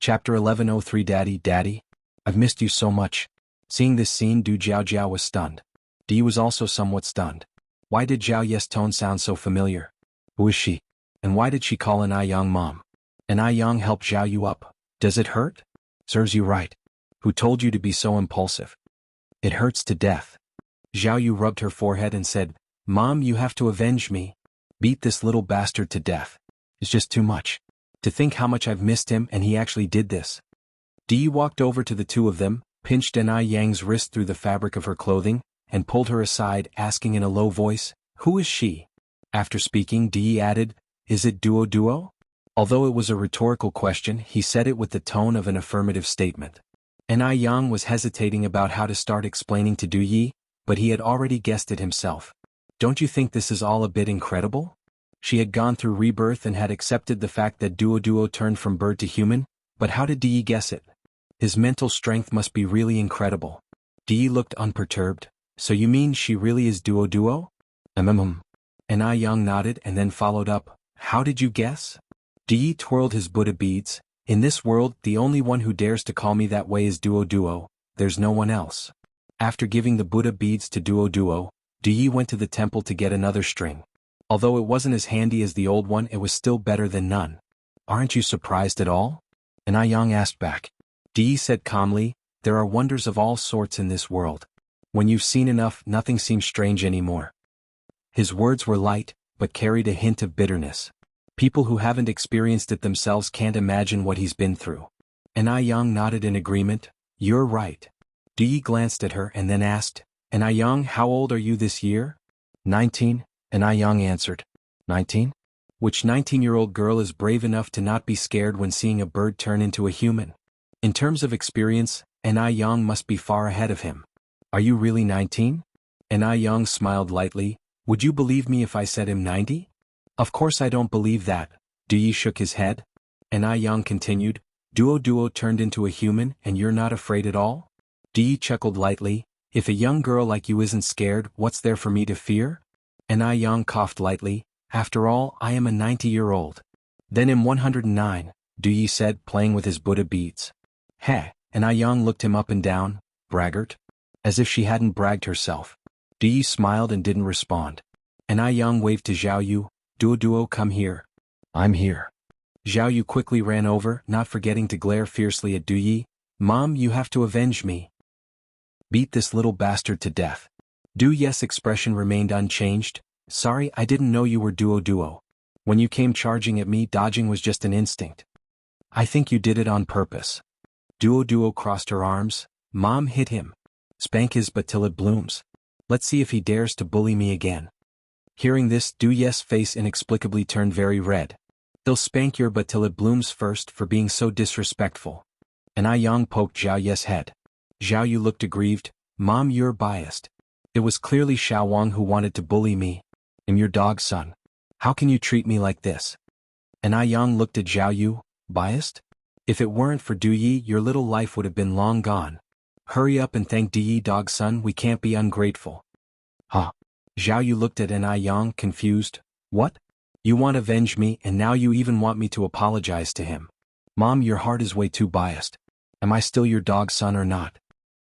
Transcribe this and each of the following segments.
Chapter 1103 Daddy, I've missed you so much. Seeing this scene, Du Jiao was stunned. Di was also somewhat stunned. Why did Zhao Ye's tone sound so familiar? Who is she? And why did she call an Yang mom? And Yang helped Zhao Yu up. Does it hurt? Serves you right. Who told you to be so impulsive? It hurts to death. Zhao Yu rubbed her forehead and said, Mom, you have to avenge me. Beat this little bastard to death. It's just too much. To think how much I've missed him and he actually did this. Di walked over to the two of them, pinched Yang's wrist through the fabric of her clothing, and pulled her aside, asking in a low voice, Who is she? After speaking, Di added, Is it Duo? Although it was a rhetorical question, he said it with the tone of an affirmative statement. Yang was hesitating about how to start explaining to Du Yi, but he had already guessed it himself. Don't you think this is all a bit incredible? She had gone through rebirth and had accepted the fact that Duo turned from bird to human, but how did Di guess it? His mental strength must be really incredible. Di looked unperturbed. So you mean she really is Duo? Yang nodded and then followed up, How did you guess? Di twirled his Buddha beads. In this world, the only one who dares to call me that way is Duo. There's no one else. After giving the Buddha beads to Duo, Di went to the temple to get another string. Although it wasn't as handy as the old one, it was still better than none. Aren't you surprised at all? Yang asked back. Di said calmly, There are wonders of all sorts in this world. When you've seen enough, nothing seems strange anymore. His words were light, but carried a hint of bitterness. People who haven't experienced it themselves can't imagine what he's been through. Yang nodded in agreement. You're right. Di glanced at her and then asked, Yang, how old are you this year? 19. Yang answered. 19? Which 19-year-old girl is brave enough to not be scared when seeing a bird turn into a human? In terms of experience, Yang must be far ahead of him. Are you really 19? Yang smiled lightly. Would you believe me if I said I'm 90? Of course I don't believe that. Di shook his head. Yang continued, Duo turned into a human and you're not afraid at all? Di chuckled lightly. If a young girl like you isn't scared, what's there for me to fear? Yang coughed lightly. After all, I am a 90-year-old. Then I'm 109, Di said, playing with his Buddha beads. Heh, Yang looked him up and down. Braggart? As if she hadn't bragged herself. Di smiled and didn't respond. Yang waved to Zhao Yu. Duo, come here. I'm here. Zhao Yu quickly ran over, not forgetting to glare fiercely at Du Yi. Mom, you have to avenge me. Beat this little bastard to death. Du Yi's expression remained unchanged. Sorry, I didn't know you were Duo. When you came charging at me, dodging was just an instinct. I think you did it on purpose. Duo crossed her arms. Mom, hit him. Spank his butt till it blooms. Let's see if he dares to bully me again. Hearing this, Du Yi's face inexplicably turned very red. They'll spank your butt till it blooms first for being so disrespectful. Yang poked Zhao Yi's head. Zhao Yu looked aggrieved. Mom, you're biased. It was clearly Xiao Wang who wanted to bully me. I'm your dog's son. How can you treat me like this? Yang looked at Zhao Yu. Biased? If it weren't for Du Yi, your little life would have been long gone. Hurry up and thank Du Yi, dog son, we can't be ungrateful. Huh? Zhao Yu looked at Yang, confused. What? You want to avenge me and now you even want me to apologize to him. Mom, your heart is way too biased. Am I still your dog's son or not?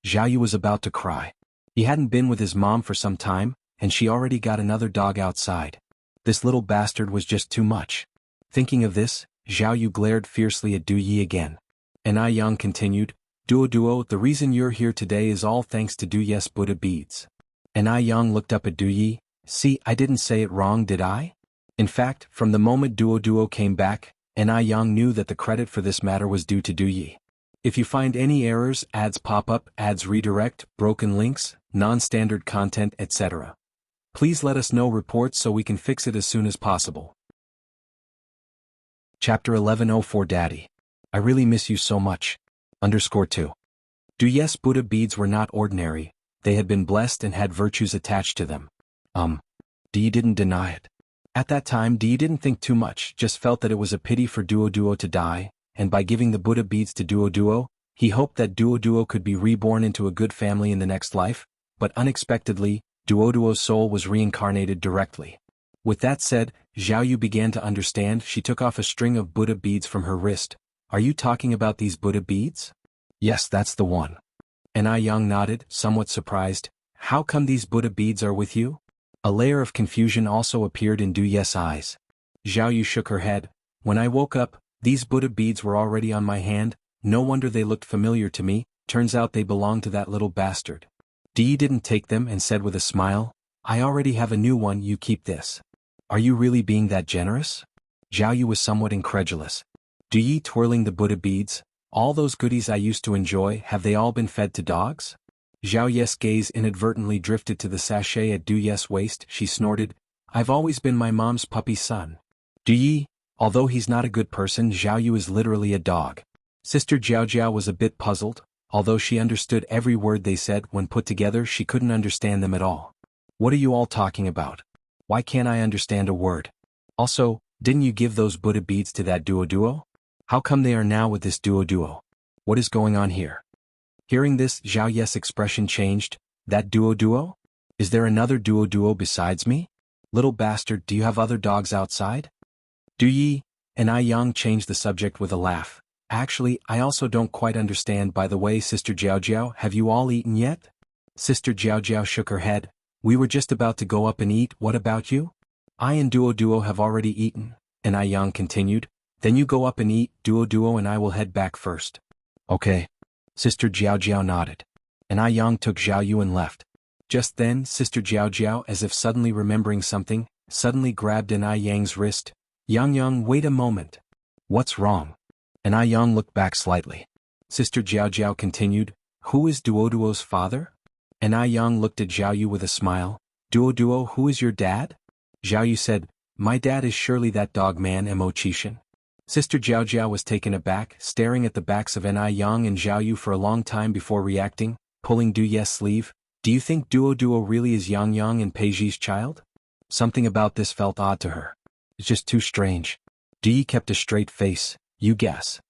Zhao Yu was about to cry. He hadn't been with his mom for some time, and she already got another dog outside. This little bastard was just too much. Thinking of this, Zhao Yu glared fiercely at Du Yi again. Yang continued, Duo, the reason you're here today is all thanks to Du Yi's Buddha beads. Yang looked up at Du Yi. See, I didn't say it wrong, did I? In fact, from the moment Duo came back, Yang knew that the credit for this matter was due to Du Yi. If you find any errors, ads pop up, ads redirect, broken links, non-standard content, etc. Please let us know reports so we can fix it as soon as possible. Chapter 1104 Daddy. I really miss you so much. _2. Du Yi's Buddha beads were not ordinary, they had been blessed and had virtues attached to them. Di didn't deny it. At that time Di didn't think too much, just felt that it was a pity for Duo to die, and by giving the Buddha beads to Duo, he hoped that Duo could be reborn into a good family in the next life, but unexpectedly, Duo's soul was reincarnated directly. With that said, Zhao Yu began to understand. She took off a string of Buddha beads from her wrist. Are you talking about these Buddha beads? Yes, that's the one. And I Yang nodded, somewhat surprised. How come these Buddha beads are with you? A layer of confusion also appeared in Du Ye's eyes. Zhao Yu shook her head. When I woke up, these Buddha beads were already on my hand. No wonder they looked familiar to me. Turns out they belonged to that little bastard. Di didn't take them and said with a smile, I already have a new one, you keep this. Are you really being that generous? Zhao Yu was somewhat incredulous. Di twirling the Buddha beads, all those goodies I used to enjoy, have they all been fed to dogs? Zhao Yu's gaze inadvertently drifted to the sachet at Du Ye's waist. She snorted, I've always been my mom's puppy son. Du, although he's not a good person, Zhao Yu is literally a dog. Sister Jiao Jiao was a bit puzzled. Although she understood every word they said, when put together she couldn't understand them at all. What are you all talking about? Why can't I understand a word? Also, didn't you give those Buddha beads to that duo? How come they are now with this duo? What is going on here? Hearing this, Zhao Yu's expression changed. That duo? Is there another duo besides me? Little bastard, do you have other dogs outside? Du Yi and I Yang changed the subject with a laugh. Actually, I also don't quite understand. By the way, Sister Jiao Jiao, have you all eaten yet? Sister Jiao Jiao shook her head. We were just about to go up and eat. What about you? I and Duo have already eaten, and I Yang continued. Then you go up and eat, Duo and I will head back first. Okay. Sister Jiao Jiao nodded. And I Yang took Zhao Yu and left. Just then, Sister Jiao Jiao, as if suddenly remembering something, suddenly grabbed an I Yang's wrist. Yang, wait a moment. What's wrong? And I Yang looked back slightly. Sister Jiao Jiao continued, Who is Duo's father? And I Yang looked at Zhao Yu with a smile. Duo, who is your dad? Zhao Yu said, My dad is surely that dog man Mo Qishan. Sister Jiao Jiao was taken aback, staring at the backs of An Yang and Zhao Yu for a long time before reacting, pulling Du Ye's sleeve. Do you think Duo really is Yang and Peiji's child? Something about this felt odd to her. It's just too strange. Du Yi kept a straight face. You guess.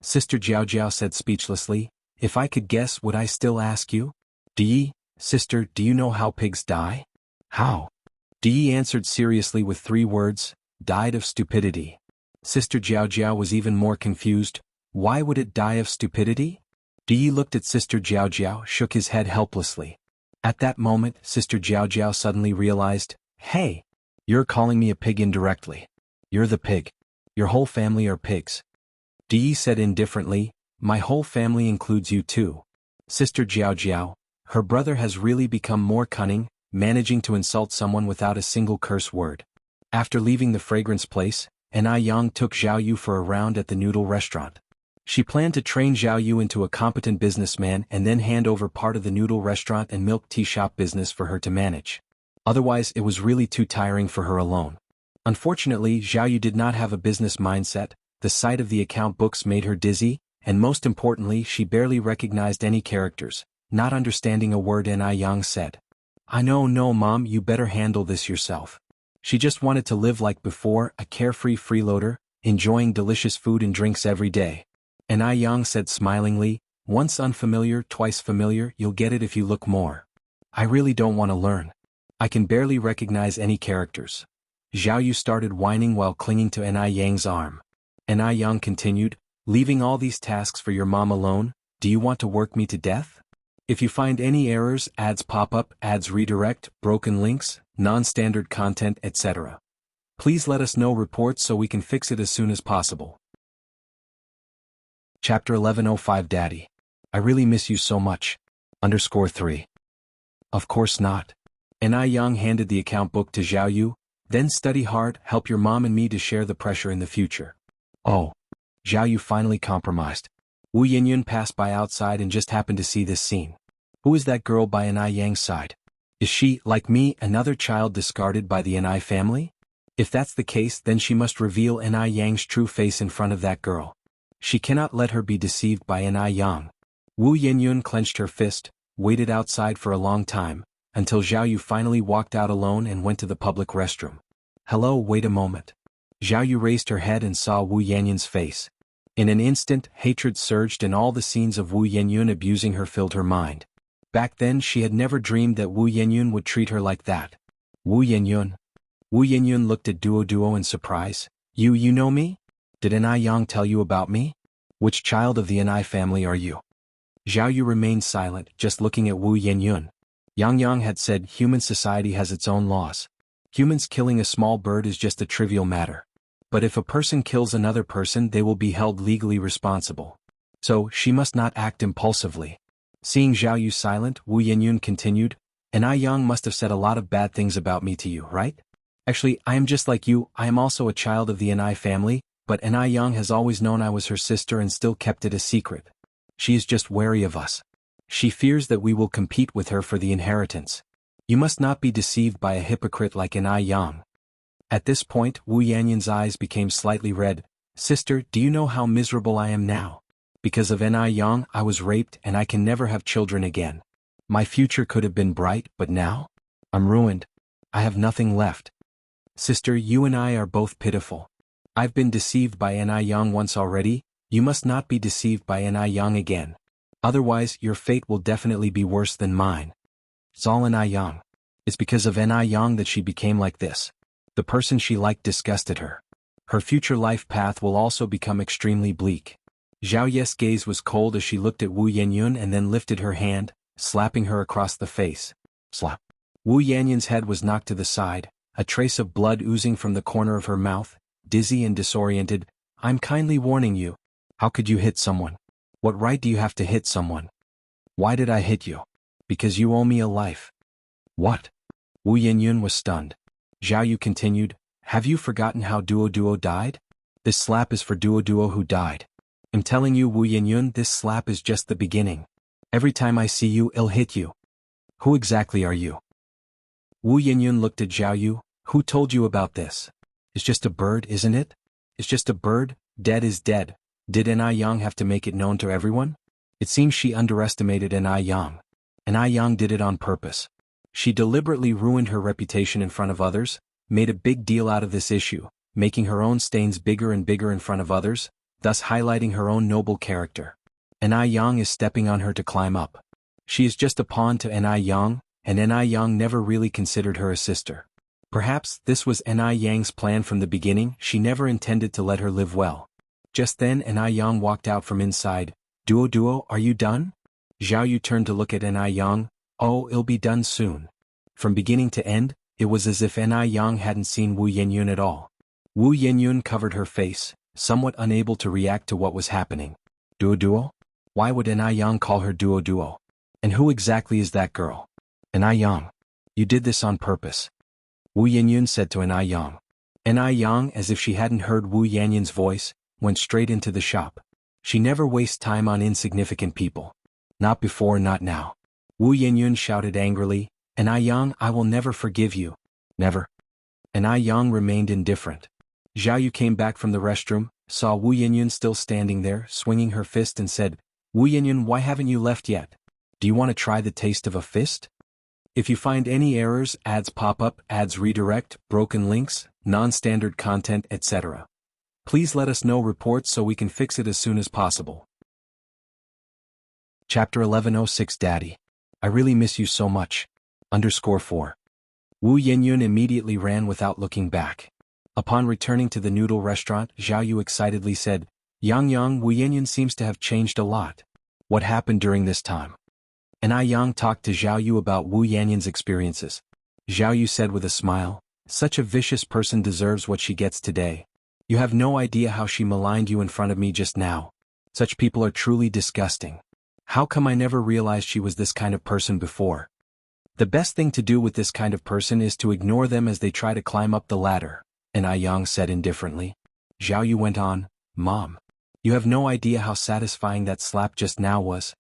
Sister Jiao Jiao said speechlessly, If I could guess, would I still ask you? Di, sister, do you know how pigs die? How? Di answered seriously with 3 words, died of stupidity. Sister Jiao Jiao was even more confused. Why would it die of stupidity? Di looked at Sister Jiao Jiao, shook his head helplessly. At that moment, Sister Jiao Jiao suddenly realized, Hey! You're calling me a pig indirectly. You're the pig. Your whole family are pigs. Di said indifferently, My whole family includes you too. Sister Jiao Jiao, her brother has really become more cunning, managing to insult someone without a single curse word. After leaving the fragrance place, An Yang took Zhao Yu for a round at the noodle restaurant. She planned to train Zhao Yu into a competent businessman and then hand over part of the noodle restaurant and milk tea shop business for her to manage. Otherwise, it was really too tiring for her alone. Unfortunately, Zhao Yu did not have a business mindset. The sight of the account books made her dizzy, and most importantly, she barely recognized any characters, not understanding a word An Yang said. I know, no mom, you better handle this yourself. She just wanted to live like before, a carefree freeloader, enjoying delicious food and drinks every day. An Yang said smilingly, Once unfamiliar, twice familiar, you'll get it if you look more. I really don't want to learn. I can barely recognize any characters. Zhao Yu started whining while clinging to An Yang's arm. An Yang continued, Leaving all these tasks for your mom alone, do you want to work me to death? If you find any errors, ads pop up, ads redirect, broken links, non-standard content, etc. Please let us know reports so we can fix it as soon as possible. Chapter 1105 Daddy. I really miss you so much. _3. Of course not. An Yang handed the account book to Zhao Yu. Then study hard, help your mom and me to share the pressure in the future. Oh. Zhao Yu finally compromised. Wu Yinyun passed by outside and just happened to see this scene. Who is that girl by An Yang's side? Is she, like me, another child discarded by the An family? If that's the case, then she must reveal An Yang's true face in front of that girl. She cannot let her be deceived by An Yang. Wu Yinyun clenched her fist, waited outside for a long time, until Zhao Yu finally walked out alone and went to the public restroom. Hello, wait a moment. Zhao Yu raised her head and saw Wu Yinyun's face. In an instant, hatred surged and all the scenes of Wu Yinyun abusing her filled her mind. Back then she had never dreamed that Wu Yinyun would treat her like that. Wu Yinyun. Wu Yinyun looked at Duo in surprise. You know me? Did Ni Yang tell you about me? Which child of the Ni family are you? Zhao Yu remained silent, just looking at Wu Yenyun. Yang Yang had said human society has its own laws. Humans killing a small bird is just a trivial matter. But if a person kills another person, they will be held legally responsible. So, she must not act impulsively. Seeing Zhao Yu silent, Wu Yenyun continued, Ni Yang must have said a lot of bad things about me to you, right? Actually, I am just like you, I am also a child of the Ni family, but Ni Yang has always known I was her sister and still kept it a secret. She is just wary of us. She fears that we will compete with her for the inheritance. You must not be deceived by a hypocrite like Ni Yang. At this point, Wu Yanyun's eyes became slightly red. Sister, do you know how miserable I am now? Because of Ni Yang, I was raped and I can never have children again. My future could have been bright, but now? I'm ruined. I have nothing left. Sister, you and I are both pitiful. I've been deceived by Ni Yang once already, you must not be deceived by Ni Yang again. Otherwise, your fate will definitely be worse than mine. It's all Ni Yang. It's because of Ni Yang that she became like this. The person she liked disgusted her. Her future life path will also become extremely bleak. Zhao Ye's gaze was cold as she looked at Wu Yenyun and then lifted her hand, slapping her across the face. Slap. Wu Yanyun's head was knocked to the side, a trace of blood oozing from the corner of her mouth, dizzy and disoriented. I'm kindly warning you. How could you hit someone? What right do you have to hit someone? Why did I hit you? Because you owe me a life. What? Wu Yenyun was stunned. Zhao Yu continued, have you forgotten how Duo died? This slap is for Duo who died. I'm telling you Wu Yenyun, this slap is just the beginning. Every time I see you, I'll hit you. Who exactly are you? Wu Yenyun looked at Zhao Yu, who told you about this? It's just a bird, isn't it? It's just a bird, dead is dead. Did Ni Yang have to make it known to everyone? It seems she underestimated Ni Yang. Ni Yang did it on purpose. She deliberately ruined her reputation in front of others, made a big deal out of this issue, making her own stains bigger and bigger in front of others, thus highlighting her own noble character. Ni Yang is stepping on her to climb up. She is just a pawn to Ni Yang, and Ni Yang never really considered her a sister. Perhaps this was Ni Yang's plan from the beginning, she never intended to let her live well. Just then Ni Yang walked out from inside. Duo, are you done? Zhao Yu turned to look at Ni Yang. Oh, it'll be done soon. From beginning to end, it was as if Ni Yang hadn't seen Wu Yenyun at all. Wu Yenyun covered her face, somewhat unable to react to what was happening. Duo? Why would Ni Yang call her Duo? And who exactly is that girl? Ni Yang. You did this on purpose. Wu Yenyun said to Ni Yang. Ni Yang, as if she hadn't heard Wu Yenyun's voice, went straight into the shop. She never wastes time on insignificant people. Not before, not now. Wu Yenyun shouted angrily, Ni Yang, I will never forgive you. Never. Ni Yang remained indifferent. Zhao Yu came back from the restroom, saw Wu Yenyun still standing there, swinging her fist and said, Wu Yenyun, why haven't you left yet? Do you want to try the taste of a fist? If you find any errors, ads pop up, ads redirect, broken links, non-standard content, etc. Please let us know reports so we can fix it as soon as possible. Chapter 1106 Daddy. I really miss you so much. _4. Wu Yenyun immediately ran without looking back. Upon returning to the noodle restaurant, Zhao Yu excitedly said, Yang, Wu Yenyun seems to have changed a lot. What happened during this time? Ni Yang talked to Zhao Yu about Wu Yenyun's experiences. Zhao Yu said with a smile, such a vicious person deserves what she gets today. You have no idea how she maligned you in front of me just now. Such people are truly disgusting. How come I never realized she was this kind of person before? The best thing to do with this kind of person is to ignore them as they try to climb up the ladder, Ni Yang said indifferently. Zhao Yu went on, Mom. You have no idea how satisfying that slap just now was.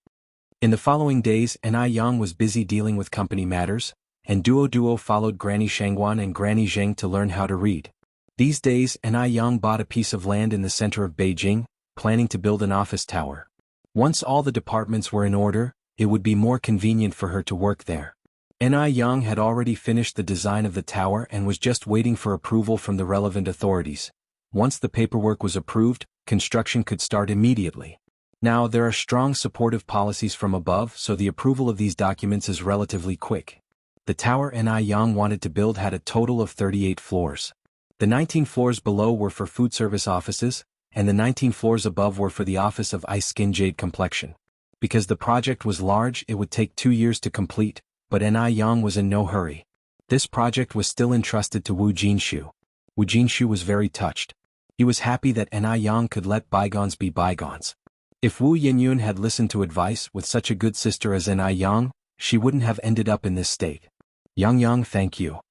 In the following days, Ni Yang was busy dealing with company matters, and Duo followed Granny Shangguan and Granny Zheng to learn how to read. These days, Ni Yang bought a piece of land in the center of Beijing, planning to build an office tower. Once all the departments were in order, it would be more convenient for her to work there. Ni Yang had already finished the design of the tower and was just waiting for approval from the relevant authorities. Once the paperwork was approved, construction could start immediately. Now there are strong supportive policies from above, so the approval of these documents is relatively quick. The tower Ni Yang wanted to build had a total of 38 floors. The 19 floors below were for food service offices, and the 19 floors above were for the office of Ice Skin Jade Complexion. Because the project was large, it would take 2 years to complete, but Ni Yang was in no hurry. This project was still entrusted to Wu Jinshu. Wu Jinshu was very touched. He was happy that Ni Yang could let bygones be bygones. If Wu Yinyun had listened to advice with such a good sister as Ni Yang, she wouldn't have ended up in this state. Yang, thank you.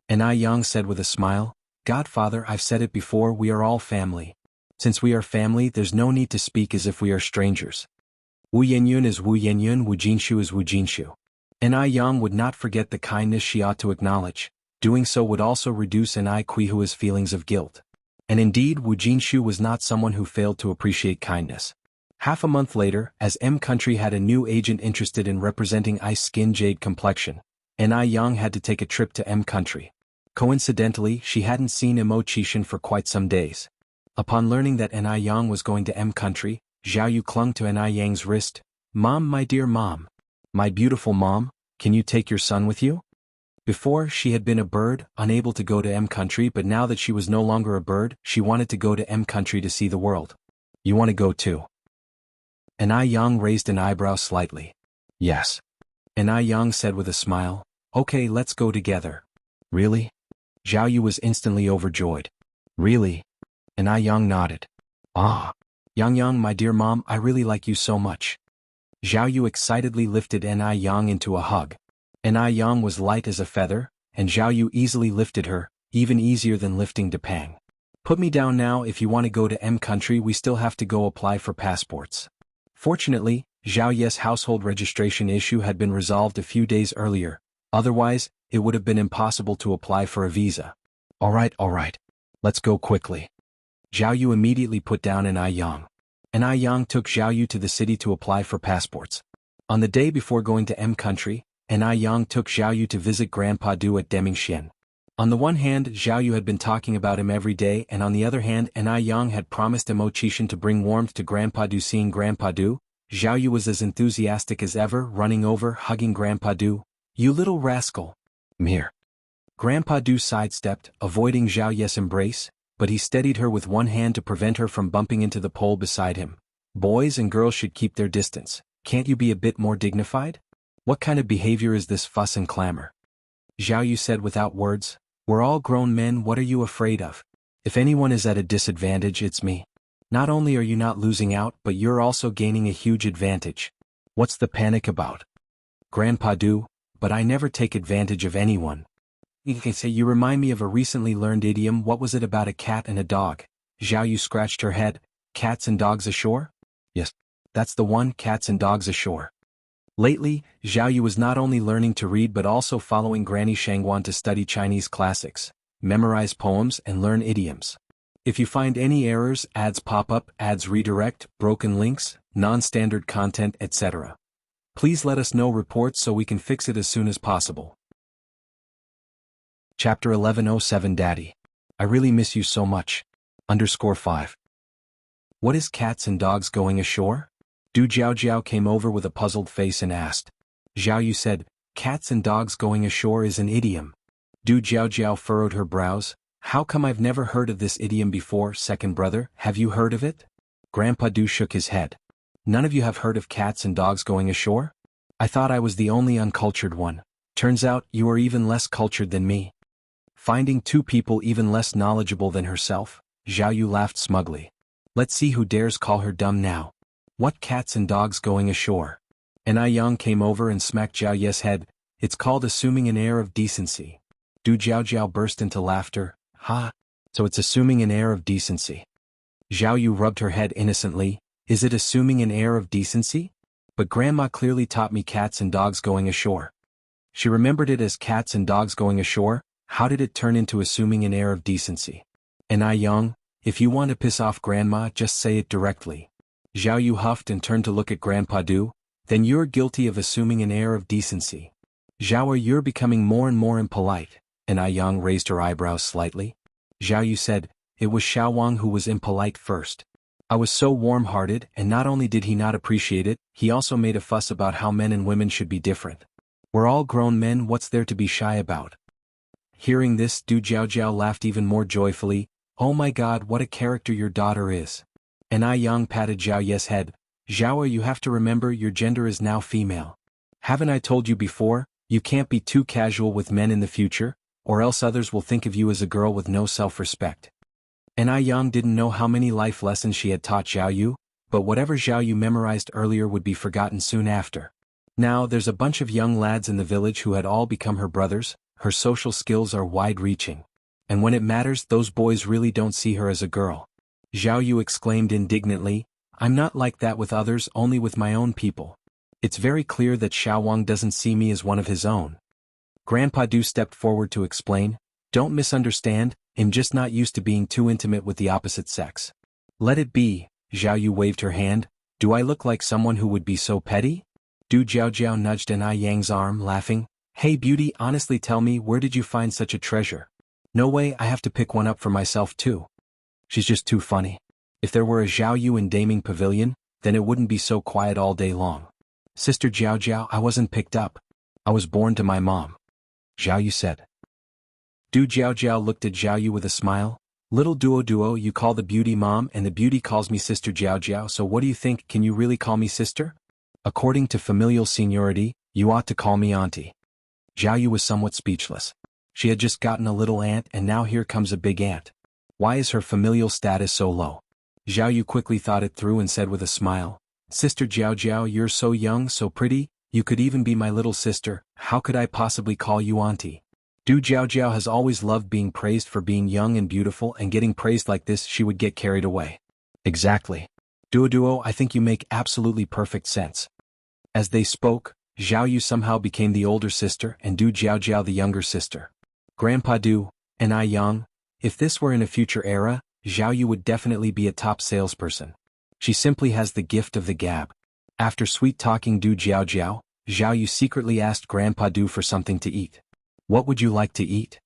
Ni Yang said with a smile, Godfather, I've said it before, we are all family. Since we are family, there's no need to speak as if we are strangers. Wu Yinyun is Wu Yinyun, Wu Jinshu is Wu Jinshu. Ni Yang would not forget the kindness she ought to acknowledge. Doing so would also reduce Ni Qihua's feelings of guilt. And indeed, Wu Jinshu was not someone who failed to appreciate kindness. Half a month later, as M Country had a new agent interested in representing Ice Skin Jade Complexion, Ni Yang had to take a trip to M Country. Coincidentally, she hadn't seen Mo Chishan for quite some days. Upon learning that Ni Yang was going to M Country, Zhao Yu clung to Ni Yang's wrist. Mom, my dear mom. My beautiful mom, can you take your son with you? Before, she had been a bird, unable to go to M Country, but now that she was no longer a bird, she wanted to go to M Country to see the world. You want to go too? Ni Yang raised an eyebrow slightly. Yes. Ni Yang said with a smile, okay, let's go together. Really? Zhao Yu was instantly overjoyed. Really? Ni Yang nodded. Ah. Yang, my dear mom, I really like you so much. Zhao Yu excitedly lifted Ni Yang into a hug. Ni Yang was light as a feather, and Zhao Yu easily lifted her, even easier than lifting Depang. Put me down now. If you want to go to M Country, we still have to go apply for passports. Fortunately, Zhao Ye's household registration issue had been resolved a few days earlier, otherwise, it would have been impossible to apply for a visa. All right. Let's go quickly. Zhao Yu immediately put down Ni Yang. Ni Yang took Zhao Yu to the city to apply for passports. On the day before going to M Country, Ni Yang took Zhao Yu to visit Grandpa Du at Demingxian. On the one hand, Zhao Yu had been talking about him every day, and on the other hand, Ni Yang had promised Mo Chishan to bring warmth to Grandpa Du. Seeing Grandpa Du, Zhao Yu was as enthusiastic as ever, running over, hugging Grandpa Du. You little rascal. Mere. Grandpa Du sidestepped, avoiding Zhao Ye's embrace, but he steadied her with one hand to prevent her from bumping into the pole beside him. Boys and girls should keep their distance. Can't you be a bit more dignified? What kind of behavior is this fuss and clamor? Zhao Yu said without words. We're all grown men, what are you afraid of? If anyone is at a disadvantage, it's me. Not only are you not losing out, but you're also gaining a huge advantage. What's the panic about? Grandpa Du, but I never take advantage of anyone. You can say you remind me of a recently learned idiom. What was it about a cat and a dog? Zhao Yu scratched her head. Cats and dogs ashore? Yes. That's the one, cats and dogs ashore. Lately, Zhao Yu was not only learning to read but also following Granny Shangguan to study Chinese classics, memorize poems and learn idioms. If you find any errors, ads pop up, ads redirect, broken links, non-standard content, etc. Please let us know reports so we can fix it as soon as possible. Chapter 1107 Daddy. I really miss you so much. _5. What is cats and dogs going ashore? Du Jiao came over with a puzzled face and asked. Zhao Yu said, cats and dogs going ashore is an idiom. Du Jiao furrowed her brows. How come I've never heard of this idiom before, second brother? Have you heard of it? Grandpa Du shook his head. None of you have heard of cats and dogs going ashore? I thought I was the only uncultured one. Turns out you are even less cultured than me. Finding two people even less knowledgeable than herself, Zhao Yu laughed smugly. Let's see who dares call her dumb now. What cats and dogs going ashore? Ni Yang came over and smacked Zhao Ye's head. It's called assuming an air of decency. Du Jiao burst into laughter. Ha! So it's assuming an air of decency. Zhao Yu rubbed her head innocently. Is it assuming an air of decency? But Grandma clearly taught me cats and dogs going ashore. She remembered it as cats and dogs going ashore. How did it turn into assuming an air of decency? Ni Yang, if you want to piss off Grandma, just say it directly. Zhao Yu huffed and turned to look at Grandpa Du. Then you're guilty of assuming an air of decency. Zhao, you're becoming more and more impolite. Ni Yang raised her eyebrows slightly. Zhao Yu said, it was Xiao Wang who was impolite first. I was so warm-hearted, and not only did he not appreciate it, he also made a fuss about how men and women should be different. We're all grown men, what's there to be shy about? Hearing this, Du Jiao laughed even more joyfully. Oh my God, what a character your daughter is. and I Yang patted Zhao Ye's head. Zhao, you have to remember your gender is now female. Haven't I told you before, you can't be too casual with men in the future, or else others will think of you as a girl with no self-respect. And I Yang didn't know how many life lessons she had taught Zhao Yu, but whatever Zhao Yu memorized earlier would be forgotten soon after. Now there's a bunch of young lads in the village who had all become her brothers, her social skills are wide-reaching. And when it matters, those boys really don't see her as a girl. Zhao Yu exclaimed indignantly, I'm not like that with others, only with my own people. It's very clear that Xiao Wang doesn't see me as one of his own. Grandpa Du stepped forward to explain, don't misunderstand, I'm just not used to being too intimate with the opposite sex. Let it be, Zhao Yu waved her hand, do I look like someone who would be so petty? Du Jiao nudged An I Yang's arm, laughing, hey beauty, honestly tell me, where did you find such a treasure? No way, I have to pick one up for myself too. She's just too funny. If there were a Zhao Yu in Daming Pavilion, then it wouldn't be so quiet all day long. Sister Jiao, I wasn't picked up. I was born to my mom. Zhao Yu said. Du Jiao looked at Zhao Yu with a smile. Little duo, you call the beauty mom and the beauty calls me sister Jiao, so what do you think, can you really call me sister? According to familial seniority, you ought to call me auntie. Zhao Yu was somewhat speechless. She had just gotten a little aunt and now here comes a big aunt. Why is her familial status so low? Zhao Yu quickly thought it through and said with a smile, Sister Jiao, you're so young, so pretty, you could even be my little sister, how could I possibly call you auntie? Du Jiao has always loved being praised for being young and beautiful, and getting praised like this she would get carried away. Exactly. Duo, I think you make absolutely perfect sense. As they spoke, Zhao Yu somehow became the older sister and Du Jiao the younger sister. Grandpa Du, and I Yang, if this were in a future era, Zhao Yu would definitely be a top salesperson. She simply has the gift of the gab. After sweet-talking Du Jiao, Zhao Yu secretly asked Grandpa Du for something to eat. What would you like to eat?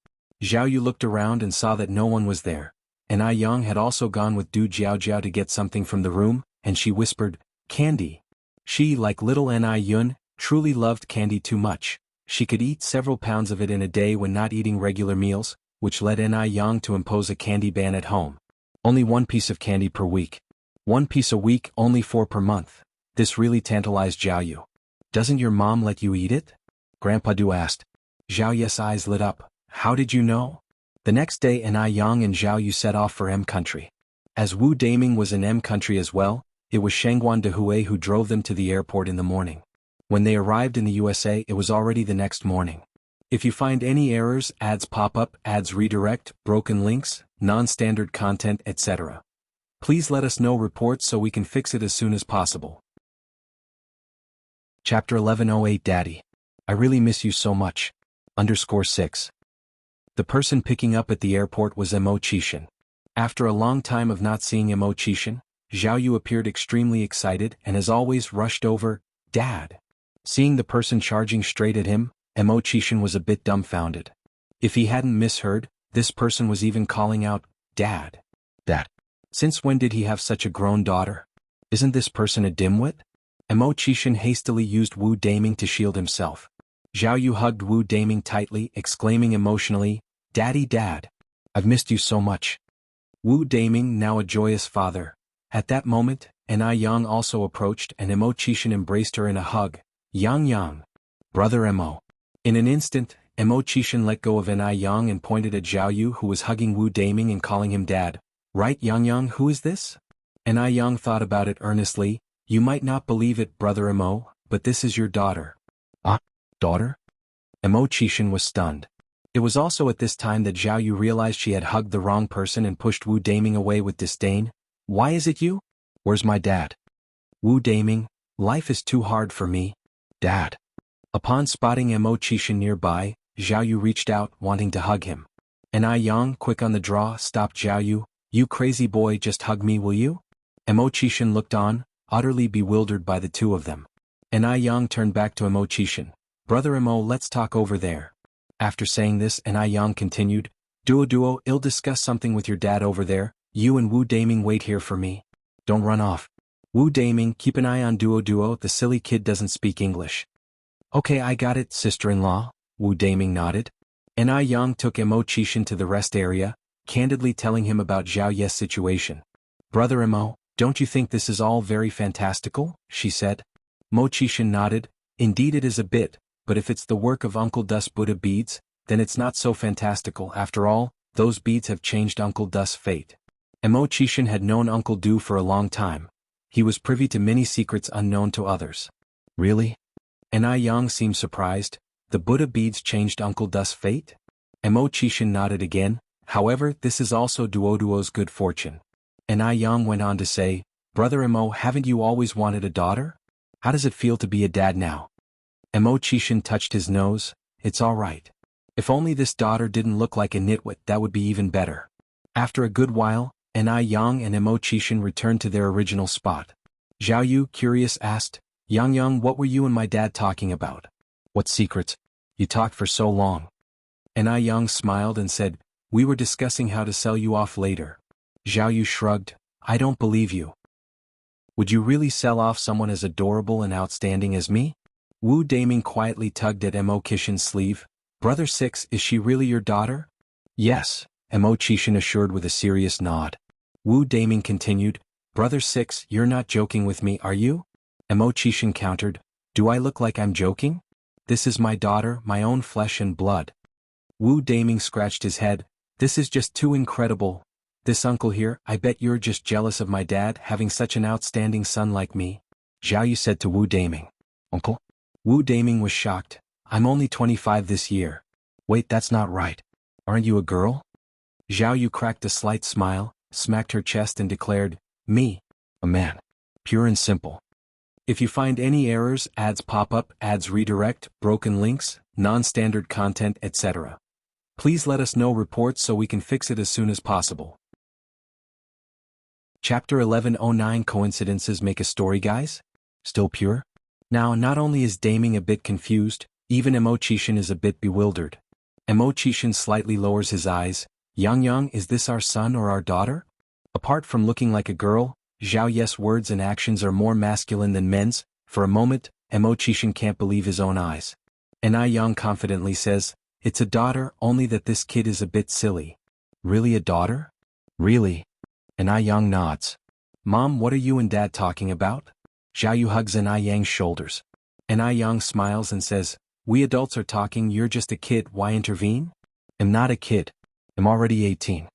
Zhao Yu looked around and saw that no one was there, and I Yang had also gone with Du Jiao to get something from the room, and she whispered, candy. She, like little Ni Yun, truly loved candy too much. She could eat several pounds of it in a day when not eating regular meals, which led Ni Yang to impose a candy ban at home. Only one piece of candy per week. 1 piece a week, only 4 per month. This really tantalized Zhao Yu. Doesn't your mom let you eat it? Grandpa Du asked. Zhao Yu's eyes lit up. How did you know? The next day Ni Yang and Zhao Yu set off for M country. As Wu Daming was in M country as well, it was Shangguan de Hui who drove them to the airport in the morning. When they arrived in the USA, it was already the next morning. If you find any errors, ads pop up, ads redirect, broken links, non-standard content, etc., please let us know reports so we can fix it as soon as possible. Chapter 1108 Daddy. I really miss you so much. _6. The person picking up at the airport was Mo Qishan. After a long time of not seeing Mo Qishan, Zhao Yu appeared extremely excited and as always rushed over, Dad. Seeing the person charging straight at him, Mo Qishan was a bit dumbfounded. If he hadn't misheard, this person was even calling out, Dad. Dad. Since when did he have such a grown daughter? Isn't this person a dimwit? Mo Qishan hastily used Wu Daming to shield himself. Zhao Yu hugged Wu Daming tightly, exclaiming emotionally, Daddy, Dad. I've missed you so much. Wu Daming, now a joyous father. At that moment, Ni Yang also approached and Mo Qishan embraced her in a hug. Yang. Brother Mo. In an instant, Mo Qishan let go of Ni Yang and pointed at Zhao Yu, who was hugging Wu Daming and calling him Dad. Right, Yang, who is this? Ni Yang thought about it earnestly. You might not believe it, Brother Mo, but this is your daughter. Ah, daughter? Mo Qishan was stunned. It was also at this time that Zhao Yu realized she had hugged the wrong person and pushed Wu Daming away with disdain. Why is it you? Where's my dad? Wu Daming, life is too hard for me. Dad. Upon spotting Mo Qishan nearby, Zhao Yu reached out, wanting to hug him. Ni Yang, quick on the draw, stopped Zhao Yu. You crazy boy, just hug me, will you? Mo Qishan looked on, utterly bewildered by the two of them. Ni Yang turned back to Mo Qishan. Brother Mo, let's talk over there. After saying this, Ni Yang continued, Duo, I'll discuss something with your dad over there. You and Wu Daming wait here for me. Don't run off. Wu Daming, keep an eye on Duo, the silly kid doesn't speak English. Okay, I got it, sister-in-law, Wu Daming nodded. Ni Yang took Mo Qishan to the rest area, candidly telling him about Zhao Ye's situation. Brother Mo, Don't you think this is all very fantastical? She said. Mo Chishan nodded. Indeed it is a bit, but if it's the work of Uncle Dus Buddha beads, then it's not so fantastical after all. Those beads have changed Uncle Dus' fate. And Mo Chishan had known Uncle Du for a long time. He was privy to many secrets unknown to others. Really? And I Yang seemed surprised. The Buddha beads changed Uncle Dus' fate? And Mo Chishan nodded again. However, this is also Duoduo's good fortune. And I Yang went on to say, Brother Mo, haven't you always wanted a daughter? How does it feel to be a dad now? And Mo Chishan touched his nose. It's all right. If only this daughter didn't look like a nitwit, that would be even better. After a good while, and I Yang and Mo Chishan returned to their original spot. Zhao Yu, curious, asked, Yang, what were you and my dad talking about? What secrets? You talked for so long. And I Yang smiled and said, we were discussing how to sell you off later. Zhao Yu shrugged, I don't believe you. Would you really sell off someone as adorable and outstanding as me? Wu Daming quietly tugged at Mo Chishan's sleeve. Brother Six, is she really your daughter? Yes, Mo Chishan assured with a serious nod. Wu Daming continued, Brother Six, you're not joking with me, are you? Mo Chishan countered, do I look like I'm joking? This is my daughter, my own flesh and blood. Wu Daming scratched his head, this is just too incredible. This uncle here, I bet you're just jealous of my dad having such an outstanding son like me. Zhao Yu said to Wu Daming. Uncle? Wu Daming was shocked. I'm only 25 this year. Wait, that's not right. Aren't you a girl? Zhao Yu cracked a slight smile, smacked her chest and declared, me, a man. Pure and simple. If you find any errors, ads pop up, ads redirect, broken links, non-standard content, etc. Please let us know reports so we can fix it as soon as possible. Chapter 1109 Coincidences Make a Story, guys? Still pure? Now, not only is Daming a bit confused, even Mo Chishan is a bit bewildered. Mo Chishan slightly lowers his eyes. Yang, is this our son or our daughter? Apart from looking like a girl, Zhao Ye's words and actions are more masculine than men's. For a moment, Mo Chishan can't believe his own eyes. And I Yang confidently says, it's a daughter, only that this kid is a bit silly. Really a daughter? Really? And I Yang nods. Mom, what are you and Dad talking about? Zhao Yu hugs An I Yang's shoulders. And I Yang smiles and says, we adults are talking, you're just a kid, why intervene? I'm not a kid. I'm already 18.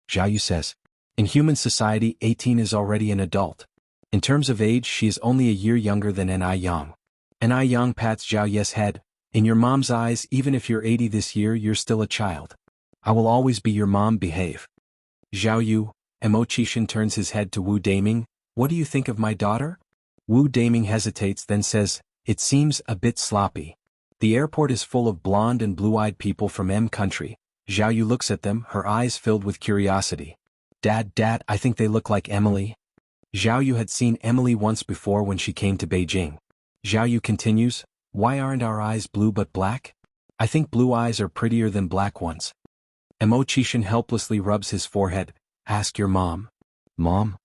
Zhao Yu says. In human society, 18 is already an adult. In terms of age, she is only a year younger than An I Yang. An I Yang pats Zhao Ye's head. In your mom's eyes, even if you're 80 this year, you're still a child. I will always be your mom, behave. Zhao Yu, Mo Chishan turns his head to Wu Daming. What do you think of my daughter? Wu Daming hesitates, then says, it seems a bit sloppy. The airport is full of blonde and blue-eyed people from M country. Zhao Yu looks at them, her eyes filled with curiosity. Dad, I think they look like Emily. Zhao Yu had seen Emily once before when she came to Beijing. Zhao Yu continues, why aren't our eyes blue but black? I think blue eyes are prettier than black ones. Mo Chishan helplessly rubs his forehead. Ask your mom. Mom?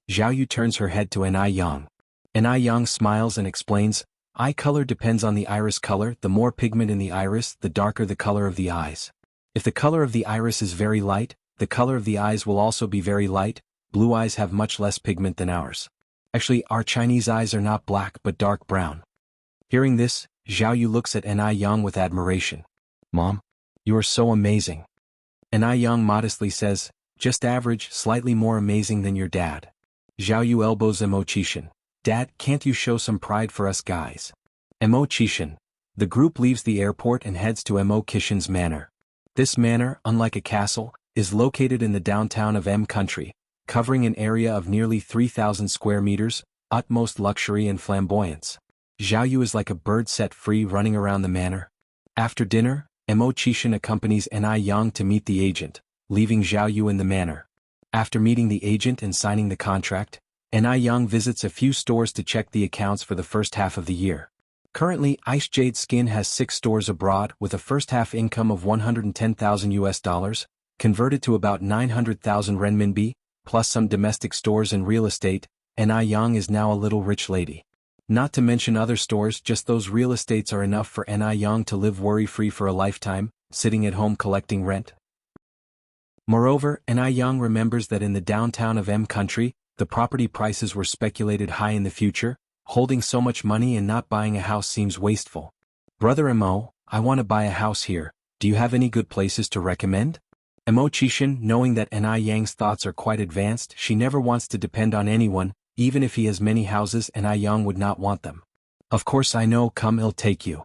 Zhao Yu turns her head to An I Yang. An I Yang smiles and explains, eye color depends on the iris color. The more pigment in the iris, the darker the color of the eyes. If the color of the iris is very light, the color of the eyes will also be very light. Blue eyes have much less pigment than ours. Actually, our Chinese eyes are not black but dark brown. Hearing this, Zhao Yu looks at An I Yang with admiration. Mom, you are so amazing. An I Yang modestly says, just average, slightly more amazing than your dad. Zhao Yu elbows Mo Chishan. Dad, can't you show some pride for us guys? Mo Chishan. The group leaves the airport and heads to Mo Chishan's manor. This manor, unlike a castle, is located in the downtown of M country, covering an area of nearly 3,000 square meters, utmost luxury and flamboyance. Zhao Yu is like a bird set free running around the manor. After dinner, Mo Chishan accompanies An I Yang to meet the agent, leaving Zhao Yu in the manor. After meeting the agent and signing the contract, An I Yang visits a few stores to check the accounts for the first half of the year. Currently, Ice Jade Skin has 6 stores abroad with a first-half income of $110,000, converted to about 900,000 renminbi, plus some domestic stores and real estate. An I Yang is now a little rich lady. Not to mention other stores, just those real estates are enough for An I Yang to live worry-free for a lifetime, sitting at home collecting rent. Moreover, An I Yang remembers that in the downtown of M country, The property prices were speculated high in the future. Holding so much money and not buying a house seems wasteful. Brother Mo, I want to buy a house here. Do you have any good places to recommend? Mo Chishan, knowing that Ni Yang's thoughts are quite advanced, she never wants to depend on anyone, even if he has many houses and Ni Yang would not want them. Of course I know, come I'll take you.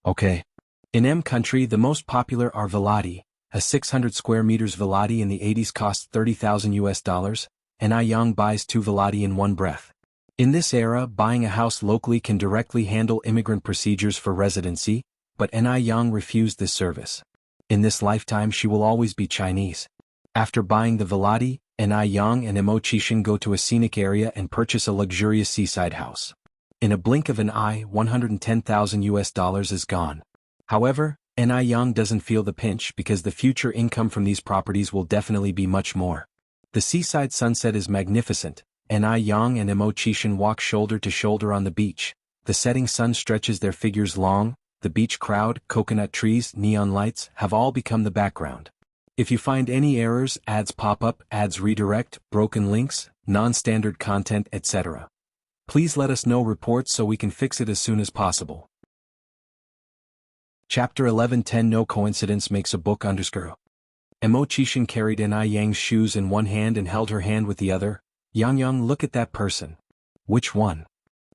Okay. In M country the most popular are villati. A 600 square meters villati in the 80s costs $30,000, and Ni Yang buys 2 villati in one breath. In this era, buying a house locally can directly handle immigrant procedures for residency, but Ni Yang refused this service. In this lifetime she will always be Chinese. After buying the villati, Ni Yang and Mo Chishan go to a scenic area and purchase a luxurious seaside house. In a blink of an eye, $110,000 is gone. However, Ni Yang doesn't feel the pinch because the future income from these properties will definitely be much more. The seaside sunset is magnificent. Ni Yang and Mo Chishan walk shoulder to shoulder on the beach. The setting sun stretches their figures long. The beach crowd, coconut trees, neon lights have all become the background. If you find any errors, ads pop up, ads redirect, broken links, non-standard content, etc., please let us know reports so we can fix it as soon as possible. Chapter 11:10 No coincidence makes a book underscore. Mo Chishan carried Ni Yang's shoes in one hand and held her hand with the other. Yang, look at that person. Which one?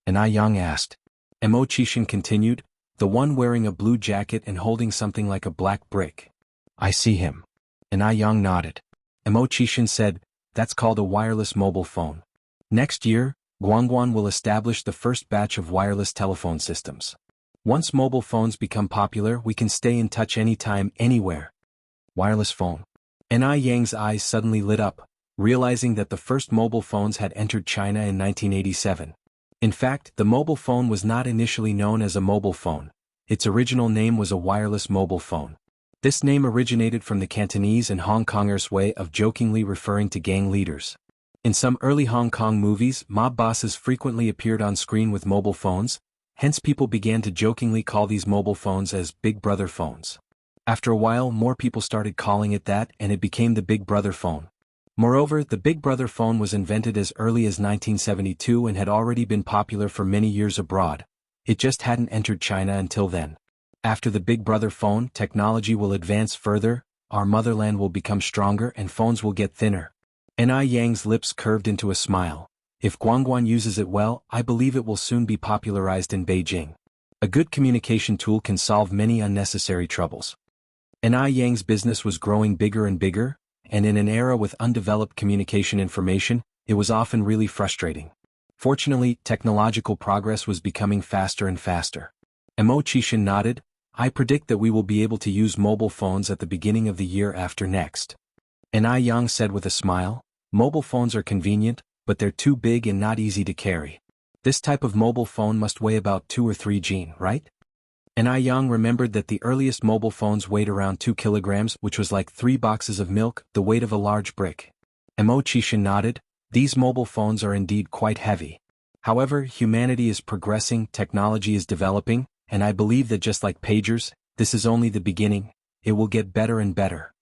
Ni Yang asked. Mo Chishan continued, the one wearing a blue jacket and holding something like a black brick. I see him. Ni Yang nodded. Mo Chishan said, that's called a wireless mobile phone. Next year, Guangguan will establish the first batch of wireless telephone systems. Once mobile phones become popular, we can stay in touch anytime, anywhere. Wireless phone. Ni Yang's eyes suddenly lit up, realizing that the first mobile phones had entered China in 1987. In fact, the mobile phone was not initially known as a mobile phone. Its original name was a wireless mobile phone. This name originated from the Cantonese and Hong Kongers' way of jokingly referring to gang leaders. In some early Hong Kong movies, mob bosses frequently appeared on screen with mobile phones, hence people began to jokingly call these mobile phones as Big Brother phones. After a while, more people started calling it that and it became the Big Brother phone. Moreover, the Big Brother phone was invented as early as 1972 and had already been popular for many years abroad. It just hadn't entered China until then. After the Big Brother phone, technology will advance further, our motherland will become stronger and phones will get thinner. Ni Yang's lips curved into a smile. If Guangguan uses it well, I believe it will soon be popularized in Beijing. A good communication tool can solve many unnecessary troubles. Ni Yang's business was growing bigger and bigger, and in an era with undeveloped communication information, it was often really frustrating. Fortunately, technological progress was becoming faster and faster. Mo Chishan nodded, I predict that we will be able to use mobile phones at the beginning of the year after next. Ni Yang said with a smile, mobile phones are convenient, but they're too big and not easy to carry. This type of mobile phone must weigh about 2 or 3 kg, right? Ni Yang remembered that the earliest mobile phones weighed around 2 kilograms, which was like 3 boxes of milk, the weight of a large brick. Mo Chishan nodded, these mobile phones are indeed quite heavy. However, humanity is progressing, technology is developing, and I believe that just like pagers, this is only the beginning, it will get better and better.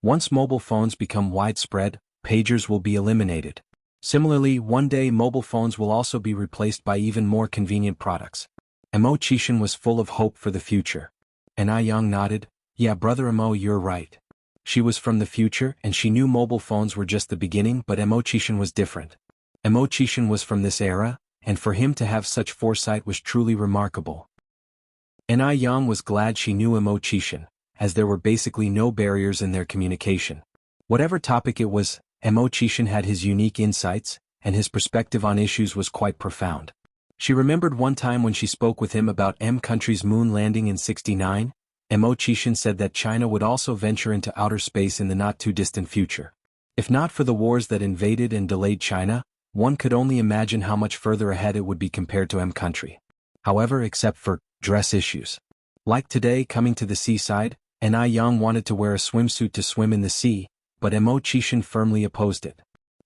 Once mobile phones become widespread, pagers will be eliminated. Similarly, one day mobile phones will also be replaced by even more convenient products. Mo Chishan was full of hope for the future. Ni Yang nodded, yeah brother Mo, you're right. She was from the future and she knew mobile phones were just the beginning, but Mo Chishan was different. Mo Chishan was from this era, and for him to have such foresight was truly remarkable. Ni Yang was glad she knew Mo Chishan, as there were basically no barriers in their communication. Whatever topic it was, Mo Chishan had his unique insights, and his perspective on issues was quite profound. She remembered one time when she spoke with him about M country's moon landing in '69, Mo Chishan said that China would also venture into outer space in the not-too-distant future. If not for the wars that invaded and delayed China, one could only imagine how much further ahead it would be compared to M country. However, except for dress issues. Like today coming to the seaside, Ni Yang wanted to wear a swimsuit to swim in the sea, but Mo Chishan firmly opposed it.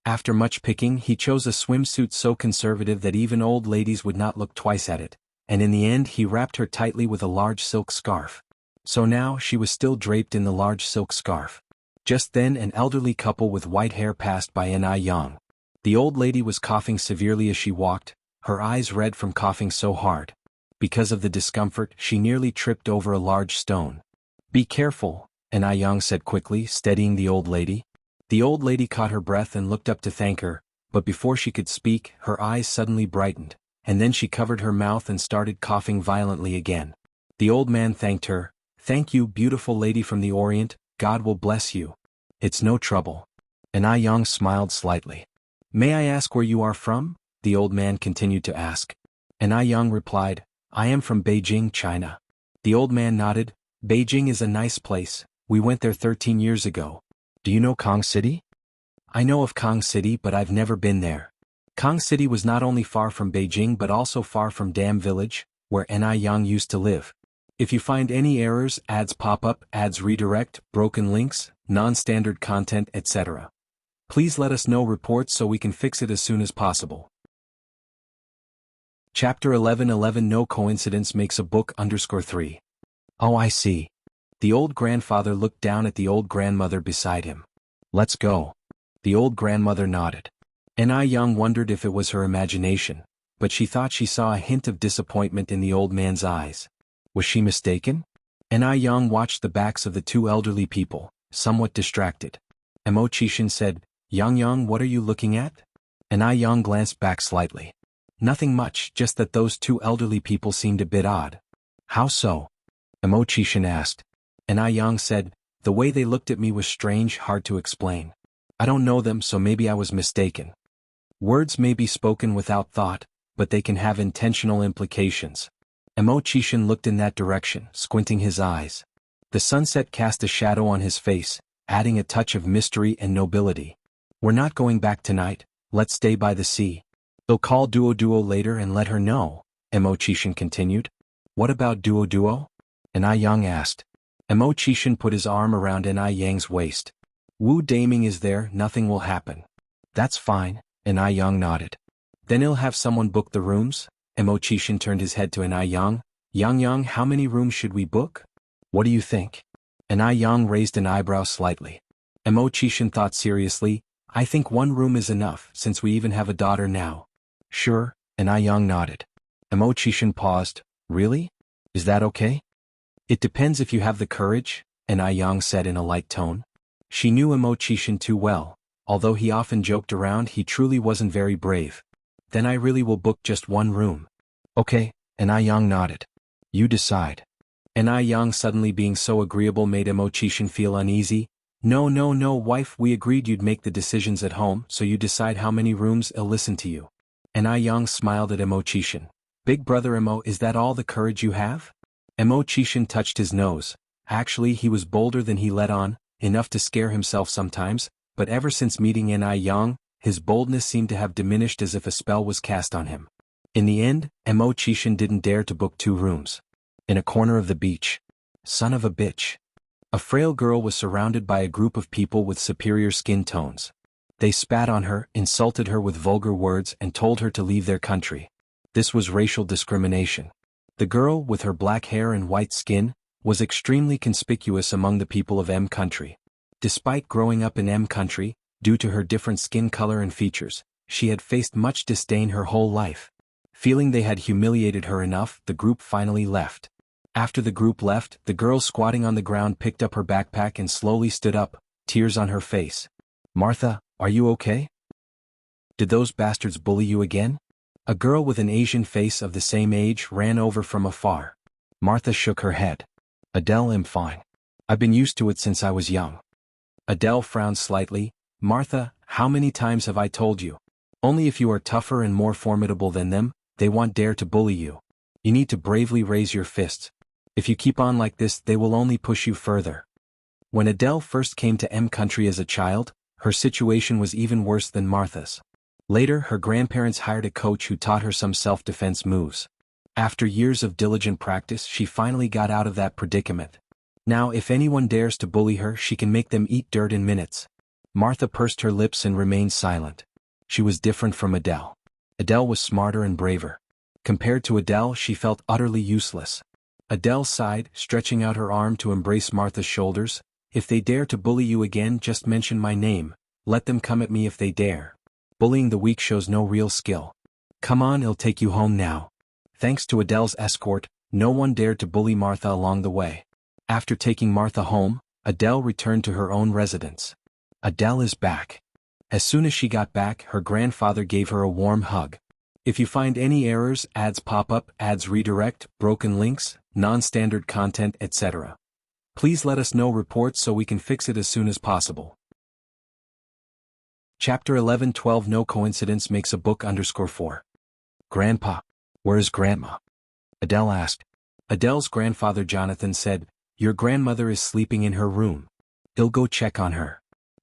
After much picking, he chose a swimsuit so conservative that even old ladies would not look twice at it, and in the end he wrapped her tightly with a large silk scarf. So now she was still draped in the large silk scarf. Just then an elderly couple with white hair passed by Ni Yang. The old lady was coughing severely as she walked, her eyes red from coughing so hard. Because of the discomfort, she nearly tripped over a large stone. "Be careful," Anna Yang said quickly, steadying the old lady. The old lady caught her breath and looked up to thank her, but before she could speak, her eyes suddenly brightened, and then she covered her mouth and started coughing violently again. The old man thanked her. "Thank you, beautiful lady from the Orient, God will bless you." "It's no trouble." Anna Yang smiled slightly. "May I ask where you are from?" the old man continued to ask. Anna Yang replied, "I am from Beijing, China." The old man nodded. "Beijing is a nice place, we went there 13 years ago. Do you know Kong City?" "I know of Kong City but I've never been there." Kong City was not only far from Beijing but also far from Dam Village, where Anna Yang used to live. If you find any errors, ads pop up, ads redirect, broken links, non-standard content, etc., please let us know reports so we can fix it as soon as possible. Chapter 11:11 No coincidence makes a book _3. Oh, I see. The old grandfather looked down at the old grandmother beside him. "Let's go." The old grandmother nodded. Anna Yang wondered if it was her imagination, but she thought she saw a hint of disappointment in the old man's eyes. Was she mistaken? Anna Yang watched the backs of the two elderly people, somewhat distracted. Mo Chishin said, Yang, what are you looking at?" Anna Yang glanced back slightly. "Nothing much, just that those two elderly people seemed a bit odd." "How so?" Mo Chishin asked. Anna Yang said, "The way they looked at me was strange, hard to explain. I don't know them, so maybe I was mistaken." Words may be spoken without thought, but they can have intentional implications. Mo Chishin looked in that direction, squinting his eyes. The sunset cast a shadow on his face, adding a touch of mystery and nobility. "We're not going back tonight, let's stay by the sea. They'll call Duo later and let her know," Mo Chishin continued. "What about Duo?" Anna Yang asked. Mo Chishin put his arm around Anna Yang's waist. "Wu Daming is there, nothing will happen." "That's fine," Anna Yang nodded. "Then he'll have someone book the rooms?" Mo Chishin turned his head to Anna Yang. Yang, how many rooms should we book? What do you think?" Anna Yang raised an eyebrow slightly. Mo Chishin thought seriously. "I think one room is enough, since we even have a daughter now." "Sure," Anna Yang nodded. Mo Chishin paused. "Really? Is that okay?" "It depends if you have the courage," Anna Yang said in a light tone. She knew Mo Chishin too well. Although he often joked around, he truly wasn't very brave. "Then I really will book just one room." "Okay," Anna Yang nodded. "You decide." Anna Yang suddenly being so agreeable made Mo Chishin feel uneasy. No, wife, we agreed you'd make the decisions at home, so you decide how many rooms, I'll listen to you." Anna Yang smiled at Mo Chishin. "Big brother Mo, is that all the courage you have?" Mo Chishin touched his nose. Actually, he was bolder than he let on, enough to scare himself sometimes, but ever since meeting Anna Yang, his boldness seemed to have diminished as if a spell was cast on him. In the end, Mo Chishin didn't dare to book 2 rooms. In a corner of the beach. Son of a bitch. A frail girl was surrounded by a group of people with superior skin tones. They spat on her, insulted her with vulgar words, and told her to leave their country. This was racial discrimination. The girl, with her black hair and white skin, was extremely conspicuous among the people of M country. Despite growing up in M country, due to her different skin color and features, she had faced much disdain her whole life. Feeling they had humiliated her enough, the group finally left. After the group left, the girl squatting on the ground picked up her backpack and slowly stood up, tears on her face. "Martha, are you okay? Did those bastards bully you again?" A girl with an Asian face of the same age ran over from afar. Martha shook her head. "Adele, I'm fine. I've been used to it since I was young." Adele frowned slightly. "Martha, how many times have I told you? Only if you are tougher and more formidable than them, they won't dare to bully you. You need to bravely raise your fists. If you keep on like this, they will only push you further." When Adele first came to M country as a child, her situation was even worse than Martha's. Later, her grandparents hired a coach who taught her some self-defense moves. After years of diligent practice, she finally got out of that predicament. Now, if anyone dares to bully her, she can make them eat dirt in minutes. Martha pursed her lips and remained silent. She was different from Adele. Adele was smarter and braver. Compared to Adele, she felt utterly useless. Adele sighed, stretching out her arm to embrace Martha's shoulders. "If they dare to bully you again, just mention my name. Let them come at me if they dare." Bullying the weak shows no real skill. Come on, I'll take you home now. Thanks to Adele's escort, no one dared to bully Martha along the way. After taking Martha home, Adele returned to her own residence. Adele is back. As soon as she got back, her grandfather gave her a warm hug. If you find any errors, ads pop up, ads redirect, broken links, non-standard content, etc., please let us know reports so we can fix it as soon as possible. Chapter 11:12 No coincidence makes a book _4. Grandpa, where is Grandma? Adele asked. Adele's grandfather Jonathan said, your grandmother is sleeping in her room. I'll go check on her.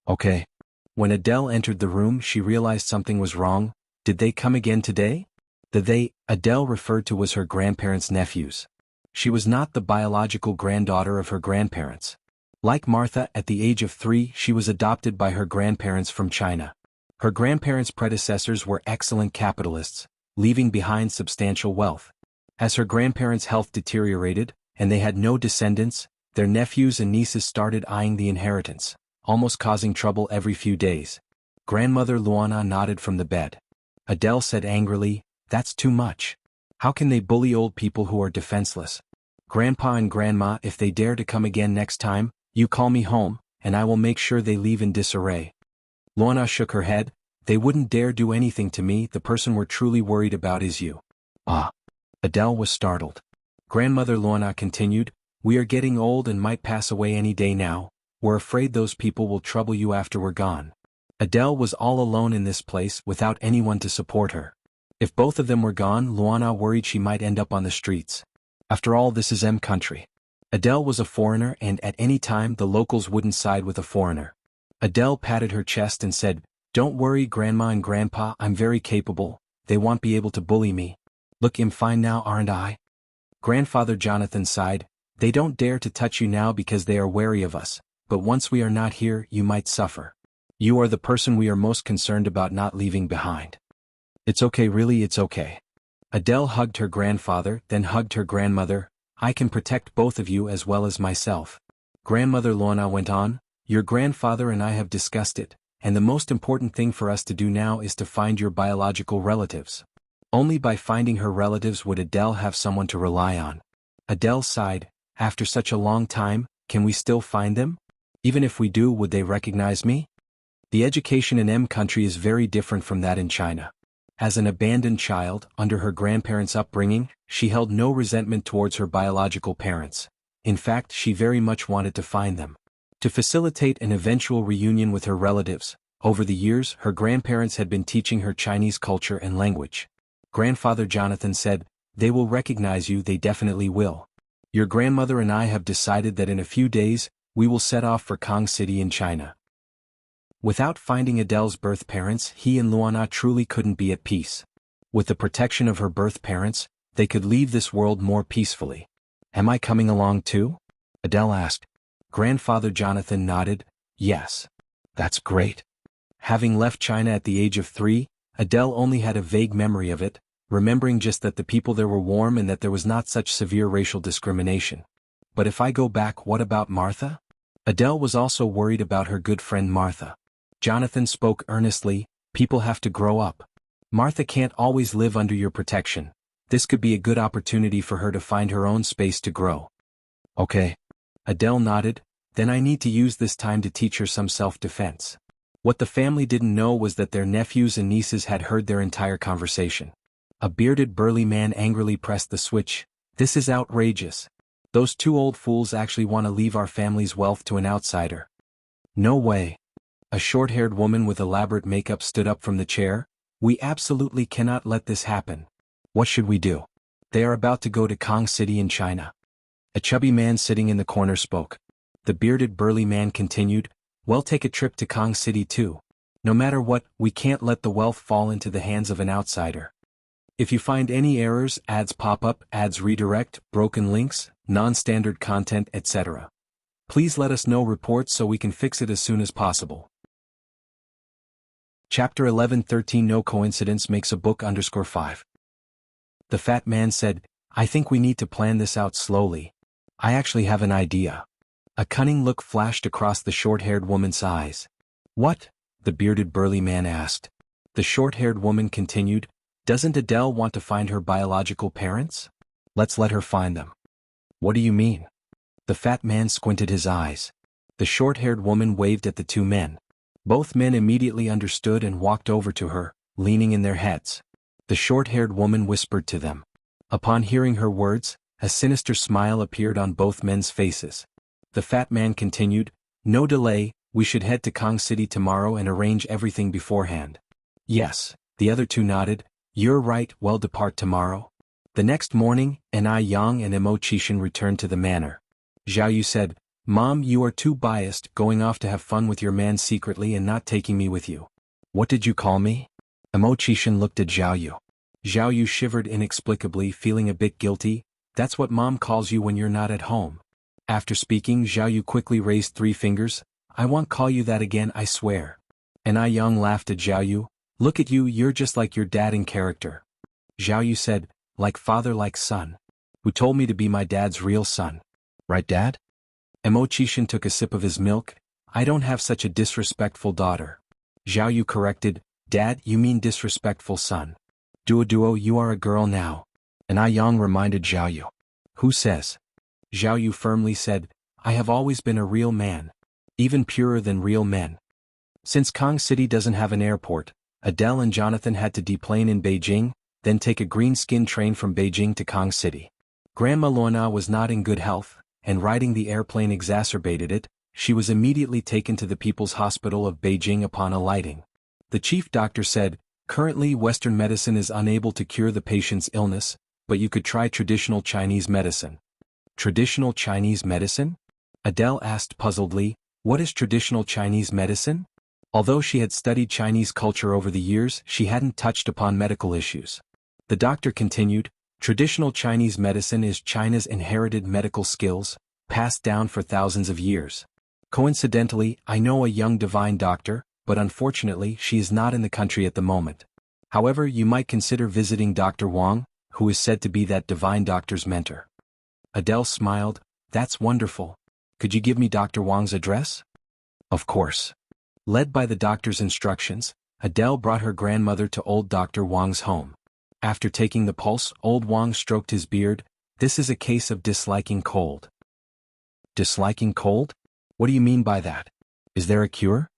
Okay. When Adele entered the room, she realized something was wrong. Did they come again today? The they Adele referred to was her grandparents' nephews. She was not the biological granddaughter of her grandparents. Like Martha, at the age of 3, she was adopted by her grandparents from China. Her grandparents' predecessors were excellent capitalists, leaving behind substantial wealth. As her grandparents' health deteriorated, and they had no descendants, their nephews and nieces started eyeing the inheritance, almost causing trouble every few days. Grandmother Luana nodded from the bed. Adele said angrily, that's too much. How can they bully old people who are defenseless? Grandpa and Grandma, if they dare to come again next time, you call me home, and I will make sure they leave in disarray. Luana shook her head. They wouldn't dare do anything to me. The person we're truly worried about is you. Ah. Adele was startled. Grandmother Luana continued, we are getting old and might pass away any day now. We're afraid those people will trouble you after we're gone. Adele was all alone in this place without anyone to support her. If both of them were gone, Luana worried she might end up on the streets. After all, this is M country. Adele was a foreigner, and at any time the locals wouldn't side with a foreigner. Adele patted her chest and said, don't worry, Grandma and Grandpa, I'm very capable. They won't be able to bully me. Look, I'm fine now, aren't I? Grandfather Jonathan sighed. They don't dare to touch you now because they are wary of us, but once we are not here, you might suffer. You are the person we are most concerned about not leaving behind. It's okay, really, it's okay. Adele hugged her grandfather, then hugged her grandmother. I can protect both of you as well as myself. Grandmother Luana went on, your grandfather and I have discussed it, and the most important thing for us to do now is to find your biological relatives. Only by finding her relatives would Adele have someone to rely on. Adele sighed, after such a long time, can we still find them? Even if we do, would they recognize me? The education in M country is very different from that in China. As an abandoned child, under her grandparents' upbringing, she held no resentment towards her biological parents. In fact, she very much wanted to find them. To facilitate an eventual reunion with her relatives, over the years her grandparents had been teaching her Chinese culture and language. Grandfather Jonathan said, they will recognize you, they definitely will. Your grandmother and I have decided that in a few days, we will set off for Kong City in China. Without finding Adele's birth parents, he and Luana truly couldn't be at peace. With the protection of her birth parents, they could leave this world more peacefully. Am I coming along too? Adele asked. Grandfather Jonathan nodded, yes. That's great. Having left China at the age of 3, Adele only had a vague memory of it, remembering just that the people there were warm and that there was not such severe racial discrimination. But if I go back, what about Martha? Adele was also worried about her good friend Martha. Jonathan spoke earnestly, people have to grow up. Martha can't always live under your protection. This could be a good opportunity for her to find her own space to grow. Okay. Adele nodded, then I need to use this time to teach her some self-defense. What the family didn't know was that their nephews and nieces had heard their entire conversation. A bearded burly man angrily pressed the switch. This is outrageous. Those two old fools actually want to leave our family's wealth to an outsider. No way. A short-haired woman with elaborate makeup stood up from the chair. We absolutely cannot let this happen. What should we do? They are about to go to Kong City in China. A chubby man sitting in the corner spoke. The bearded burly man continued, well, take a trip to Kong City too. No matter what, we can't let the wealth fall into the hands of an outsider. If you find any errors, ads pop up, ads redirect, broken links, non-standard content, etc., please let us know reports so we can fix it as soon as possible. Chapter 11:13 No coincidence makes a book _5. The fat man said, I think we need to plan this out slowly. I actually have an idea. A cunning look flashed across the short-haired woman's eyes. What? The bearded burly man asked. The short-haired woman continued, "Doesn't Adele want to find her biological parents? Let's let her find them." "What do you mean?" The fat man squinted his eyes. The short-haired woman waved at the two men. Both men immediately understood and walked over to her, leaning in their heads. The short-haired woman whispered to them. Upon hearing her words, a sinister smile appeared on both men's faces. The fat man continued, "No delay, we should head to Kong City tomorrow and arrange everything beforehand." "Yes," the other two nodded. "You're right, we'll depart tomorrow." The next morning, Anai Yang and Mo Chishan returned to the manor. Zhao Yu said, "Mom, you are too biased, going off to have fun with your man secretly and not taking me with you." "What did you call me?" Mo Chishan looked at Zhao Yu. Zhao Yu shivered inexplicably, feeling a bit guilty. "That's what Mom calls you when you're not at home." After speaking, Zhao Yu quickly raised 3 fingers. "I won't call you that again, I swear." Anai Yang laughed at Zhao Yu. "Look at you, you're just like your dad in character." Zhao Yu said, "Like father like son. Who told me to be my dad's real son? Right, Dad?" Mo Chishan took a sip of his milk. "I don't have such a disrespectful daughter." Zhao Yu corrected, "Dad, you mean disrespectful son. Duo, you are a girl now." Anai Yang reminded Zhao Yu. "Who says?" Zhao Yu firmly said, "I have always been a real man. Even purer than real men." Since Kong City doesn't have an airport, Adele and Jonathan had to deplane in Beijing, then take a green-skin train from Beijing to Kong City. Grandma Luana was not in good health, and riding the airplane exacerbated it. She was immediately taken to the People's Hospital of Beijing upon alighting. The chief doctor said, "Currently Western medicine is unable to cure the patient's illness, but you could try traditional Chinese medicine." "Traditional Chinese medicine?" Adele asked puzzledly. "What is traditional Chinese medicine?" Although she had studied Chinese culture over the years, she hadn't touched upon medical issues. The doctor continued, "Traditional Chinese medicine is China's inherited medical skills, passed down for thousands of years. Coincidentally, I know a young divine doctor, but unfortunately she is not in the country at the moment. However, you might consider visiting Dr. Wang, who is said to be that divine doctor's mentor." Adele smiled. "That's wonderful. Could you give me Dr. Wang's address?" "Of course." Led by the doctor's instructions, Adele brought her grandmother to old Dr. Wang's home. After taking the pulse, old Wang stroked his beard. "This is a case of disliking cold." "Disliking cold? What do you mean by that? Is there a cure?"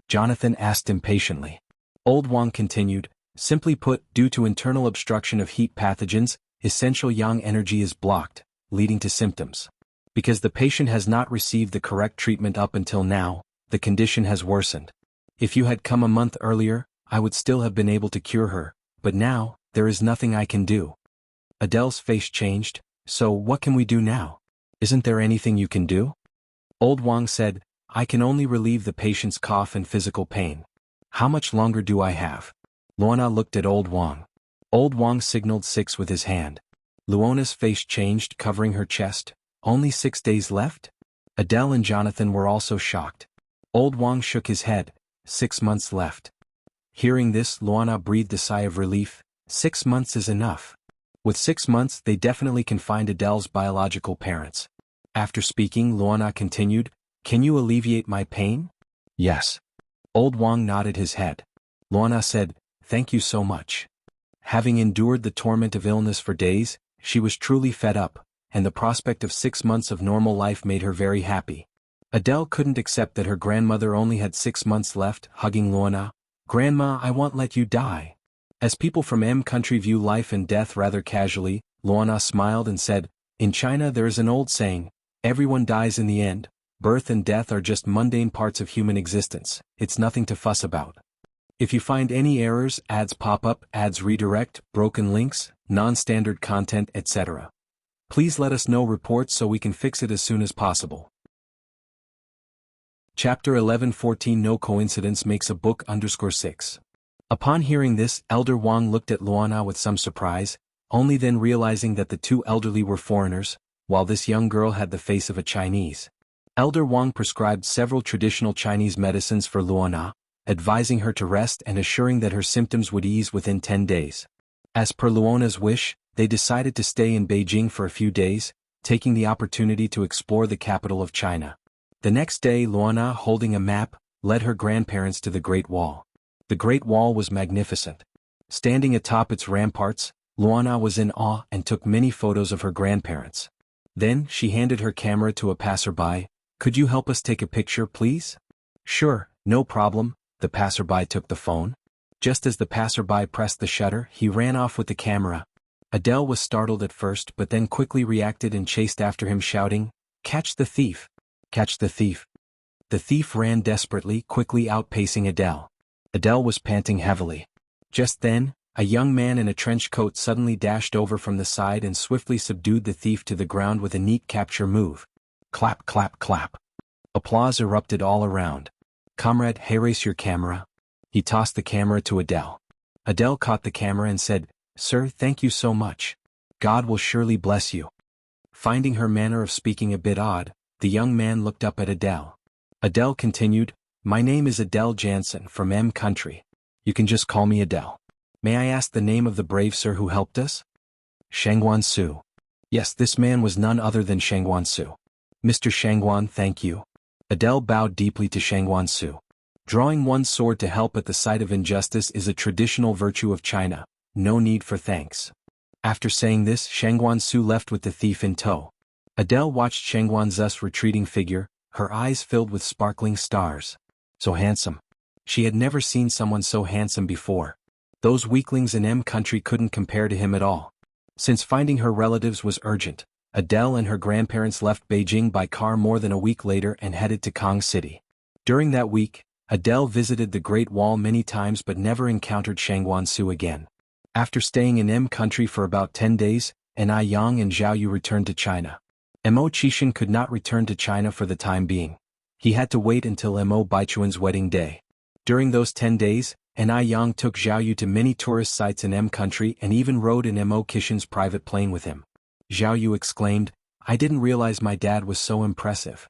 Jonathan asked impatiently. Old Wang continued, "Simply put, due to internal obstruction of heat pathogens, essential yang energy is blocked, leading to symptoms. Because the patient has not received the correct treatment up until now, the condition has worsened. If you had come a month earlier, I would still have been able to cure her, but now, there is nothing I can do." Adele's face changed. "So what can we do now? Isn't there anything you can do?" Old Wang said, "I can only relieve the patient's cough and physical pain. How much longer do I have?" Luana looked at Old Wang. Old Wang signaled 6 with his hand. Luana's face changed, covering her chest. "Only 6 days left?" Adele and Jonathan were also shocked. Old Wang shook his head. 6 months left. Hearing this, Luana breathed a sigh of relief. 6 months is enough. With 6 months they definitely can find Adele's biological parents. After speaking, Luana continued, "Can you alleviate my pain?" "Yes." Old Wang nodded his head. Luana said, "Thank you so much." Having endured the torment of illness for days, she was truly fed up, and the prospect of 6 months of normal life made her very happy. Adele couldn't accept that her grandmother only had 6 months left, hugging Luana. "Grandma, I won't let you die." As people from M country view life and death rather casually, Luana smiled and said, "In China there is an old saying, everyone dies in the end. Birth and death are just mundane parts of human existence, it's nothing to fuss about. If you find any errors, ads pop up, ads redirect, broken links, non-standard content, etc. Please let us know reports so we can fix it as soon as possible." Chapter 11:14 No coincidence makes a book _6. Upon hearing this, Elder Wang looked at Luana with some surprise, only then realizing that the 2 elderly were foreigners, while this young girl had the face of a Chinese. Elder Wang prescribed several traditional Chinese medicines for Luana, advising her to rest and assuring that her symptoms would ease within 10 days. As per Luana's wish, they decided to stay in Beijing for a few days, taking the opportunity to explore the capital of China. The next day, Luana, holding a map, led her grandparents to the Great Wall. The Great Wall was magnificent. Standing atop its ramparts, Luana was in awe and took many photos of her grandparents. Then, she handed her camera to a passerby. "Could you help us take a picture, please?" "Sure, no problem," the passerby took the phone. Just as the passerby pressed the shutter, he ran off with the camera. Adele was startled at first but then quickly reacted and chased after him shouting, "Catch the thief! Catch the thief!" The thief ran desperately, quickly outpacing Adele. Adele was panting heavily. Just then, a young man in a trench coat suddenly dashed over from the side and swiftly subdued the thief to the ground with a neat capture move. Clap, clap, clap. Applause erupted all around. "Comrade, raise your camera." He tossed the camera to Adele. Adele caught the camera and said, "Sir, thank you so much. God will surely bless you." Finding her manner of speaking a bit odd, the young man looked up at Adele. Adele continued, "My name is Adele Jansen from M Country. You can just call me Adele. May I ask the name of the brave sir who helped us?" "Shangguan Su." Yes, this man was none other than Shangguan Su. "Mr. Shangguan, thank you." Adele bowed deeply to Shangguan Su. Drawing one's sword to help at the sight of injustice is a traditional virtue of China. No need for thanks. After saying this, Shangguan Su left with the thief in tow. Adele watched Shangguan Zu's retreating figure, her eyes filled with sparkling stars. So handsome. She had never seen someone so handsome before. Those weaklings in M Country couldn't compare to him at all. Since finding her relatives was urgent, Adele and her grandparents left Beijing by car more than a week later and headed to Kong City. During that week, Adele visited the Great Wall many times but never encountered Shangguan Su again. After staying in M Country for about 10 days, Ai Yang and Zhao Yu returned to China. Mo Qixin could not return to China for the time being. He had to wait until Mo Baichuan's wedding day. During those 10 days, Ai Yang took Zhao Yu to many tourist sites in M Country and even rode in Mo Qixin's private plane with him. Zhao Yu exclaimed, "I didn't realize my dad was so impressive."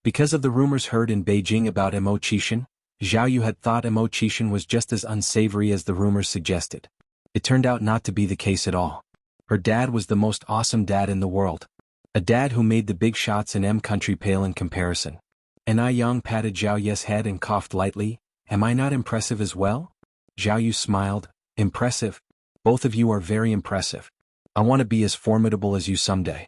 Because of the rumors heard in Beijing about Mo Qixin, Zhao Yu had thought Mo Qixin was just as unsavory as the rumors suggested. It turned out not to be the case at all. Her dad was the most awesome dad in the world. A dad who made the big shots in M Country pale in comparison. Ai Yang patted Zhao Yu's head and coughed lightly. "Am I not impressive as well?" Zhao Yu smiled. "Impressive? Both of you are very impressive. I want to be as formidable as you someday."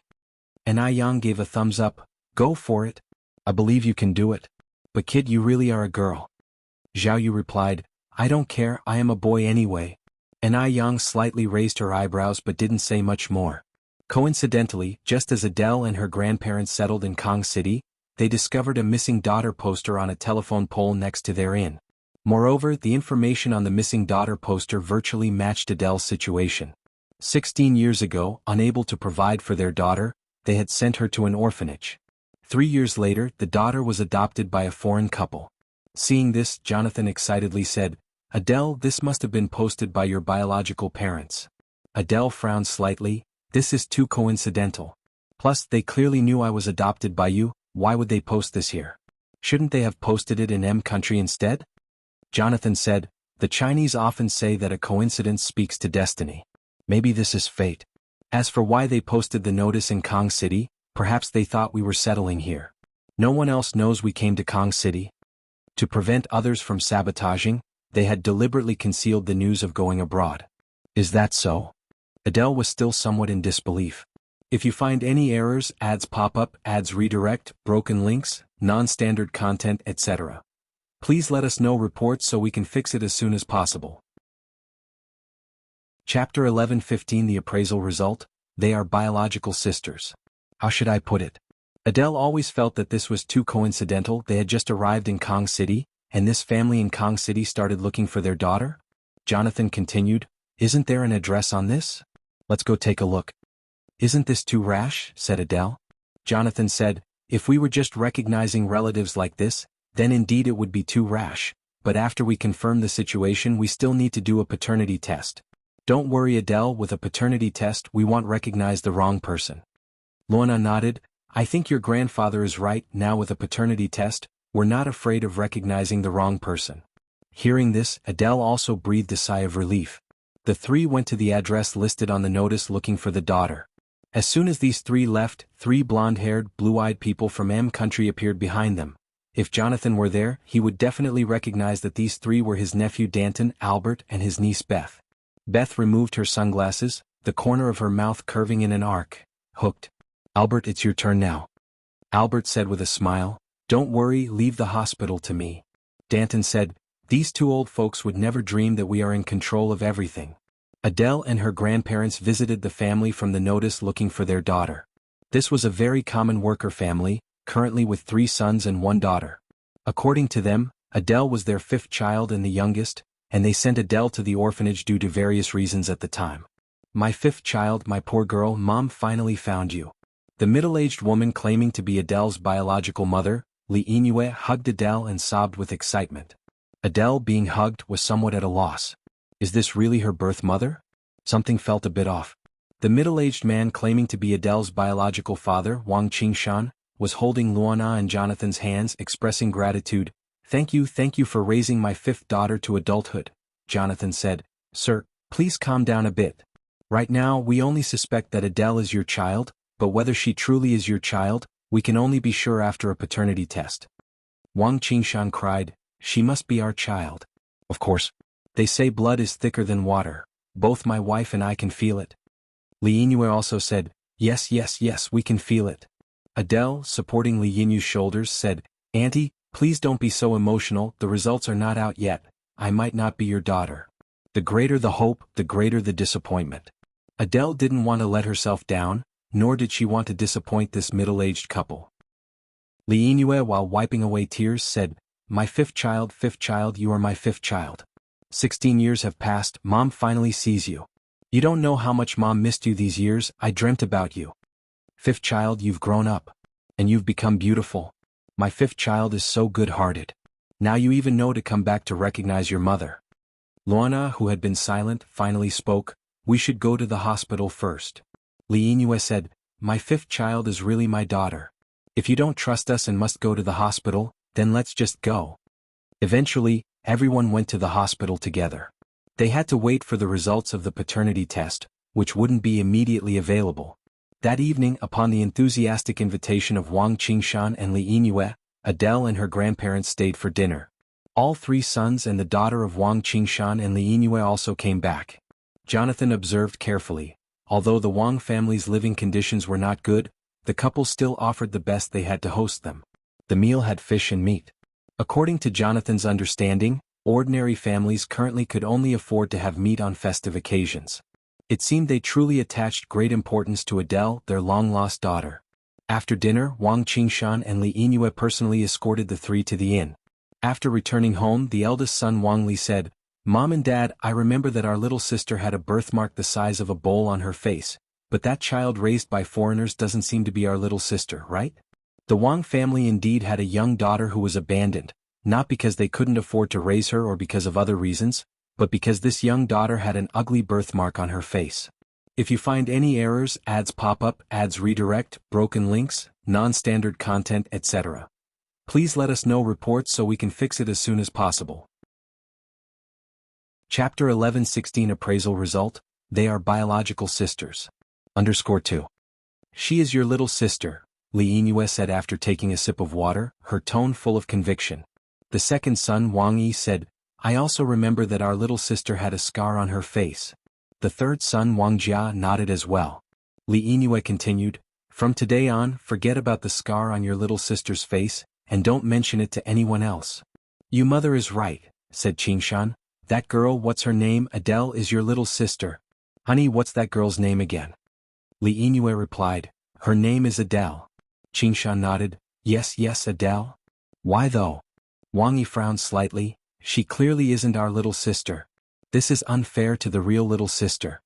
Ai Yang gave a thumbs up. "Go for it. I believe you can do it. But kid, you really are a girl." Zhao Yu replied, "I don't care, I am a boy anyway." Ai Yang slightly raised her eyebrows but didn't say much more. Coincidentally, just as Adele and her grandparents settled in Kong City, they discovered a missing daughter poster on a telephone pole next to their inn. Moreover, the information on the missing daughter poster virtually matched Adele's situation. 16 years ago, unable to provide for their daughter, they had sent her to an orphanage. 3 years later, the daughter was adopted by a foreign couple. Seeing this, Jonathan excitedly said, "Adele, this must have been posted by your biological parents." Adele frowned slightly. "This is too coincidental. Plus, they clearly knew I was adopted by you. Why would they post this here? Shouldn't they have posted it in M Country instead?" Jonathan said, "The Chinese often say that a coincidence speaks to destiny. Maybe this is fate. As for why they posted the notice in Kong City, perhaps they thought we were settling here. No one else knows we came to Kong City. To prevent others from sabotaging, they had deliberately concealed the news of going abroad." "Is that so?" Adele was still somewhat in disbelief. "If you find any errors, ads pop up, ads redirect, broken links, non-standard content, etc., please let us know reports so we can fix it as soon as possible." Chapter 11:15 The appraisal result. They are biological sisters. How should I put it? Adele always felt that this was too coincidental. They had just arrived in Kong City, and this family in Kong City started looking for their daughter? Jonathan continued, "Isn't there an address on this? Let's go take a look." "Isn't this too rash?" said Adele. Jonathan said, "If we were just recognizing relatives like this, then indeed it would be too rash, but after we confirm the situation we still need to do a paternity test." "Don't worry Adele, with a paternity test we won't recognize the wrong person." Luana nodded. "I think your grandfather is right. Now with a paternity test, we're not afraid of recognizing the wrong person." Hearing this, Adele also breathed a sigh of relief. The three went to the address listed on the notice looking for the daughter. As soon as these three left, 3 blonde-haired, blue-eyed people from M Country appeared behind them. If Jonathan were there, he would definitely recognize that these three were his nephew Danton, Albert, and his niece Beth. Beth removed her sunglasses, the corner of her mouth curving in an arc. Hooked. "Albert, it's your turn now." Albert said with a smile, "Don't worry, leave the hospital to me." Danton said, "These two old folks would never dream that we are in control of everything." Adele and her grandparents visited the family from the notice looking for their daughter. This was a very common worker family, currently with 3 sons and 1 daughter. According to them, Adele was their 5th child and the youngest, and they sent Adele to the orphanage due to various reasons at the time. "My 5th child, my poor girl, Mom finally found you." The middle-aged woman claiming to be Adele's biological mother, Lee Inouye, hugged Adele and sobbed with excitement. Adele, being hugged, was somewhat at a loss. Is this really her birth mother? Something felt a bit off. The middle-aged man claiming to be Adele's biological father, Wang Qingshan, was holding Luana and Jonathan's hands, expressing gratitude. Thank you for raising my 5th daughter to adulthood," Jonathan said. "Sir, please calm down a bit. Right now we only suspect that Adele is your child, but whether she truly is your child, we can only be sure after a paternity test." Wang Qingshan cried, "She must be our child. Of course. They say blood is thicker than water. Both my wife and I can feel it." Li Yingyue also said, yes, we can feel it." Adele, supporting Li Yinyu's shoulders, said, "Auntie, please don't be so emotional, the results are not out yet, I might not be your daughter." The greater the hope, the greater the disappointment. Adele didn't want to let herself down, nor did she want to disappoint this middle-aged couple. Li Yingyue, while wiping away tears, said, "My 5th child, you are my 5th child. 16 years have passed, Mom finally sees you. You don't know how much Mom missed you these years, I dreamt about you. 5th child, you've grown up. And you've become beautiful. My 5th child is so good-hearted. Now you even know to come back to recognize your mother." Luana, who had been silent, finally spoke, "We should go to the hospital first." Li Yingyue said, "My 5th child is really my daughter. If you don't trust us and must go to the hospital, then let's just go." Eventually, everyone went to the hospital together. They had to wait for the results of the paternity test, which wouldn't be immediately available. That evening, upon the enthusiastic invitation of Wang Qingshan and Li Yingyue, Adele and her grandparents stayed for dinner. All 3 sons and the daughter of Wang Qingshan and Li Yingyue also came back. Jonathan observed carefully. Although the Wang family's living conditions were not good, the couple still offered the best they had to host them. The meal had fish and meat. According to Jonathan's understanding, ordinary families currently could only afford to have meat on festive occasions. It seemed they truly attached great importance to Adele, their long-lost daughter. After dinner, Wang Qingshan and Li Yingyue personally escorted the 3 to the inn. After returning home, the eldest son Wang Li said, "Mom and Dad, I remember that our little sister had a birthmark the size of a bowl on her face, but that child raised by foreigners doesn't seem to be our little sister, right?" The Wang family indeed had a young daughter who was abandoned, not because they couldn't afford to raise her or because of other reasons, but because this young daughter had an ugly birthmark on her face. If you find any errors, ads pop up, ads redirect, broken links, non-standard content, etc., please let us know reports so we can fix it as soon as possible. Chapter 11:16 Appraisal Result, They are biological sisters. _2. She is your little sister, Li Yingyue said after taking a sip of water, her tone full of conviction. The second son Wang Yi said, "I also remember that our little sister had a scar on her face." The third son Wang Jia nodded as well. Li Yingyue continued, "From today on, forget about the scar on your little sister's face, and don't mention it to anyone else." "You mother is right," said Qingshan. "That girl, what's her name, Adele, is your little sister. Honey, what's that girl's name again?" Li Yingyue replied, "Her name is Adele." Qingshan nodded, yes, Adele. "Why though?" Wang Yi frowned slightly. "She clearly isn't our little sister. This is unfair to the real little sister."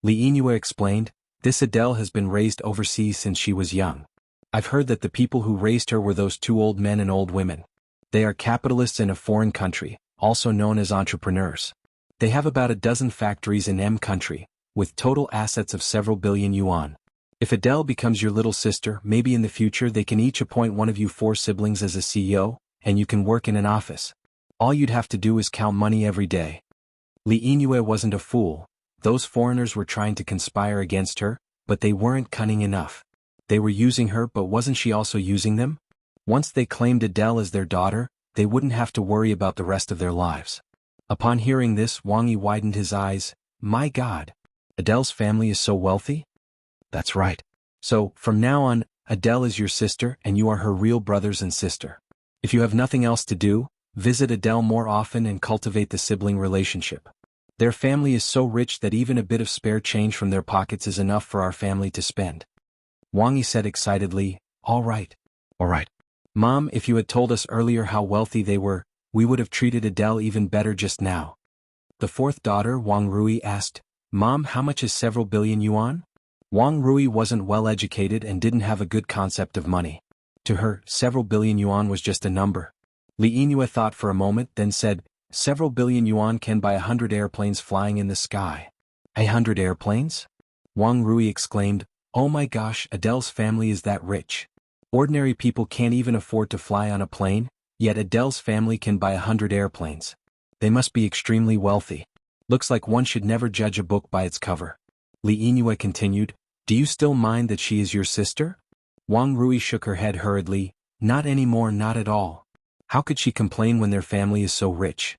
Li Yingyue explained, "This Adele has been raised overseas since she was young. I've heard that the people who raised her were those 2 old men and old women. They are capitalists in a foreign country, also known as entrepreneurs. They have about a dozen factories in M country, with total assets of several billion yuan. If Adele becomes your little sister, maybe in the future they can each appoint one of you 4 siblings as a CEO, and you can work in an office. All you'd have to do is count money every day." Li Yingyue wasn't a fool. Those foreigners were trying to conspire against her, but they weren't cunning enough. They were using her, but wasn't she also using them? Once they claimed Adele as their daughter, they wouldn't have to worry about the rest of their lives. Upon hearing this, Wang Yi widened his eyes. My God! Adele's family is so wealthy? That's right. So, from now on, Adele is your sister and you are her real brothers and sister. If you have nothing else to do, visit Adele more often and cultivate the sibling relationship. Their family is so rich that even a bit of spare change from their pockets is enough for our family to spend. Wang Yi said excitedly, All right. All right. Mom, if you had told us earlier how wealthy they were, we would have treated Adele even better just now. The fourth daughter, Wang Rui, asked, Mom, how much is several billion yuan? Wang Rui wasn't well educated and didn't have a good concept of money. To her, several billion yuan was just a number. Li Yingyue thought for a moment, then said, Several billion yuan can buy 100 airplanes flying in the sky. 100 airplanes? Wang Rui exclaimed, Oh my gosh, Adele's family is that rich. Ordinary people can't even afford to fly on a plane, yet Adele's family can buy 100 airplanes. They must be extremely wealthy. Looks like one should never judge a book by its cover. Li Yingyue continued, Do you still mind that she is your sister? Wang Rui shook her head hurriedly, Not anymore, not at all. How could she complain when their family is so rich?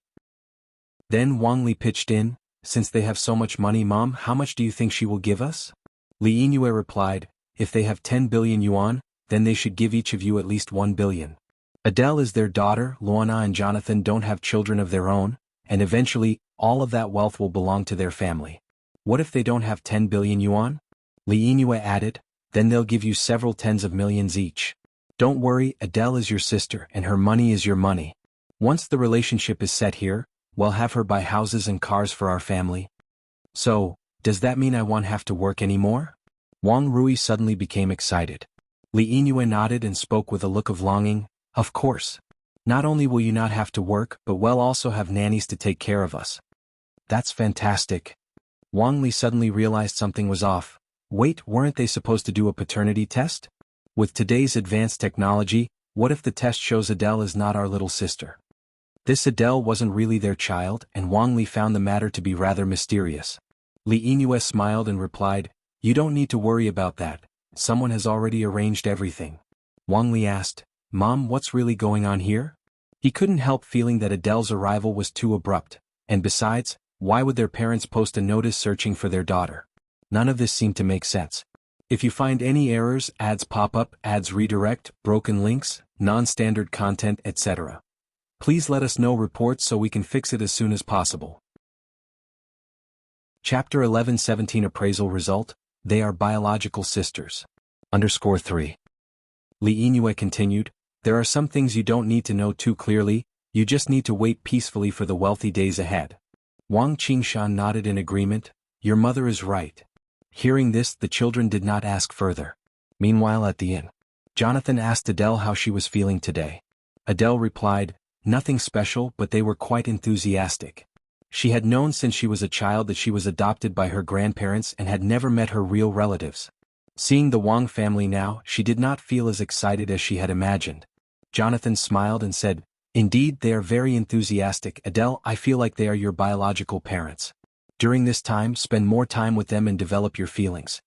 Then Wang Li pitched in, Since they have so much money, Mom, how much do you think she will give us? Li Yingyue replied, If they have 10 billion yuan, then they should give each of you at least 1 billion. Adele is their daughter, Luana and Jonathan don't have children of their own, and eventually, all of that wealth will belong to their family. What if they don't have 10 billion yuan? Li Yingyue added, Then they'll give you several tens of millions each. Don't worry, Adele is your sister and her money is your money. Once the relationship is set here, we'll have her buy houses and cars for our family. So, does that mean I won't have to work anymore? Wang Rui suddenly became excited. Li Yingyue nodded and spoke with a look of longing, Of course. Not only will you not have to work, but we'll also have nannies to take care of us. That's fantastic. Wang Li suddenly realized something was off. Wait, weren't they supposed to do a paternity test? With today's advanced technology, what if the test shows Adele is not our little sister? This Adele wasn't really their child, and Wang Li found the matter to be rather mysterious. Li Yingyue smiled and replied, You don't need to worry about that. Someone has already arranged everything. Wang Li asked, Mom, what's really going on here? He couldn't help feeling that Adele's arrival was too abrupt, and besides, why would their parents post a notice searching for their daughter? None of this seemed to make sense. If you find any errors, ads pop up, ads redirect, broken links, non-standard content, etc., please let us know reports so we can fix it as soon as possible. Chapter 11-17 Appraisal Result, They are biological sisters. _3. Li Yingyue continued, There are some things you don't need to know too clearly, you just need to wait peacefully for the wealthy days ahead. Wang Qingshan nodded in agreement, Your mother is right. Hearing this, the children did not ask further. Meanwhile at the inn, Jonathan asked Adele how she was feeling today. Adele replied, Nothing special, but they were quite enthusiastic. She had known since she was a child that she was adopted by her grandparents and had never met her real relatives. Seeing the Wang family now, she did not feel as excited as she had imagined. Jonathan smiled and said, Indeed, they are very enthusiastic, Adele. I feel like they are your biological parents. During this time, spend more time with them and develop your feelings.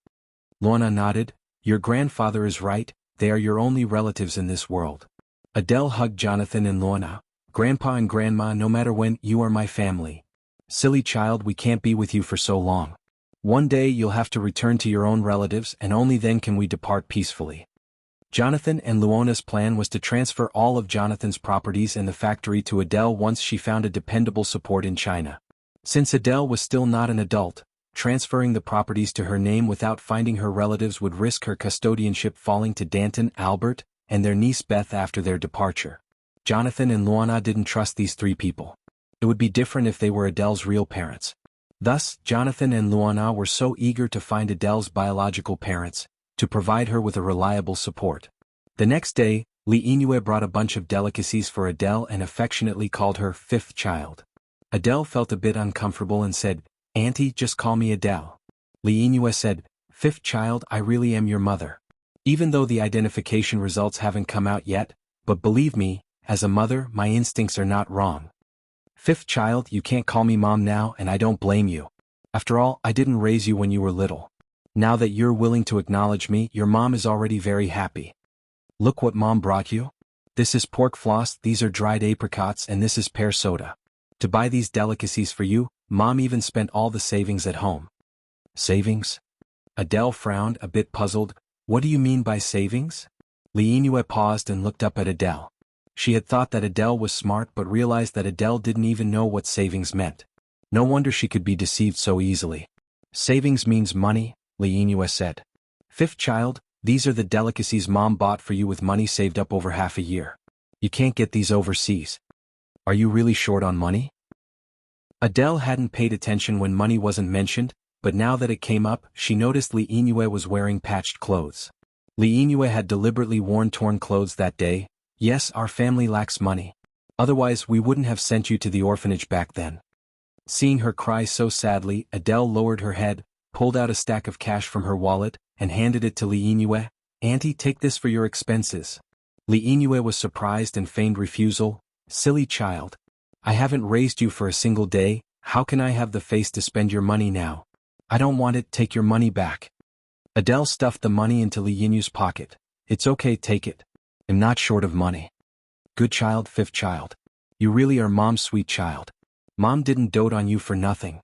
Luana nodded, Your grandfather is right, they are your only relatives in this world. Adele hugged Jonathan and Luana, Grandpa and Grandma, no matter when, you are my family. Silly child, we can't be with you for so long. One day you'll have to return to your own relatives and only then can we depart peacefully. Jonathan and Luana's plan was to transfer all of Jonathan's properties and the factory to Adele once she found a dependable support in China. Since Adele was still not an adult, transferring the properties to her name without finding her relatives would risk her custodianship falling to Danton, Albert, and their niece Beth after their departure. Jonathan and Luana didn't trust these three people. It would be different if they were Adele's real parents. Thus, Jonathan and Luana were so eager to find Adele's biological parents, to provide her with a reliable support. The next day, Li Yingyue brought a bunch of delicacies for Adele and affectionately called her fifth child. Adele felt a bit uncomfortable and said, Auntie, just call me Adele. Li Yingyue said, Fifth child, I really am your mother. Even though the identification results haven't come out yet, but believe me, as a mother, my instincts are not wrong. Fifth child, you can't call me mom now and I don't blame you. After all, I didn't raise you when you were little. Now that you're willing to acknowledge me, your mom is already very happy. Look what mom brought you. This is pork floss, these are dried apricots, and this is pear soda. To buy these delicacies for you, Mom even spent all the savings at home. Savings? Adele frowned, a bit puzzled. What do you mean by savings? Li Yingyue paused and looked up at Adele. She had thought that Adele was smart but realized that Adele didn't even know what savings meant. No wonder she could be deceived so easily. Savings means money, Li Yingyue said. Fifth child, these are the delicacies Mom bought for you with money saved up over half a year. You can't get these overseas. Are you really short on money? Adele hadn't paid attention when money wasn't mentioned, but now that it came up, she noticed Li Yingyue was wearing patched clothes. Li Yingyue had deliberately worn torn clothes that day. Yes, our family lacks money. Otherwise we wouldn't have sent you to the orphanage back then. Seeing her cry so sadly, Adele lowered her head, pulled out a stack of cash from her wallet, and handed it to Li Yingyue. Auntie, take this for your expenses. Li Yingyue was surprised and feigned refusal. Silly child. I haven't raised you for a single day, how can I have the face to spend your money now? I don't want it, take your money back. Adele stuffed the money into Li Yingyue's pocket. It's okay, take it. I'm not short of money. Good child, fifth child. You really are Mom's sweet child. Mom didn't dote on you for nothing.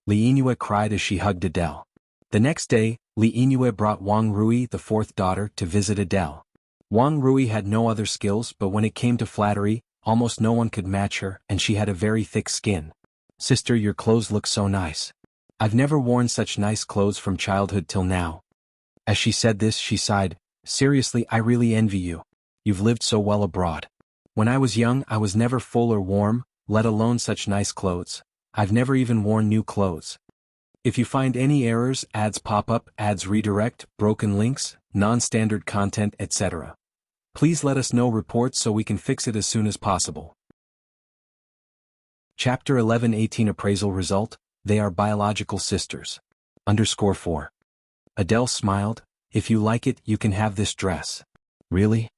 Li Yingyue cried as she hugged Adele. The next day, Li Yingyue brought Wang Rui, the fourth daughter, to visit Adele. Wang Rui had no other skills, but when it came to flattery, almost no one could match her, and she had a very thick skin. Sister, your clothes look so nice. I've never worn such nice clothes from childhood till now. As she said this, she sighed. Seriously, I really envy you. You've lived so well abroad. When I was young, I was never full or warm, let alone such nice clothes. I've never even worn new clothes. If you find any errors, ads pop up, ads redirect, broken links, non-standard content, etc. Please let us know reports so we can fix it as soon as possible. Chapter 11-18 Appraisal Result, They are biological sisters. _4. Adele smiled. If you like it, you can have this dress. Really?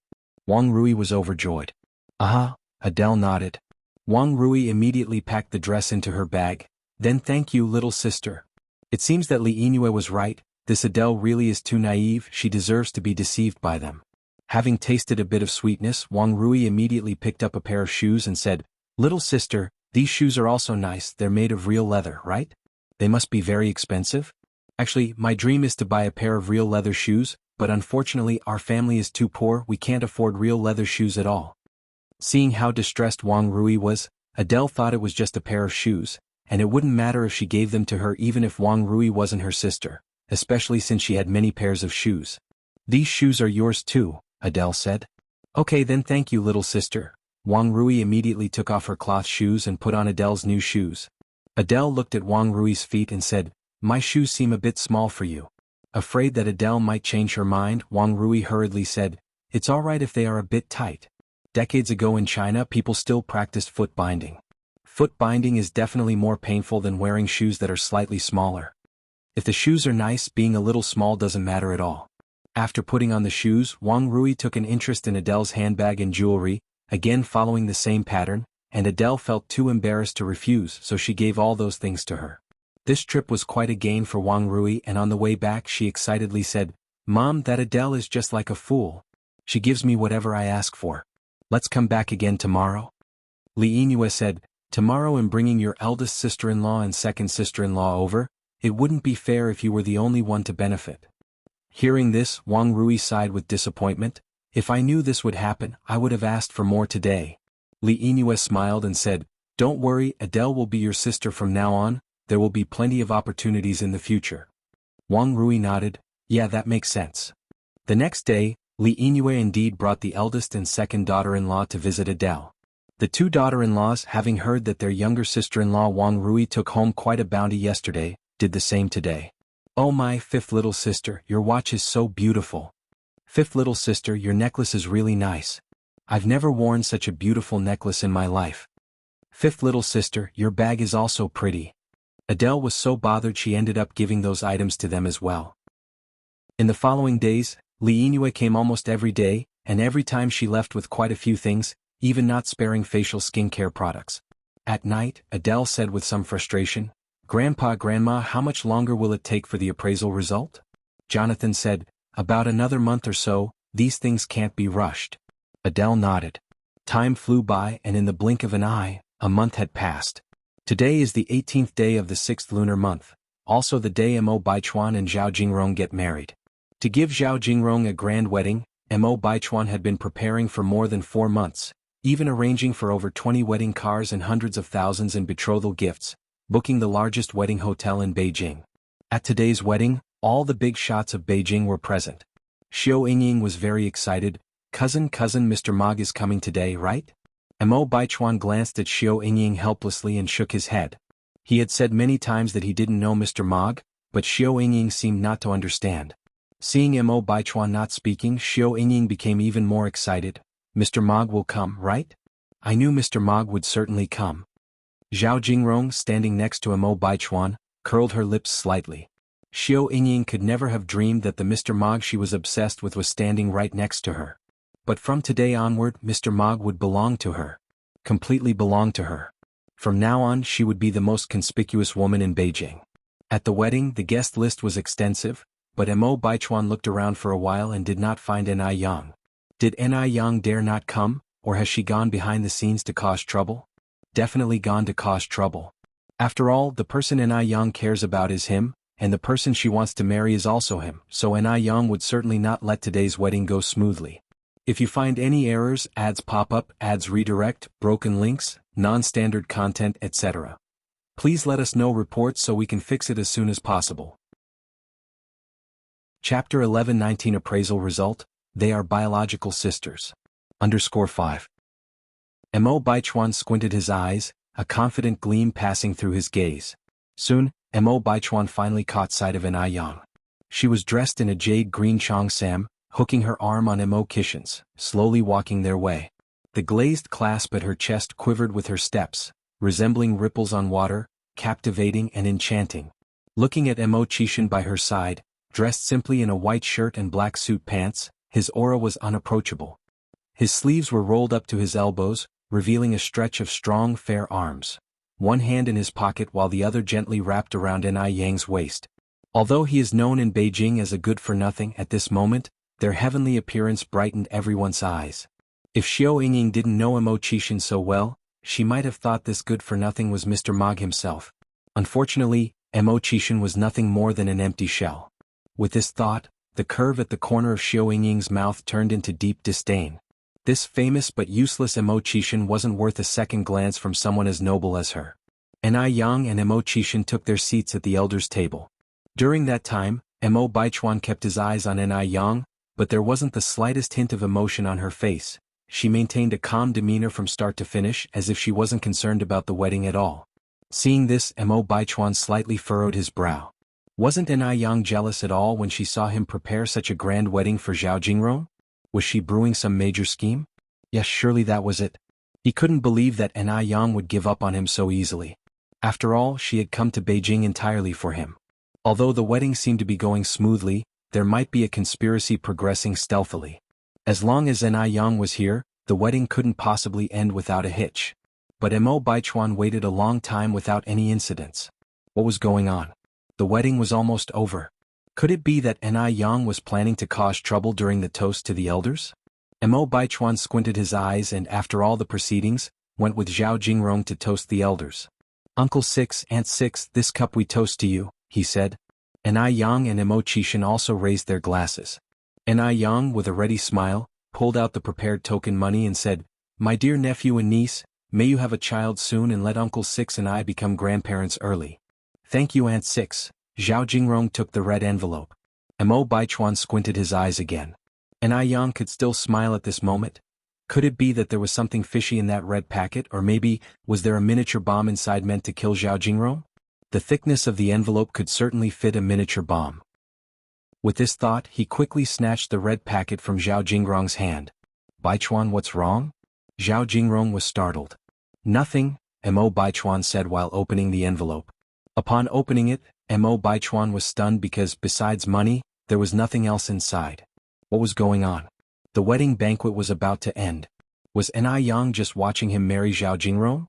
Wang Rui was overjoyed. Adele nodded. Wang Rui immediately packed the dress into her bag. Then thank you, little sister. It seems that Li Yingyue was right, this Adele really is too naive, she deserves to be deceived by them. Having tasted a bit of sweetness, Wang Rui immediately picked up a pair of shoes and said, Little sister, these shoes are also nice, they're made of real leather, right? They must be very expensive? Actually, my dream is to buy a pair of real leather shoes, but unfortunately our family is too poor, we can't afford real leather shoes at all. Seeing how distressed Wang Rui was, Adele thought it was just a pair of shoes, and it wouldn't matter if she gave them to her even if Wang Rui wasn't her sister, especially since she had many pairs of shoes. These shoes are yours too, Adele said. Okay then, thank you, little sister. Wang Rui immediately took off her cloth shoes and put on Adele's new shoes. Adele looked at Wang Rui's feet and said, My shoes seem a bit small for you. Afraid that Adele might change her mind, Wang Rui hurriedly said, It's alright if they are a bit tight. Decades ago in China, people still practiced foot binding. Foot binding is definitely more painful than wearing shoes that are slightly smaller. If the shoes are nice, being a little small doesn't matter at all. After putting on the shoes, Wang Rui took an interest in Adele's handbag and jewelry, again following the same pattern, and Adele felt too embarrassed to refuse, so she gave all those things to her. This trip was quite a gain for Wang Rui, and on the way back she excitedly said, Mom, that Adele is just like a fool. She gives me whatever I ask for. Let's come back again tomorrow? Li Yingyue said, Tomorrow I'm bringing your eldest sister-in-law and second sister-in-law over. It wouldn't be fair if you were the only one to benefit. Hearing this, Wang Rui sighed with disappointment. If I knew this would happen, I would have asked for more today. Li Yingyue smiled and said, Don't worry, Adele will be your sister from now on, there will be plenty of opportunities in the future. Wang Rui nodded, Yeah, that makes sense. The next day, Li Yingyue indeed brought the eldest and second daughter-in-law to visit Adele. The two daughter-in-laws, having heard that their younger sister-in-law Wang Rui took home quite a bounty yesterday, did the same today. Oh my, fifth little sister, your watch is so beautiful. Fifth little sister, your necklace is really nice. I've never worn such a beautiful necklace in my life. Fifth little sister, your bag is also pretty. Adele was so bothered she ended up giving those items to them as well. In the following days, Li Yingyue came almost every day, and every time she left with quite a few things, even not sparing facial skincare products. At night, Adele said with some frustration, Grandpa, Grandma, how much longer will it take for the appraisal result? Jonathan said, About another month or so, these things can't be rushed. Adele nodded. Time flew by and in the blink of an eye, a month had passed. Today is the 18th day of the 6th lunar month, also the day Mo Baichuan and Zhao Jingrong get married. To give Zhao Jingrong a grand wedding, Mo Baichuan had been preparing for more than 4 months, even arranging for over 20 wedding cars and hundreds of thousands in betrothal gifts, booking the largest wedding hotel in Beijing. At today's wedding, all the big shots of Beijing were present. Xiao Yingying was very excited. Cousin Mr. Mog is coming today, right? Mo Baichuan glanced at Xiao Yingying helplessly and shook his head. He had said many times that he didn't know Mr. Mog, but Xiao Yingying seemed not to understand. Seeing Mo Baichuan not speaking, Xiao Yingying became even more excited. Mr. Mog will come, right? I knew Mr. Mog would certainly come. Zhao Jingrong, standing next to Mo Baichuan, curled her lips slightly. Xiao Yingying could never have dreamed that the Mr. Mog she was obsessed with was standing right next to her. But from today onward, Mr. Mog would belong to her. Completely belong to her. From now on, she would be the most conspicuous woman in Beijing. At the wedding, the guest list was extensive, but Mo Baichuan looked around for a while and did not find Ni Yang. Did Ni Yang dare not come, or has she gone behind the scenes to cause trouble? Definitely gone to cause trouble. After all, the person Ni Yang cares about is him, and the person she wants to marry is also him, so Ni Yang would certainly not let today's wedding go smoothly. If you find any errors, ads pop up, ads redirect, broken links, non-standard content, etc., please let us know reports so we can fix it as soon as possible. Chapter 11-19 Appraisal Result, They Are Biological Sisters. _5. Mo Baichuan squinted his eyes, a confident gleam passing through his gaze. Soon, Mo Baichuan finally caught sight of Ni Yang. She was dressed in a jade green cheongsam, hooking her arm on Mo Kishin's, slowly walking their way. The glazed clasp at her chest quivered with her steps, resembling ripples on water, captivating and enchanting. Looking at Mo Kishin by her side, dressed simply in a white shirt and black suit pants, his aura was unapproachable. His sleeves were rolled up to his elbows, revealing a stretch of strong, fair arms. One hand in his pocket while the other gently wrapped around Ni Yang's waist. Although he is known in Beijing as a good-for-nothing at this moment, their heavenly appearance brightened everyone's eyes. If Xiao Yingying didn't know Mo Kishin so well, she might have thought this good-for-nothing was Mr. Mog himself. Unfortunately, Mo Kishin was nothing more than an empty shell. With this thought, the curve at the corner of Xiao Yingying's mouth turned into deep disdain. This famous but useless Mo Kishin wasn't worth a second glance from someone as noble as her. Ni Yang and Mo Kishin took their seats at the elders' table. During that time, Mo Baichuan kept his eyes on Ni Yang, but there wasn't the slightest hint of emotion on her face. She maintained a calm demeanor from start to finish as if she wasn't concerned about the wedding at all. Seeing this, Mo Baichuan slightly furrowed his brow. Wasn't Ni Yang jealous at all when she saw him prepare such a grand wedding for Zhao Jingrong? Was she brewing some major scheme? Yes, surely that was it. He couldn't believe that Ni Yang would give up on him so easily. After all, she had come to Beijing entirely for him. Although the wedding seemed to be going smoothly, there might be a conspiracy progressing stealthily. As long as Ni Yang was here, the wedding couldn't possibly end without a hitch. But Mo Baichuan waited a long time without any incidents. What was going on? The wedding was almost over. Could it be that Ni Yang was planning to cause trouble during the toast to the elders? Mo Baichuan squinted his eyes and after all the proceedings, went with Zhao Jingrong to toast the elders. Uncle 6, Aunt 6, this cup we toast to you, he said. Ni Yang and Mo Kishin also raised their glasses. Ni Yang, with a ready smile, pulled out the prepared token money and said, My dear nephew and niece, may you have a child soon and let Uncle 6 and I become grandparents early. Thank you, Aunt 6. Zhao Jingrong took the red envelope. Mo Baichuan squinted his eyes again. Ni Yang could still smile at this moment. Could it be that there was something fishy in that red packet, or maybe, was there a miniature bomb inside meant to kill Zhao Jingrong? The thickness of the envelope could certainly fit a miniature bomb. With this thought, he quickly snatched the red packet from Zhao Jingrong's hand. Baichuan, what's wrong? Zhao Jingrong was startled. Nothing, Mo Baichuan said while opening the envelope. Upon opening it, Mo Baichuan was stunned because, besides money, there was nothing else inside. What was going on? The wedding banquet was about to end. Was Ni Yang just watching him marry Zhao Jingrong?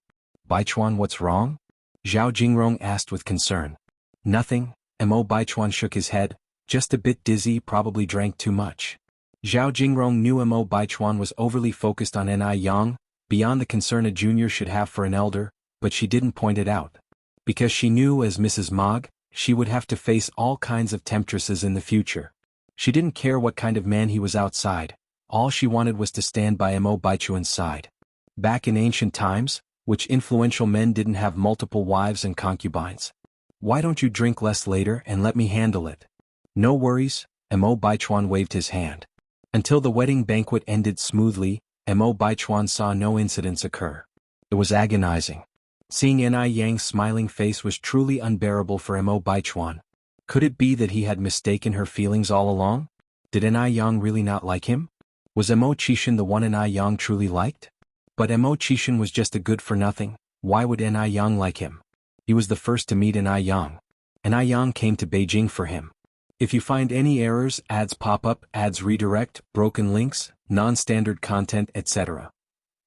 Baichuan, what's wrong? Zhao Jingrong asked with concern. Nothing, Mo Baichuan shook his head, just a bit dizzy, probably drank too much. Zhao Jingrong knew Mo Baichuan was overly focused on Ni Yang, beyond the concern a junior should have for an elder, but she didn't point it out. Because she knew as Mrs. Mog, she would have to face all kinds of temptresses in the future. She didn't care what kind of man he was outside, all she wanted was to stand by Mo Baichuan's side. Back in ancient times, which influential men didn't have multiple wives and concubines. Why don't you drink less later and let me handle it? No worries, Mo Baichuan waved his hand. Until the wedding banquet ended smoothly, Mo Baichuan saw no incidents occur. It was agonizing. Seeing Ni Yang's smiling face was truly unbearable for Mo Baichuan. Could it be that he had mistaken her feelings all along? Did Ni Yang really not like him? Was Mo Qishan the one Ni Yang truly liked? But Mo Qishan was just a good-for-nothing. Why would Ni Yang like him? He was the first to meet Ni Yang. Ni Yang came to Beijing for him. If you find any errors, ads pop up, ads redirect, broken links, non-standard content, etc.,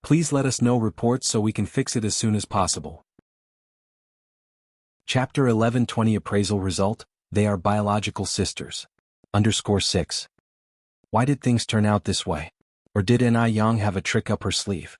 please let us know reports so we can fix it as soon as possible. Chapter 11:20 Appraisal Result, They are biological sisters. _6. Why did things turn out this way? Or did Ni Yang have a trick up her sleeve?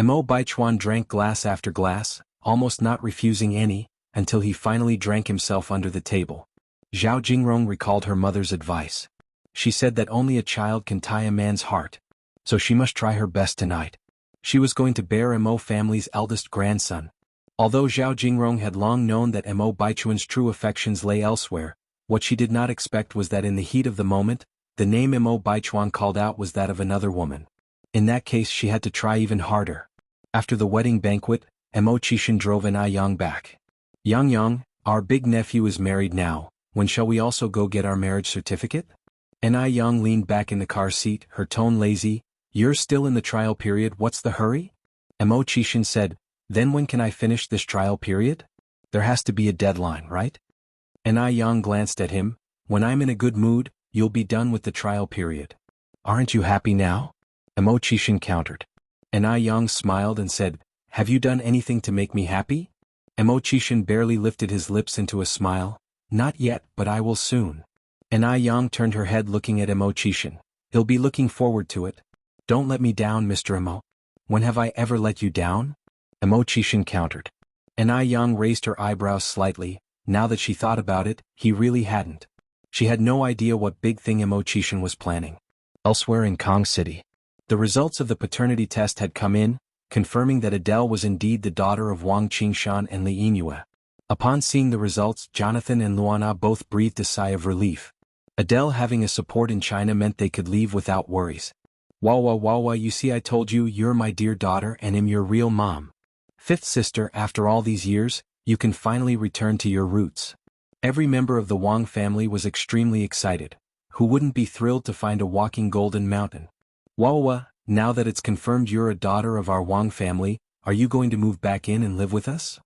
Mo Baichuan drank glass after glass, almost not refusing any, until he finally drank himself under the table. Zhao Jingrong recalled her mother's advice. She said that only a child can tie a man's heart. So she must try her best tonight. She was going to bear Mo family's eldest grandson. Although Zhao Jingrong had long known that Mo Baichuan's true affections lay elsewhere, what she did not expect was that in the heat of the moment, the name Mo Baichuan called out was that of another woman. In that case she had to try even harder. After the wedding banquet, Mo Qishan drove Ni Yang back. Yang, our big nephew is married now, when shall we also go get our marriage certificate? Ni Yang leaned back in the car seat, her tone lazy. You're still in the trial period, what's the hurry? Mo Qishan said, then when can I finish this trial period? There has to be a deadline, right? Ni Yang glanced at him, when I'm in a good mood, you'll be done with the trial period. Aren't you happy now? Mo Qishan countered. Ni Yang smiled and said, have you done anything to make me happy? Mo Qishan barely lifted his lips into a smile, not yet, but I will soon. Ni Yang turned her head looking at Mo Qishan. He'll be looking forward to it. Don't let me down, Mr. Mo. When have I ever let you down? Mo Qishan countered. Ni Yang raised her eyebrows slightly. Now that she thought about it, he really hadn't. She had no idea what big thing Mo Qishan was planning. Elsewhere in Kong City, the results of the paternity test had come in, confirming that Adele was indeed the daughter of Wang Qingshan and Li Yingyue. Upon seeing the results, Jonathan and Luana both breathed a sigh of relief. Adele having a support in China meant they could leave without worries. Wawa, you see, I told you you're my dear daughter and am your real mom. Fifth sister, after all these years, you can finally return to your roots. Every member of the Wang family was extremely excited. Who wouldn't be thrilled to find a walking golden mountain? Wawa, now that it's confirmed you're a daughter of our Wang family, are you going to move back in and live with us?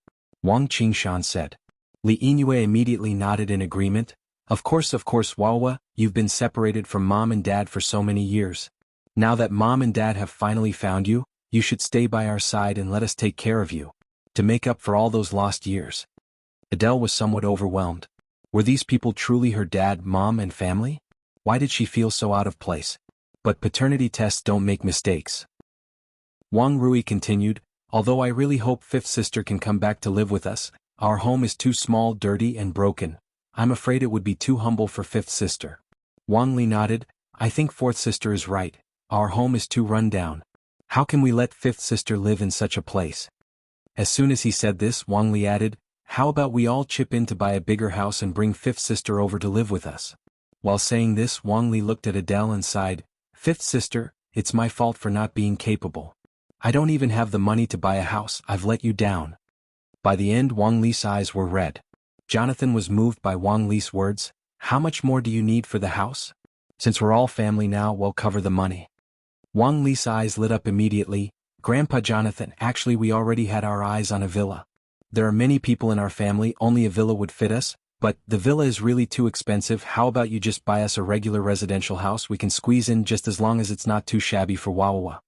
Wang Qingshan said. Li Yingyue immediately nodded in agreement. Of course, Wawa, you've been separated from mom and dad for so many years. Now that mom and dad have finally found you, you should stay by our side and let us take care of you. To make up for all those lost years. Adele was somewhat overwhelmed. Were these people truly her dad, mom, and family? Why did she feel so out of place? But paternity tests don't make mistakes. Wang Rui continued, although I really hope fifth sister can come back to live with us, our home is too small, dirty, and broken. I'm afraid it would be too humble for fifth sister. Wang Li nodded, I think fourth sister is right. Our home is too run down. How can we let fifth sister live in such a place? As soon as he said this, Wang Li added, how about we all chip in to buy a bigger house and bring fifth sister over to live with us? While saying this, Wang Li looked at Adele and sighed, fifth sister, it's my fault for not being capable. I don't even have the money to buy a house, I've let you down. By the end, Wang Li's eyes were red. Jonathan was moved by Wang Li's words, how much more do you need for the house? Since we're all family now, we'll cover the money. Wang Li's eyes lit up immediately. Grandpa Jonathan, actually we already had our eyes on a villa. There are many people in our family, only a villa would fit us, but the villa is really too expensive. How about you just buy us a regular residential house we can squeeze in just as long as it's not too shabby for Wawa?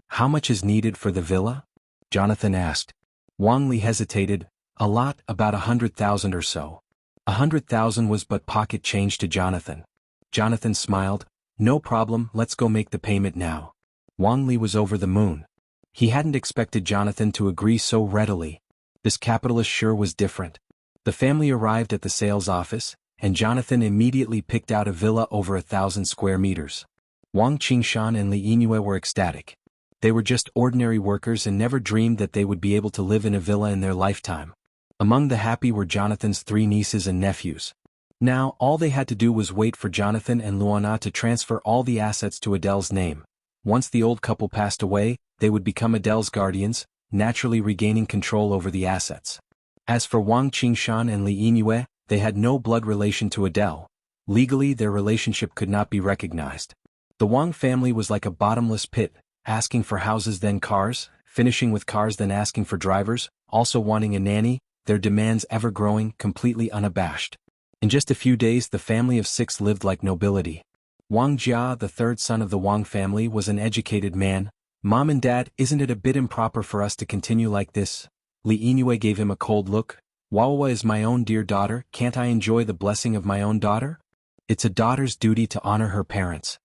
How much is needed for the villa? Jonathan asked. Wang Li hesitated. A lot, about 100,000 or so. 100,000 was but pocket change to Jonathan. Jonathan smiled. No problem, let's go make the payment now. Wang Li was over the moon. He hadn't expected Jonathan to agree so readily. This capitalist sure was different. The family arrived at the sales office, and Jonathan immediately picked out a villa over 1,000 square meters. Wang Qingshan and Li Yingyue were ecstatic. They were just ordinary workers and never dreamed that they would be able to live in a villa in their lifetime. Among the happy were Jonathan's 3 nieces and nephews. Now, all they had to do was wait for Jonathan and Luana to transfer all the assets to Adele's name. Once the old couple passed away, they would become Adele's guardians, naturally regaining control over the assets. As for Wang Qingshan and Li Yingyue, they had no blood relation to Adele. Legally, their relationship could not be recognized. The Wang family was like a bottomless pit, asking for houses then cars, finishing with cars then asking for drivers, also wanting a nanny, their demands ever growing, completely unabashed. In just a few days the family of 6 lived like nobility. Wang Jia, the 3rd son of the Wang family, was an educated man. Mom and Dad, isn't it a bit improper for us to continue like this? Li Yingyue gave him a cold look. Wawa is my own dear daughter, can't I enjoy the blessing of my own daughter? It's a daughter's duty to honor her parents.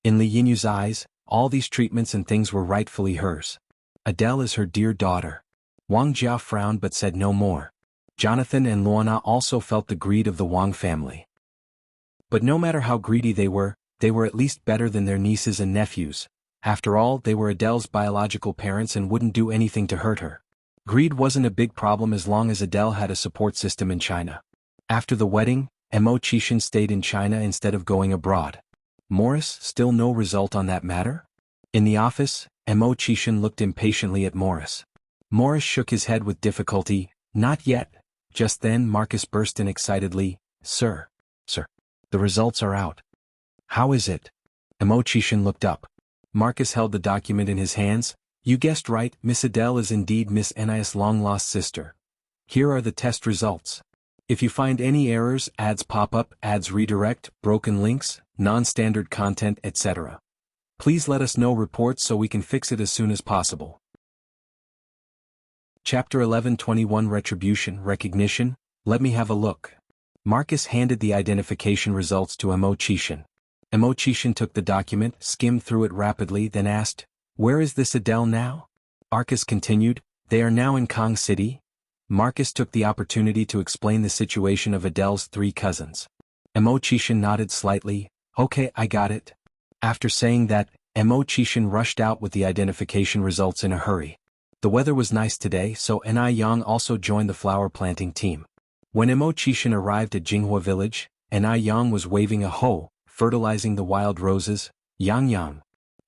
In Li Yinyue's eyes, all these treatments and things were rightfully hers. Adele is her dear daughter. Wang Jia frowned but said no more. Jonathan and Luana also felt the greed of the Wang family. But no matter how greedy they were at least better than their nieces and nephews. After all, they were Adele's biological parents and wouldn't do anything to hurt her. Greed wasn't a big problem as long as Adele had a support system in China. After the wedding, Mo Qishan stayed in China instead of going abroad. Morris, still no result on that matter? In the office, Mo Qishan looked impatiently at Morris. Morris shook his head with difficulty. Not yet. Just then Marcus burst in excitedly. Sir, the results are out. How is it? Mo Qishan looked up. Marcus held the document in his hands. You guessed right, Miss Adele is indeed Miss Ni's long-lost sister. Here are the test results. If you find any errors, ads pop up, ads redirect, broken links, non-standard content, etc. Please let us know reports so we can fix it as soon as possible. Chapter 11:21 Retribution, Recognition. Let me have a look. Marcus handed the identification results to Mo Qishan. Mo Qishan took the document, skimmed through it rapidly, then asked, Where is this Adele now? Marcus continued, They are now in Kong City. Marcus took the opportunity to explain the situation of Adele's 3 cousins. Mo Qishan nodded slightly. Okay, I got it. After saying that, Mo Qishan rushed out with the identification results in a hurry. The weather was nice today, so Ni Yang also joined the flower planting team. When Mo Qishan arrived at Jinghua village, Ni Yang was waving a hoe, fertilizing the wild roses. Yang.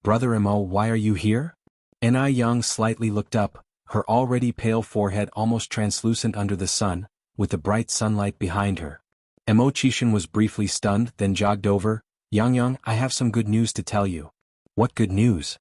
Brother Mo, why are you here? Ni Yang slightly looked up, her already pale forehead almost translucent under the sun, with the bright sunlight behind her. Mo Qishan was briefly stunned, then jogged over. Yang, I have some good news to tell you. What good news?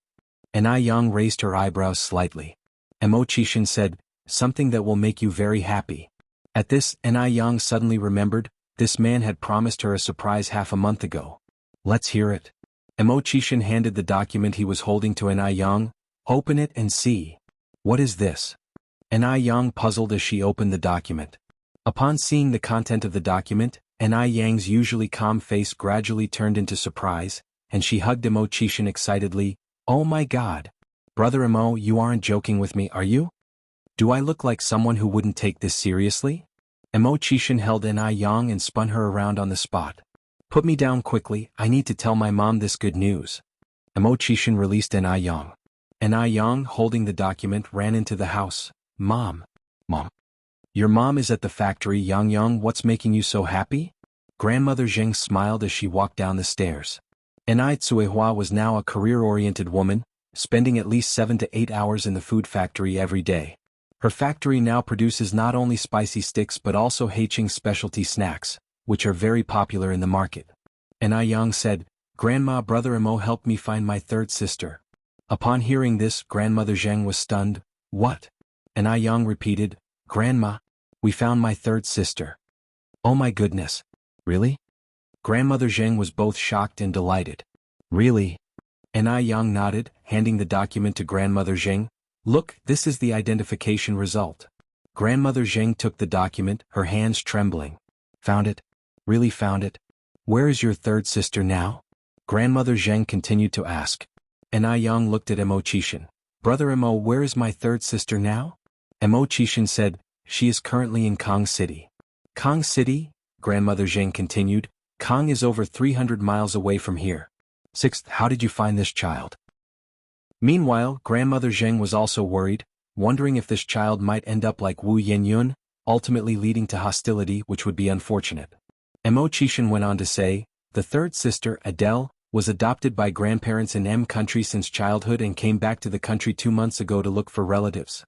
Ni Yang raised her eyebrows slightly. Mo Qishan said, Something that will make you very happy. At this, Ni Yang suddenly remembered, this man had promised her a surprise half a month ago. Let's hear it. Mo Qishan handed the document he was holding to Ni Yang. Open it and see. What is this? Ni Yang puzzled as she opened the document. Upon seeing the content of the document, Ni Yang's usually calm face gradually turned into surprise, and she hugged Mo Qishan excitedly. Oh my God! Brother Mo, you aren't joking with me, are you? Do I look like someone who wouldn't take this seriously? Mo Qishan held Ni Yang and spun her around on the spot. Put me down quickly, I need to tell my mom this good news. Mo Qishan released Ni Yang. Ni Yang, holding the document, ran into the house. Mom. Your mom is at the factory. Yang, what's making you so happy? Grandmother Zheng smiled as she walked down the stairs. Ni Tsuehua was now a career-oriented woman, spending at least 7 to 8 hours in the food factory every day. Her factory now produces not only spicy sticks but also Heiqing specialty snacks, which are very popular in the market. Ni Yang said, Grandma, Brother Mo helped me find my 3rd sister. Upon hearing this, Grandmother Zheng was stunned. What? Ni Yang repeated, Grandma, we found my 3rd sister. Oh my goodness. Really? Grandmother Zheng was both shocked and delighted. Really? Ni Yang nodded, handing the document to Grandmother Zheng. Look, this is the identification result. Grandmother Zheng took the document, her hands trembling. Found it? Really found it? Where is your 3rd sister now? Grandmother Zheng continued to ask. And I Yang looked at Mo Qishan. Brother Mo, where is my third sister now? Mo Qishan said, she is currently in Kong City. Kong City? Grandmother Zheng continued, Kong is over 300 miles away from here. Sixth, how did you find this child? Meanwhile, Grandmother Zheng was also worried, wondering if this child might end up like Wu Yenyun, ultimately leading to hostility, which would be unfortunate. Mo Qishan went on to say, the third sister, Adele, was adopted by grandparents in M country since childhood and came back to the country 2 months ago to look for relatives.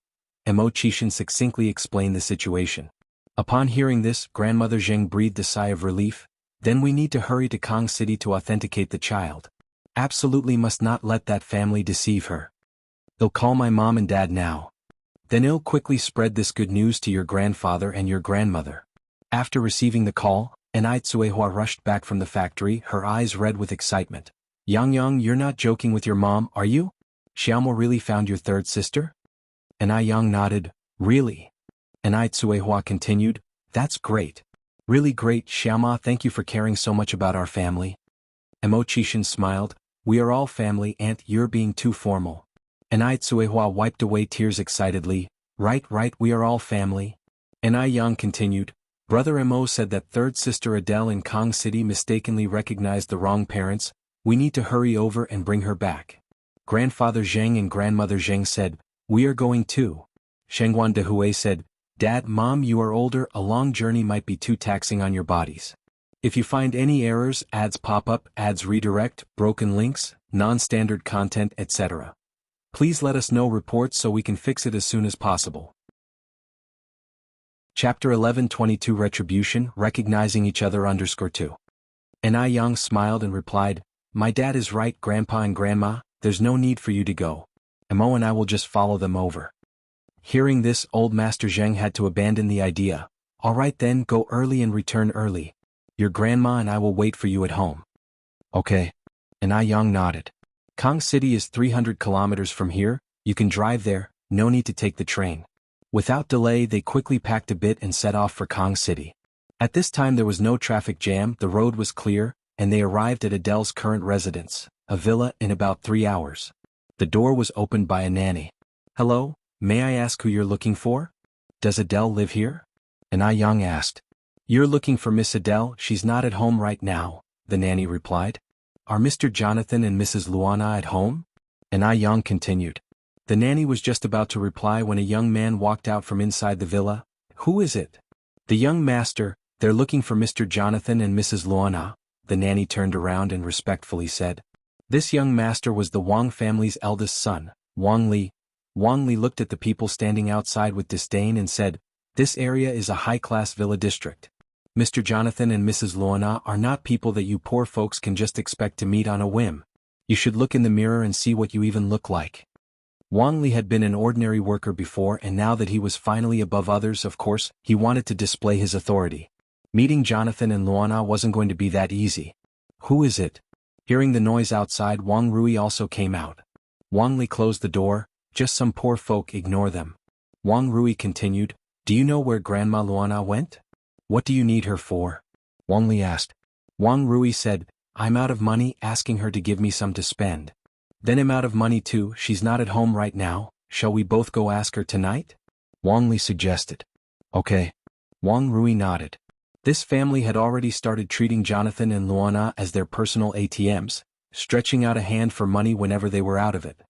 Mo Qishan succinctly explained the situation. Upon hearing this, Grandmother Zheng breathed a sigh of relief. Then we need to hurry to Kong City to authenticate the child. Absolutely must not let that family deceive her. They'll call my mom and dad now. Then I'll quickly spread this good news to your grandfather and your grandmother. After receiving the call, Anai Tsuehua rushed back from the factory, her eyes red with excitement. Yang, you're not joking with your mom, are you? Xiaomo really found your third sister? Anai Yang nodded, really? Anai Tsuehua continued, that's great. Really great, Xiaoma, thank you for caring so much about our family. Mo Qishan smiled, we are all family, Aunt, you're being too formal. Anai Tsuehua wiped away tears excitedly, right, we are all family. Anai Yang continued, Brother Mo said that third sister Adele in Kong City mistakenly recognized the wrong parents, we need to hurry over and bring her back. Grandfather Zheng and Grandmother Zheng said, we are going too. Shengguan Dehui said, Dad, Mom, you are older, a long journey might be too taxing on your bodies. If you find any errors, ads pop up, ads redirect, broken links, non-standard content, etc. Please let us know reports so we can fix it as soon as possible. Chapter 11:22 Retribution, Recognizing Each Other _2. Anai Yang smiled and replied, my dad is right, Grandpa and Grandma, there's no need for you to go. Mo and I will just follow them over. Hearing this, old Master Zheng had to abandon the idea. All right then, go early and return early. Your grandma and I will wait for you at home. Okay. Anai Yang nodded. Kong City is 300 kilometers from here, you can drive there, no need to take the train. Without delay, they quickly packed a bit and set off for Kong City. At this time there was no traffic jam, the road was clear, and they arrived at Adele's current residence, a villa, in about 3 hours. The door was opened by a nanny. Hello, may I ask who you're looking for? Does Adele live here? Anai Yang asked. You're looking for Miss Adele, she's not at home right now, the nanny replied. Are Mr. Jonathan and Mrs. Luana at home? Anai Yang continued. The nanny was just about to reply when a young man walked out from inside the villa. Who is it? The young master, they're looking for Mr. Jonathan and Mrs. Luana, the nanny turned around and respectfully said. This young master was the Wang family's eldest son, Wang Li. Wang Li looked at the people standing outside with disdain and said, this area is a high-class villa district. Mr. Jonathan and Mrs. Luana are not people that you poor folks can just expect to meet on a whim. You should look in the mirror and see what you even look like. Wang Li had been an ordinary worker before, and now that he was finally above others, of course, he wanted to display his authority. Meeting Jonathan and Luana wasn't going to be that easy. Who is it? Hearing the noise outside, Wang Rui also came out. Wang Li closed the door, just some poor folk, ignore them. Wang Rui continued, do you know where Grandma Luana went? What do you need her for? Wang Li asked. Wang Rui said, I'm out of money, asking her to give me some to spend. Then I'm out of money too, she's not at home right now, shall we both go ask her tonight? Wang Li suggested. Okay. Wang Rui nodded. This family had already started treating Jonathan and Luana as their personal ATMs, stretching out a hand for money whenever they were out of it.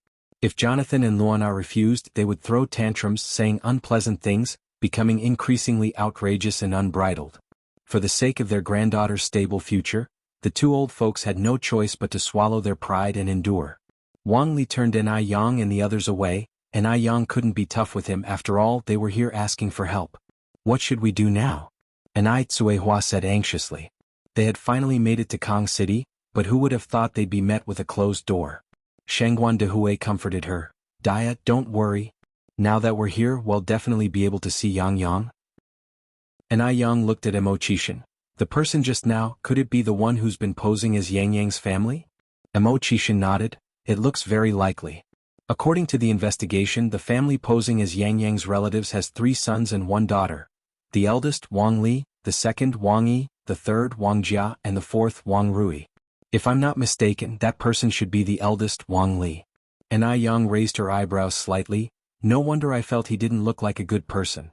If Jonathan and Luana refused, they would throw tantrums, saying unpleasant things, becoming increasingly outrageous and unbridled. For the sake of their granddaughter's stable future, the two old folks had no choice but to swallow their pride and endure. Wang Li turned Anai Yang and the others away, and Anai Yang couldn't be tough with him, after all, they were here asking for help. What should we do now? Anai Tsuehua said anxiously. They had finally made it to Kong City, but who would have thought they'd be met with a closed door? Shengguan Dehui comforted her. Dia, don't worry. Now that we're here, we'll definitely be able to see Yang Yang. Anai Yang looked at Mo Qishan. The person just now, could it be the one who's been posing as Yang Yang's family? Mo Qishan nodded. It looks very likely. According to the investigation, the family posing as Yang Yang's relatives has 3 sons and 1 daughter. The eldest, Wang Li, the second, Wang Yi, the third, Wang Jia, and the fourth, Wang Rui. If I'm not mistaken, that person should be the eldest, Wang Li. And Ai Yang raised her eyebrows slightly. No wonder I felt he didn't look like a good person.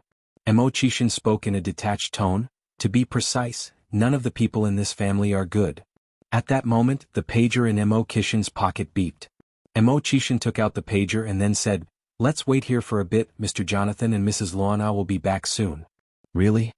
Mo Qishan spoke in a detached tone. To be precise, none of the people in this family are good. At that moment, the pager in Mo Qishan's pocket beeped. Mo Qishan took out the pager and then said, "Let's wait here for a bit, Mr. Jonathan and Mrs. Luana will be back soon." "Really?"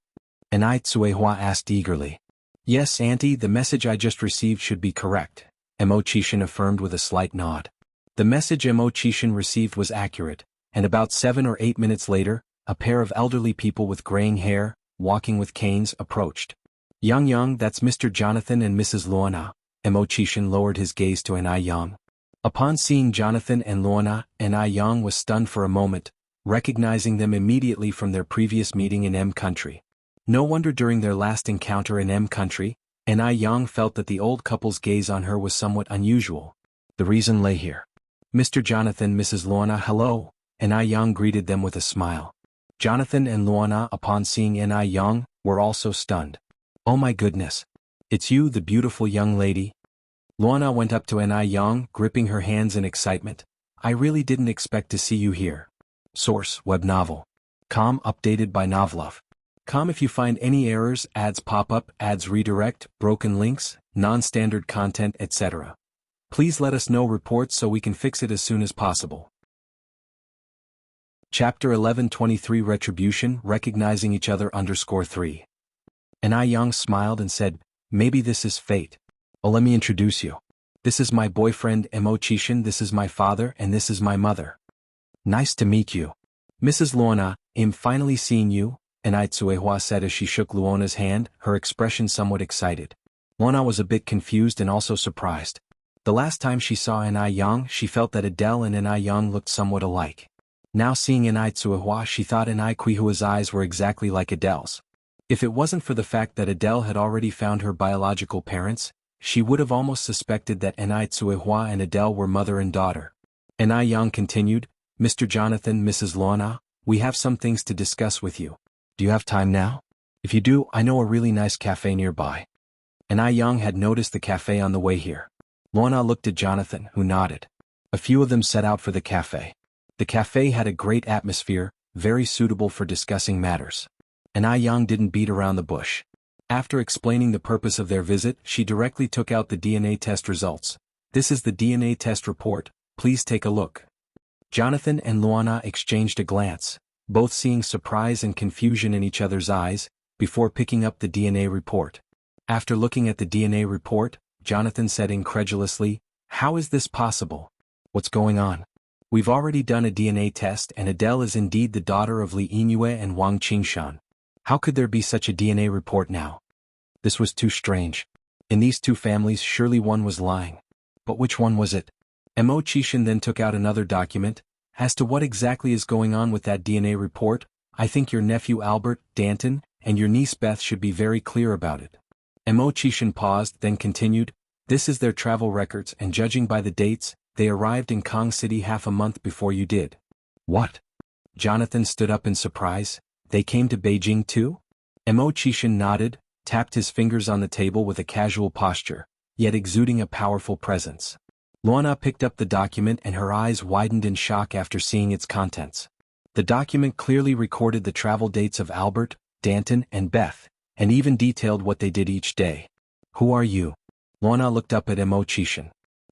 Ai Tsuehua asked eagerly. "Yes, Auntie, the message I just received should be correct," Mo Qishan affirmed with a slight nod. The message Mo Qishan received was accurate, and about 7 or 8 minutes later, a pair of elderly people with graying hair, walking with canes, approached. "Yang, that's Mr. Jonathan and Mrs. Luana." Mo Qishan lowered his gaze to Ai Yang. Upon seeing Jonathan and Luana, Ai Yang was stunned for a moment, recognizing them immediately from their previous meeting in M country. No wonder during their last encounter in M country, Ai Yang felt that the old couple's gaze on her was somewhat unusual. The reason lay here. "Mr. Jonathan, Mrs. Luana, hello," Ai Yang greeted them with a smile. Jonathan and Luana, upon seeing Ai Yang, were also stunned. "Oh my goodness. It's you, the beautiful young lady." Luana went up to Ai Yang, gripping her hands in excitement. "I really didn't expect to see you here." Source: Web Novel. Com updated by Novlov. Com if you find any errors, ads pop up, ads redirect, broken links, non-standard content, etc. Please let us know reports so we can fix it as soon as possible. Chapter 11:23 Retribution, Recognizing Each Other _3. Ai Yang smiled and said, "Maybe this is fate. Oh, let me introduce you. This is my boyfriend Mo Qishan, this is my father, and this is my mother." "Nice to meet you. Mrs. Luana, I'm finally seeing you," Ai Tsuehua said as she shook Luona's hand, her expression somewhat excited. Luona was a bit confused and also surprised. The last time she saw Ai Yang, she felt that Adele and Ai Yang looked somewhat alike. Now seeing Ai Tsuehua, she thought Ai Qihua's eyes were exactly like Adele's. If it wasn't for the fact that Adele had already found her biological parents, she would have almost suspected that Ai Tsuehua and Adele were mother and daughter. Ai Yang continued, "Mr. Jonathan, Mrs. Luana, we have some things to discuss with you. Do you have time now? If you do, I know a really nice cafe nearby." Ai Yang had noticed the cafe on the way here. Luana looked at Jonathan, who nodded. A few of them set out for the cafe. The cafe had a great atmosphere, very suitable for discussing matters. Ai Yang didn't beat around the bush. After explaining the purpose of their visit, she directly took out the DNA test results. "This is the DNA test report, please take a look." Jonathan and Luana exchanged a glance, both seeing surprise and confusion in each other's eyes, before picking up the DNA report. After looking at the DNA report, Jonathan said incredulously, "How is this possible? What's going on? We've already done a DNA test and Adele is indeed the daughter of Li Yingyue and Wang Qingshan. How could there be such a DNA report now?" This was too strange. In these two families surely one was lying. But which one was it? Mo Qishan then took out another document. "As to what exactly is going on with that DNA report, I think your nephew Albert, Danton, and your niece Beth should be very clear about it." Mo Qishan paused, then continued, "This is their travel records and judging by the dates, they arrived in Kong City half a month before you did." "What?" Jonathan stood up in surprise. "They came to Beijing too?" Mo Qishan nodded, tapped his fingers on the table with a casual posture, yet exuding a powerful presence. Luana picked up the document and her eyes widened in shock after seeing its contents. The document clearly recorded the travel dates of Albert, Danton, and Beth, and even detailed what they did each day. "Who are you?" Luana looked up at Mo Qishan.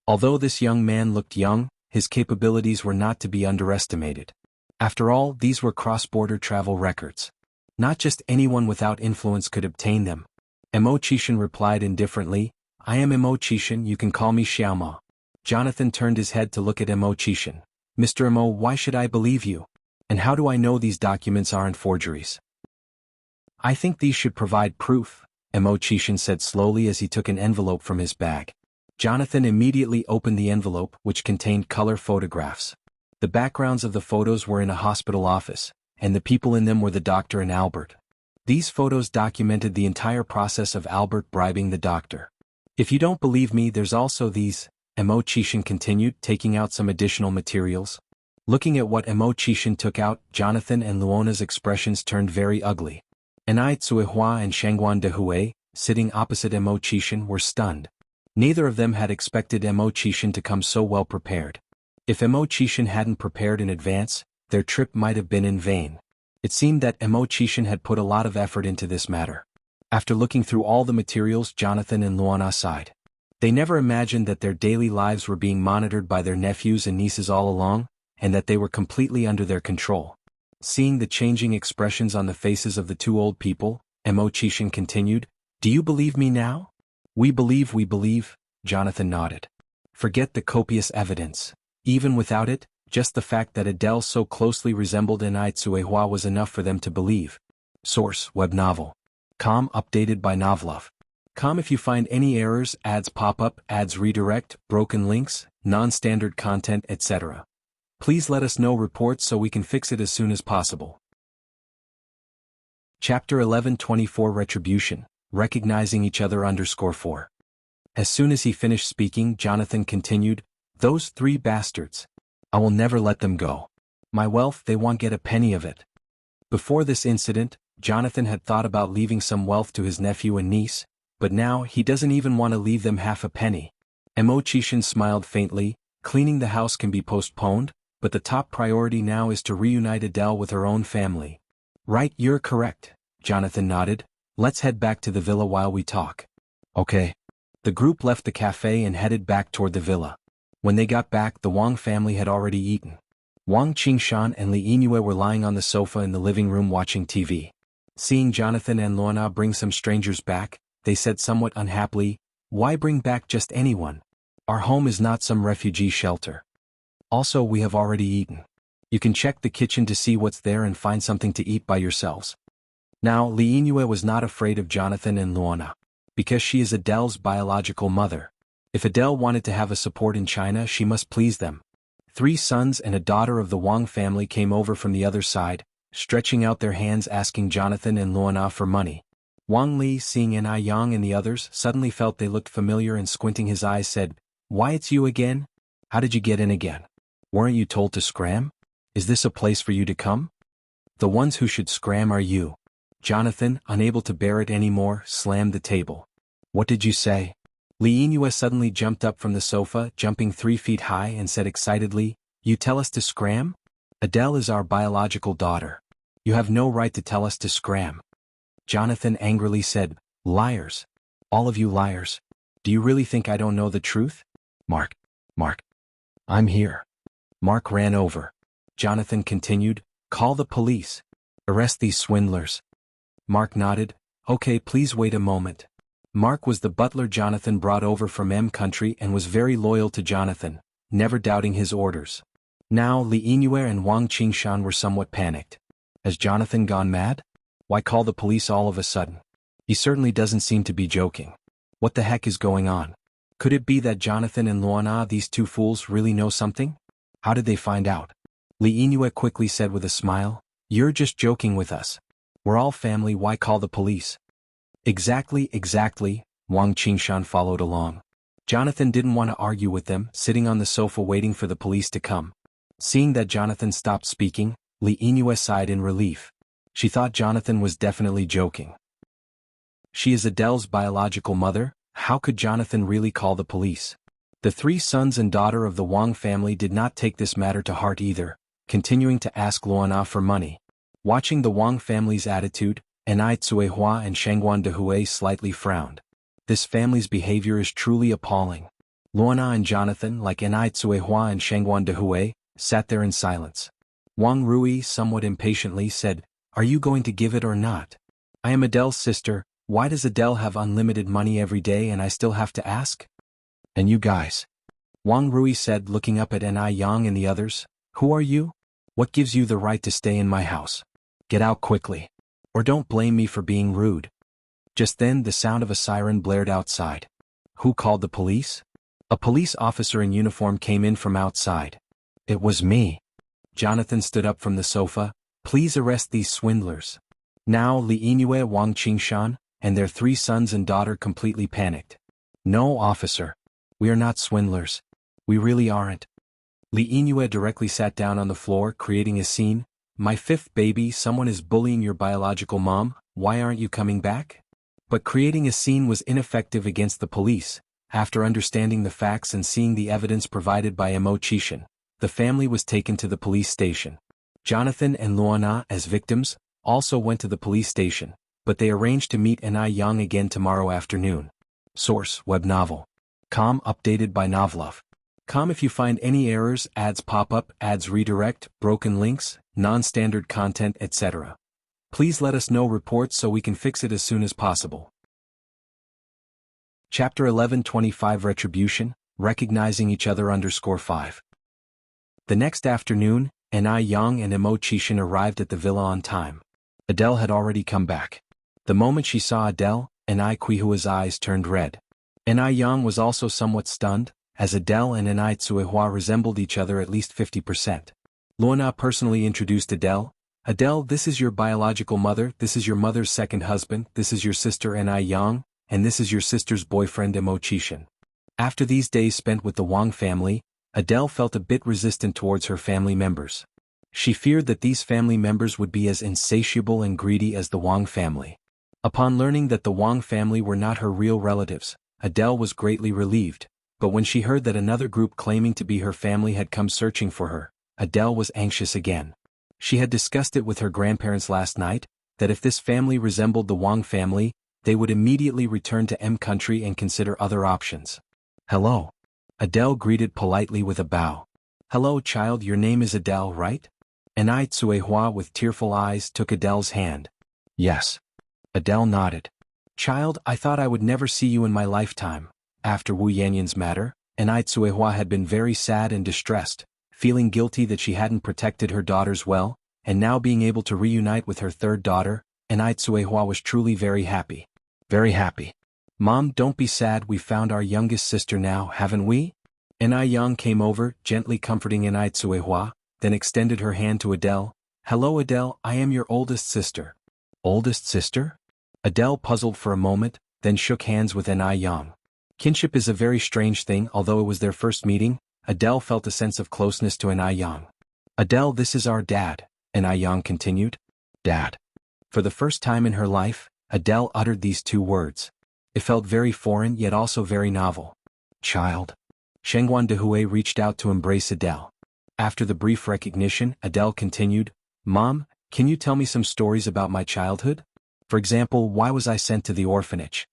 Although this young man looked young, his capabilities were not to be underestimated. After all, these were cross-border travel records. Not just anyone without influence could obtain them. Mo Qishan replied indifferently, "I am Mo Qishan, you can call me Xiaoma." Jonathan turned his head to look at Mo Qishan. "Mr. Mo, why should I believe you? And how do I know these documents aren't forgeries?" "I think these should provide proof," Mo Qishan said slowly as he took an envelope from his bag. Jonathan immediately opened the envelope, which contained color photographs. The backgrounds of the photos were in a hospital office, and the people in them were the doctor and Albert. These photos documented the entire process of Albert bribing the doctor. "If you don't believe me, there's also these," Mo Qishan continued, taking out some additional materials. Looking at what Mo Qishan took out, Jonathan and Luona's expressions turned very ugly. Ai Tsuehua and Shangguan Dehui, sitting opposite Mo Qishan, were stunned. Neither of them had expected Mo Chishan to come so well prepared. If Mo Chishan hadn't prepared in advance, their trip might have been in vain. It seemed that Mo Chishan had put a lot of effort into this matter. After looking through all the materials, Jonathan and Luana sighed. They never imagined that their daily lives were being monitored by their nephews and nieces all along, and that they were completely under their control. Seeing the changing expressions on the faces of the two old people, Mo Chishan continued, "Do you believe me now?" We believe, Jonathan nodded. Forget the copious evidence. Even without it, just the fact that Adele so closely resembled Enai Tsuehua was enough for them to believe. Source, web novel. Com updated by Novlov. Com if you find any errors, ads pop up, ads redirect, broken links, non-standard content, etc. Please let us know reports so we can fix it as soon as possible. Chapter 11:24 Retribution, Recognizing Each Other _4. As soon as he finished speaking, Jonathan continued, "Those three bastards. I will never let them go. My wealth, they won't get a penny of it." Before this incident, Jonathan had thought about leaving some wealth to his nephew and niece, but now he doesn't even want to leave them half a penny. Mo Chishan smiled faintly. Cleaning the house can be postponed, but the top priority now is to reunite Adele with her own family. Right, you're correct, Jonathan nodded. Let's head back to the villa while we talk. Okay. The group left the cafe and headed back toward the villa. When they got back, the Wang family had already eaten. Wang Qingshan and Li Yingyue were lying on the sofa in the living room watching TV. Seeing Jonathan and Luana bring some strangers back, they said somewhat unhappily, "Why bring back just anyone? Our home is not some refugee shelter. Also, we have already eaten. You can check the kitchen to see what's there and find something to eat by yourselves." Now, Li Yingyue was not afraid of Jonathan and Luana, because she is Adele's biological mother. If Adele wanted to have a support in China, she must please them. 3 sons and a daughter of the Wang family came over from the other side, stretching out their hands asking Jonathan and Luana for money. Wang Li, seeing Enai Yang and the others, suddenly felt they looked familiar and squinting his eyes said, "Why, it's you again? How did you get in again? Weren't you told to scram? Is this a place for you to come? The ones who should scram are you." Jonathan, unable to bear it anymore, slammed the table. "What did you say?" Li Yingyue suddenly jumped up from the sofa, jumping 3 feet high, and said excitedly, "You tell us to scram? Adele is our biological daughter. You have no right to tell us to scram." Jonathan angrily said, "Liars. All of you liars. Do you really think I don't know the truth? Mark. I'm here." Mark ran over. Jonathan continued, "Call the police. Arrest these swindlers." Mark nodded, "Okay, please wait a moment." Mark was the butler Jonathan brought over from M country and was very loyal to Jonathan, never doubting his orders. Now Li Yingyue and Wang Qingshan were somewhat panicked. Has Jonathan gone mad? Why call the police all of a sudden? He certainly doesn't seem to be joking. What the heck is going on? Could it be that Jonathan and Luana, these two fools, really know something? How did they find out? Li Yingyue quickly said with a smile, "You're just joking with us. We're all family, why call the police?" Exactly, Wang Qingshan followed along. Jonathan didn't want to argue with them, sitting on the sofa waiting for the police to come. Seeing that Jonathan stopped speaking, Li Yingyue sighed in relief. She thought Jonathan was definitely joking. She is Adele's biological mother, how could Jonathan really call the police? The 3 sons and daughter of the Wang family did not take this matter to heart either, continuing to ask Luana for money. Watching the Wang family's attitude, Enai Tsuehua and Shangguan Dehui slightly frowned. This family's behavior is truly appalling. Luana and Jonathan, like Enai Tsuehua and Shangguan Dehui, sat there in silence. Wang Rui, somewhat impatiently, said, "Are you going to give it or not? I am Adele's sister. Why does Adele have unlimited money every day and I still have to ask? And you guys?" Wang Rui said, looking up at Enai Yang and the others, "Who are you? What gives you the right to stay in my house? Get out quickly. Or don't blame me for being rude." Just then the sound of a siren blared outside. Who called the police? A police officer in uniform came in from outside. "It was me." Jonathan stood up from the sofa. "Please arrest these swindlers." Now Li Yingyue, Wang Qingshan, and their 3 sons and daughter completely panicked. "No, officer. We are not swindlers. We really aren't." Li Yingyue directly sat down on the floor, creating a scene. "My 5th baby, someone is bullying your biological mom, why aren't you coming back?" But creating a scene was ineffective against the police, After understanding the facts and seeing the evidence provided by Wuxia, the family was taken to the police station. Jonathan and Luana, as victims, also went to the police station, but they arranged to meet Anai Yang again tomorrow afternoon. Source: web novel. Com updated by Novlove. Com if you find any errors, ads pop up, ads redirect, broken links, non-standard content, etc. Please let us know reports so we can fix it as soon as possible. Chapter 11:25 Retribution, Recognizing Each Other _5. The next afternoon, Anai Yang and Wuxia arrived at the villa on time. Adele had already come back. The moment she saw Adele, Anai Qihua's eyes turned red. Anai Yang was also somewhat stunned, as Adele and Anai Tsuehua resembled each other at least 50%. Luana personally introduced Adele. Adele, this is your biological mother, this is your mother's second husband, this is your sister Anai Yang, and this is your sister's boyfriend Wuxia. After these days spent with the Wang family, Adele felt a bit resistant towards her family members. She feared that these family members would be as insatiable and greedy as the Wang family. Upon learning that the Wang family were not her real relatives, Adele was greatly relieved, but when she heard that another group claiming to be her family had come searching for her, Adele was anxious again. She had discussed it with her grandparents last night, that if this family resembled the Wang family, they would immediately return to M country and consider other options. Hello. Adele greeted politely with a bow. Hello child, your name is Adele, right? Anai Tsuehua with tearful eyes took Adele's hand. Yes. Adele nodded. Child, I thought I would never see you in my lifetime. After Wu Yanyan's matter, Anai Tsuehua had been very sad and distressed, feeling guilty that she hadn't protected her daughters well, and now being able to reunite with her third daughter, Anai Tsuehua was truly very happy. Very happy. Mom, don't be sad, we found our youngest sister now, haven't we? Anai Yang came over, gently comforting Anai Tsuehua, then extended her hand to Adele. Hello Adele, I am your oldest sister. Oldest sister? Adele puzzled for a moment, then shook hands with Anai Yang. Kinship is a very strange thing. Although it was their first meeting, Adele felt a sense of closeness to Anai Yang. Adele, this is our dad, Anai Yang continued. Dad. For the first time in her life, Adele uttered these two words. It felt very foreign yet also very novel. Child. Shengguan Dehue reached out to embrace Adele. After the brief recognition, Adele continued, Mom, can you tell me some stories about my childhood? For example, why was I sent to the orphanage?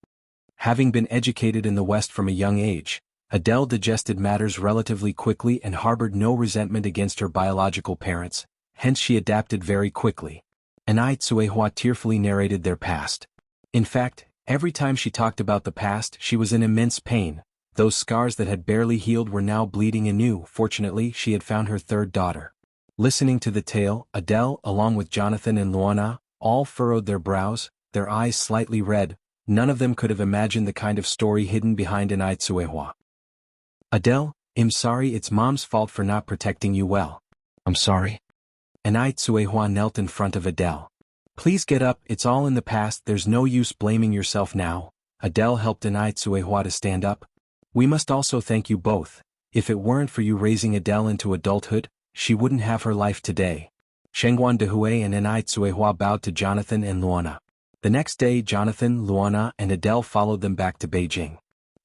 Having been educated in the West from a young age, Adele digested matters relatively quickly and harbored no resentment against her biological parents, hence she adapted very quickly. Anai Tsuehua tearfully narrated their past. In fact, every time she talked about the past she was in immense pain. Those scars that had barely healed were now bleeding anew. Fortunately, she had found her third daughter. Listening to the tale, Adele, along with Jonathan and Luana, all furrowed their brows, their eyes slightly red. None of them could have imagined the kind of story hidden behind Anai Tsuehua. Adele, I'm sorry, it's Mom's fault for not protecting you well. I'm sorry. Anai Tsuehua knelt in front of Adele. Please get up, it's all in the past, there's no use blaming yourself now. Adele helped Anai Tsuehua to stand up. We must also thank you both. If it weren't for you raising Adele into adulthood, she wouldn't have her life today. Shengguan Dehue and Anai Tsuehua bowed to Jonathan and Luana. The next day Jonathan, Luana, and Adele followed them back to Beijing.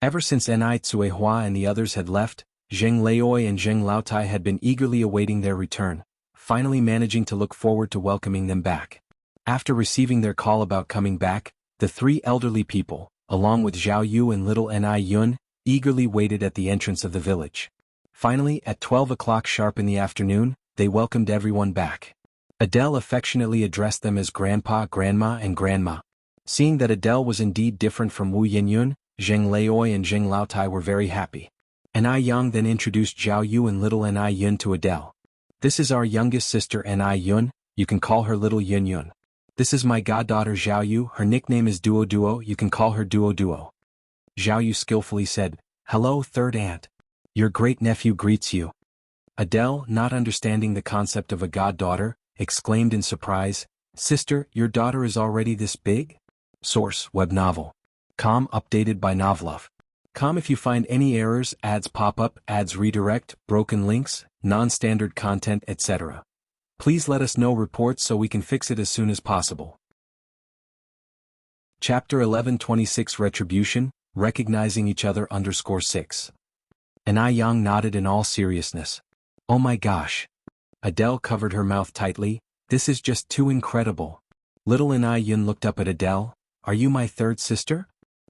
Ever since Anai Tsuehua and the others had left, Zheng Leoi and Zheng Laotai had been eagerly awaiting their return, finally managing to look forward to welcoming them back. After receiving their call about coming back, the three elderly people, along with Zhao Yu and little Anai Yun, eagerly waited at the entrance of the village. Finally, at 12 o'clock sharp in the afternoon, they welcomed everyone back. Adele affectionately addressed them as Grandpa, Grandma, and Grandma. Seeing that Adele was indeed different from Wu Yinyun, Zheng Leoi and Zheng Laotai were very happy. Anai Yang then introduced Zhao Yu and little Anai Yun to Adele. This is our youngest sister Anai Yun, you can call her little Yun Yun. This is my goddaughter Zhao Yu, her nickname is Duo Duo, you can call her Duo Duo. Zhao Yu skillfully said, Hello, third aunt. Your great-nephew greets you. Adele, not understanding the concept of a goddaughter, exclaimed in surprise, Sister, your daughter is already this big? Source, web novel. Com updated by Novlove. Com if you find any errors, ads pop up, ads redirect, broken links, non-standard content, etc. Please let us know reports so we can fix it as soon as possible. Chapter 11:26 Retribution, recognizing each other _6. And I Yang nodded in all seriousness. Oh my gosh. Adele covered her mouth tightly. This is just too incredible. Little In I Yun looked up at Adele. Are you my third sister?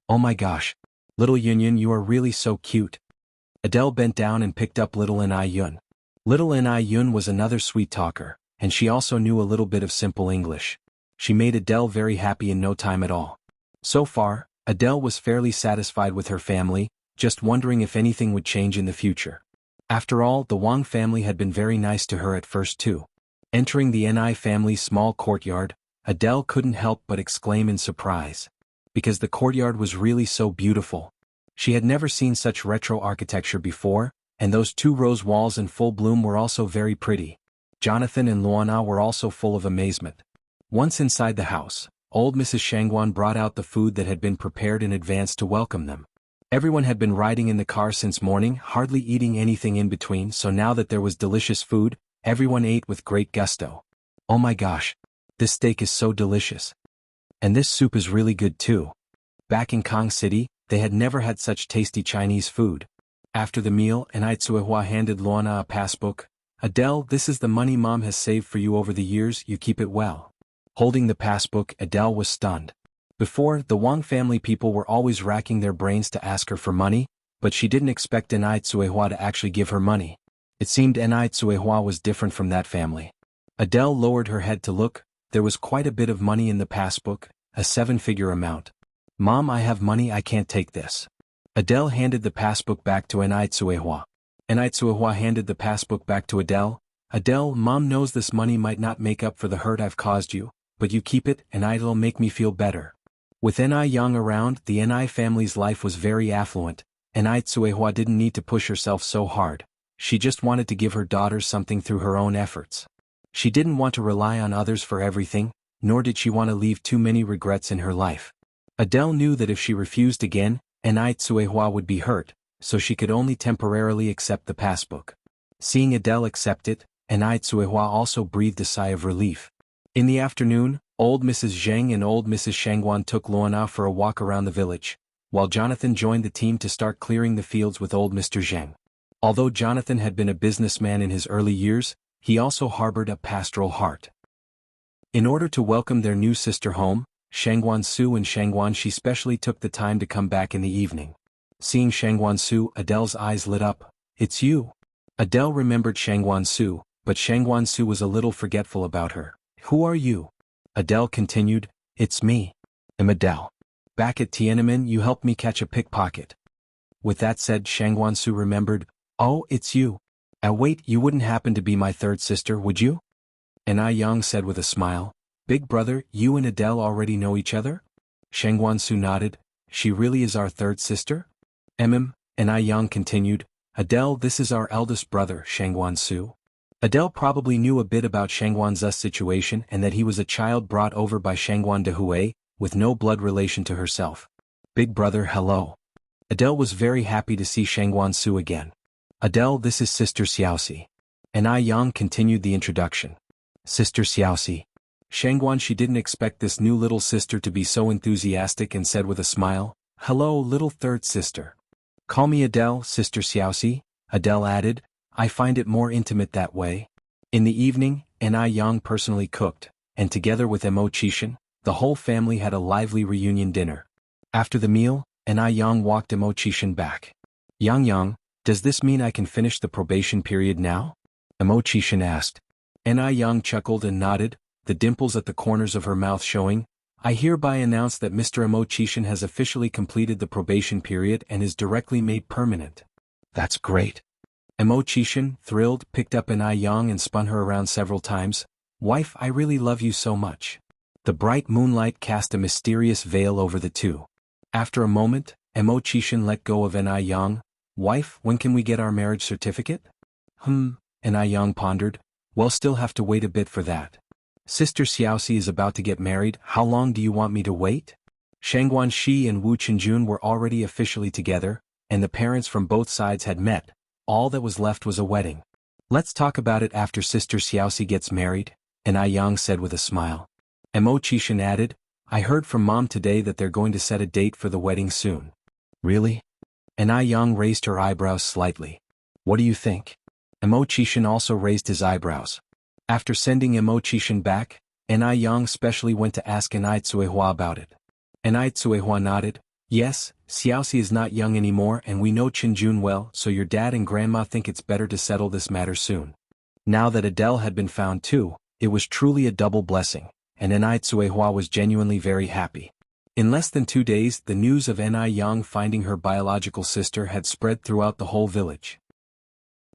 Oh my gosh. Little Yun Yun, you are really so cute. Adele bent down and picked up Little In I Yun. Little In I Yun was another sweet talker, and she also knew a little bit of simple English. She made Adele very happy in no time at all. So far, Adele was fairly satisfied with her family, just wondering if anything would change in the future. After all, the Wang family had been very nice to her at first too. Entering the Ni family's small courtyard, Adele couldn't help but exclaim in surprise. Because the courtyard was really so beautiful. She had never seen such retro architecture before, and those 2 rose walls in full bloom were also very pretty. Jonathan and Luana were also full of amazement. Once inside the house, old Mrs. Shangguan brought out the food that had been prepared in advance to welcome them. Everyone had been riding in the car since morning, hardly eating anything in between, so now that there was delicious food, everyone ate with great gusto. Oh my gosh. This steak is so delicious. And this soup is really good too. Back in Kong City, they had never had such tasty Chinese food. After the meal, Anai Tsuehua handed Luana a passbook. Adele, this is the money Mom has saved for you over the years, you keep it well. Holding the passbook, Adele was stunned. Before, the Wang family people were always racking their brains to ask her for money, but she didn't expect Anai Tsuehua to actually give her money. It seemed Anai Tsuehua was different from that family. Adele lowered her head to look. There was quite a bit of money in the passbook, a 7-figure amount. Mom, I have money, I can't take this. Adele handed the passbook back to Anai Tsuehua. Anai Tsuehua handed the passbook back to Adele. Adele, Mom knows this money might not make up for the hurt I've caused you, but you keep it and it'll make me feel better. With Ni Yang around, the Ni family's life was very affluent. Anai Tsuehua didn't need to push herself so hard. She just wanted to give her daughters something through her own efforts. She didn't want to rely on others for everything, nor did she want to leave too many regrets in her life. Adele knew that if she refused again, Anai Tsuehua would be hurt, so she could only temporarily accept the passbook. Seeing Adele accept it, Anai Tsuehua also breathed a sigh of relief. In the afternoon, old Mrs. Zheng and old Mrs. Shangguan took Luana for a walk around the village, while Jonathan joined the team to start clearing the fields with old Mr. Zheng. Although Jonathan had been a businessman in his early years, he also harbored a pastoral heart. In order to welcome their new sister home, Shangguan Su and Shangguan Shi specially took the time to come back in the evening. Seeing Shangguan Su, Adele's eyes lit up. It's you. Adele remembered Shangguan Su, but Shangguan Su was a little forgetful about her. Who are you? Adele continued. It's me. I'm Adele. Back at Tiananmen you helped me catch a pickpocket. With that said, Shangguan Su remembered. Oh, it's you. Wait, you wouldn't happen to be my third sister, would you? Anai Yang said with a smile. Big brother, you and Adele already know each other? Shangguan Su nodded. She really is our third sister? Anai Yang continued. Adele, this is our eldest brother, Shangguan Su. Adele probably knew a bit about Shangguan Zu's situation and that he was a child brought over by Shangguan Dehui, with no blood relation to herself. Big brother, hello. Adele was very happy to see Shangguan Su again. Adele, this is Sister Xiaoxi. Anai Yang continued the introduction. Sister Xiaoxi. Shangguan, she didn't expect this new little sister to be so enthusiastic and said with a smile, Hello, little third sister. Call me Adele, Sister Xiaoxi, Adele added. I find it more intimate that way. In the evening, Anai Yang personally cooked, and together with Mo Qishan, the whole family had a lively reunion dinner. After the meal, Anai Yang walked Mo Qishan back. Yang, does this mean I can finish the probation period now? Mo Qishan asked. Anai Yang chuckled and nodded, the dimples at the corners of her mouth showing. I hereby announce that Mr. Mo Qishan has officially completed the probation period and is directly made permanent. That's great. Mo Qishan, thrilled, picked up Anai Yang and spun her around several times. Wife, I really love you so much. The bright moonlight cast a mysterious veil over the two. After a moment, Mo Qishan let go of Anai Yang. Wife, when can we get our marriage certificate? Anai Yang pondered. We'll still have to wait a bit for that. Sister Xiaoxi is about to get married, how long do you want me to wait? Shangguan Shi and Wu Qinjun were already officially together, and the parents from both sides had met. All that was left was a wedding. Let's talk about it after Sister Xiaoxi gets married, Anai Yang said with a smile. Mo Qishan added, I heard from Mom today that they're going to set a date for the wedding soon. Really? Anai Yang raised her eyebrows slightly. What do you think? Emo Chishan also raised his eyebrows. After sending Emo Chishan back, Anai Yang specially went to ask Anai Tsuehua about it. Anai Tsuehua nodded. Yes, Xiaoxi is not young anymore and we know Qinjun well, so your dad and grandma think it's better to settle this matter soon. Now that Adele had been found too, it was truly a double blessing, and Anai Tsuehua was genuinely very happy. In less than 2 days, the news of Anai Yang finding her biological sister had spread throughout the whole village.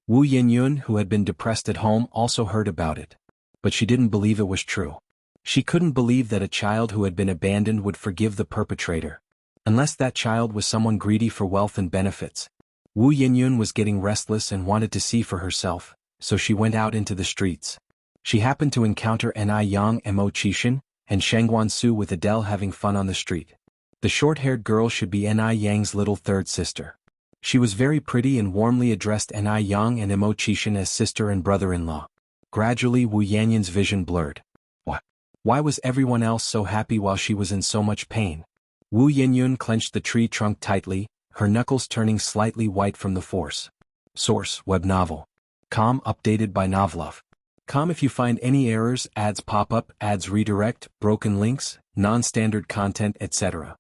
Wu Yinyun, who had been depressed at home, also heard about it. But she didn't believe it was true. She couldn't believe that a child who had been abandoned would forgive the perpetrator. Unless that child was someone greedy for wealth and benefits. Wu Yinyun was getting restless and wanted to see for herself, so she went out into the streets. She happened to encounter Anai Yang and Mo Chishan, and Shangguan Su with Adele having fun on the street. The short-haired girl should be Anai Yang's little third sister. She was very pretty and warmly addressed Anai Yang and Mo Chishan as sister and brother-in-law. Gradually Wu Yanyun's vision blurred. What? Why was everyone else so happy while she was in so much pain? Wu Yinyun clenched the tree trunk tightly, her knuckles turning slightly white from the force. Source: web novel. Com updated by Novlov. Com if you find any errors, ads pop up, ads redirect, broken links, non-standard content, etc.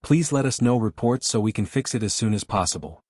Please let us know reports so we can fix it as soon as possible.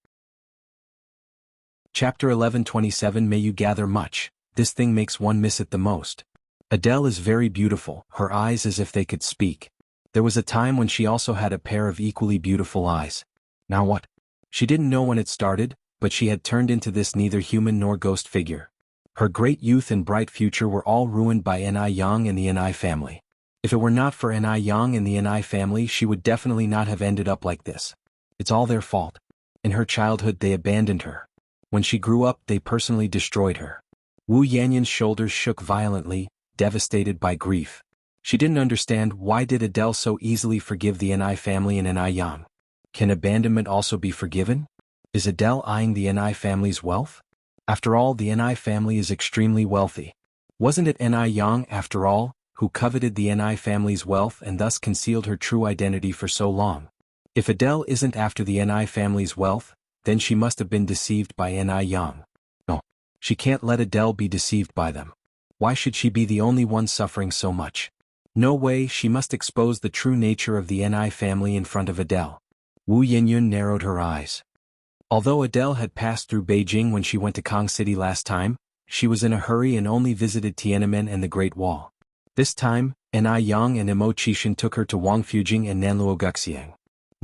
Chapter 11:27 May you gather much, this thing makes one miss it the most. Adele is very beautiful, her eyes as if they could speak. There was a time when she also had a pair of equally beautiful eyes. Now what? She didn't know when it started, but she had turned into this neither human nor ghost figure. Her great youth and bright future were all ruined by Anai Yang and the Anai family. If it were not for Anai Yang and the Anai family, she would definitely not have ended up like this. It's all their fault. In her childhood they abandoned her. When she grew up they personally destroyed her. Wu Yanyun's shoulders shook violently, devastated by grief. She didn't understand why did Adele so easily forgive the Anai family and Anai Yang. Can abandonment also be forgiven? Is Adele eyeing the Anai family's wealth? After all, the Anai family is extremely wealthy. Wasn't it Anai Yang, after all, who coveted the Anai family's wealth and thus concealed her true identity for so long? If Adele isn't after the Anai family's wealth, then she must have been deceived by Anai Yang. No, she can't let Adele be deceived by them. Why should she be the only one suffering so much? No way, she must expose the true nature of the Anai family in front of Adele. Wu Yinyun narrowed her eyes. Although Adele had passed through Beijing when she went to Kong City last time, she was in a hurry and only visited Tiananmen and the Great Wall. This time, Anai Yang and Mo Chishan took her to Wangfujing and Nanluoguxiang.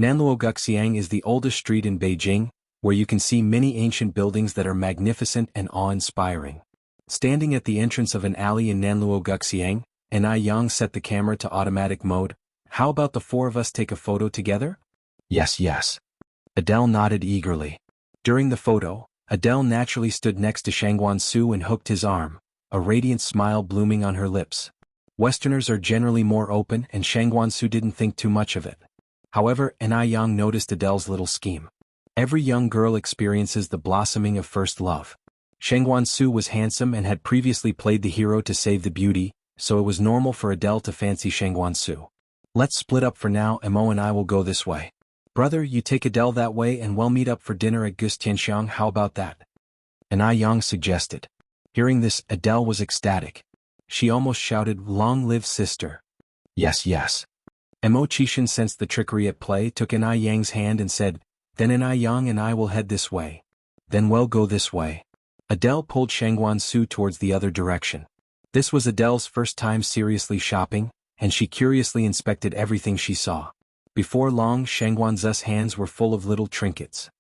Nanluoguxiang is the oldest street in Beijing, where you can see many ancient buildings that are magnificent and awe-inspiring. Standing at the entrance of an alley in Nanluoguxiang, Anai Yang set the camera to automatic mode. How about the four of us take a photo together? Yes. Adele nodded eagerly. During the photo, Adele naturally stood next to Shangguan Su and hooked his arm, a radiant smile blooming on her lips. Westerners are generally more open and Shangguan Su didn't think too much of it. However, Anai Yang noticed Adele's little scheme. Every young girl experiences the blossoming of first love. Shangguan Su was handsome and had previously played the hero to save the beauty, so it was normal for Adele to fancy Shangguan Su. Let's split up for now, Mo and I will go this way. Brother, you take Adele that way and we'll meet up for dinner at Gus Tianxiang, how about that? Anai Yang suggested. Hearing this, Adele was ecstatic. She almost shouted, long live sister. Yes. Mo Chishan sensed the trickery at play, took Anai Yang's hand and said, then Anai Yang and I will head this way. Then we'll go this way. Adele pulled Shangguan Su towards the other direction. This was Adele's first time seriously shopping, and she curiously inspected everything she saw. Before long, Shangguan Zu's hands were full of little trinkets.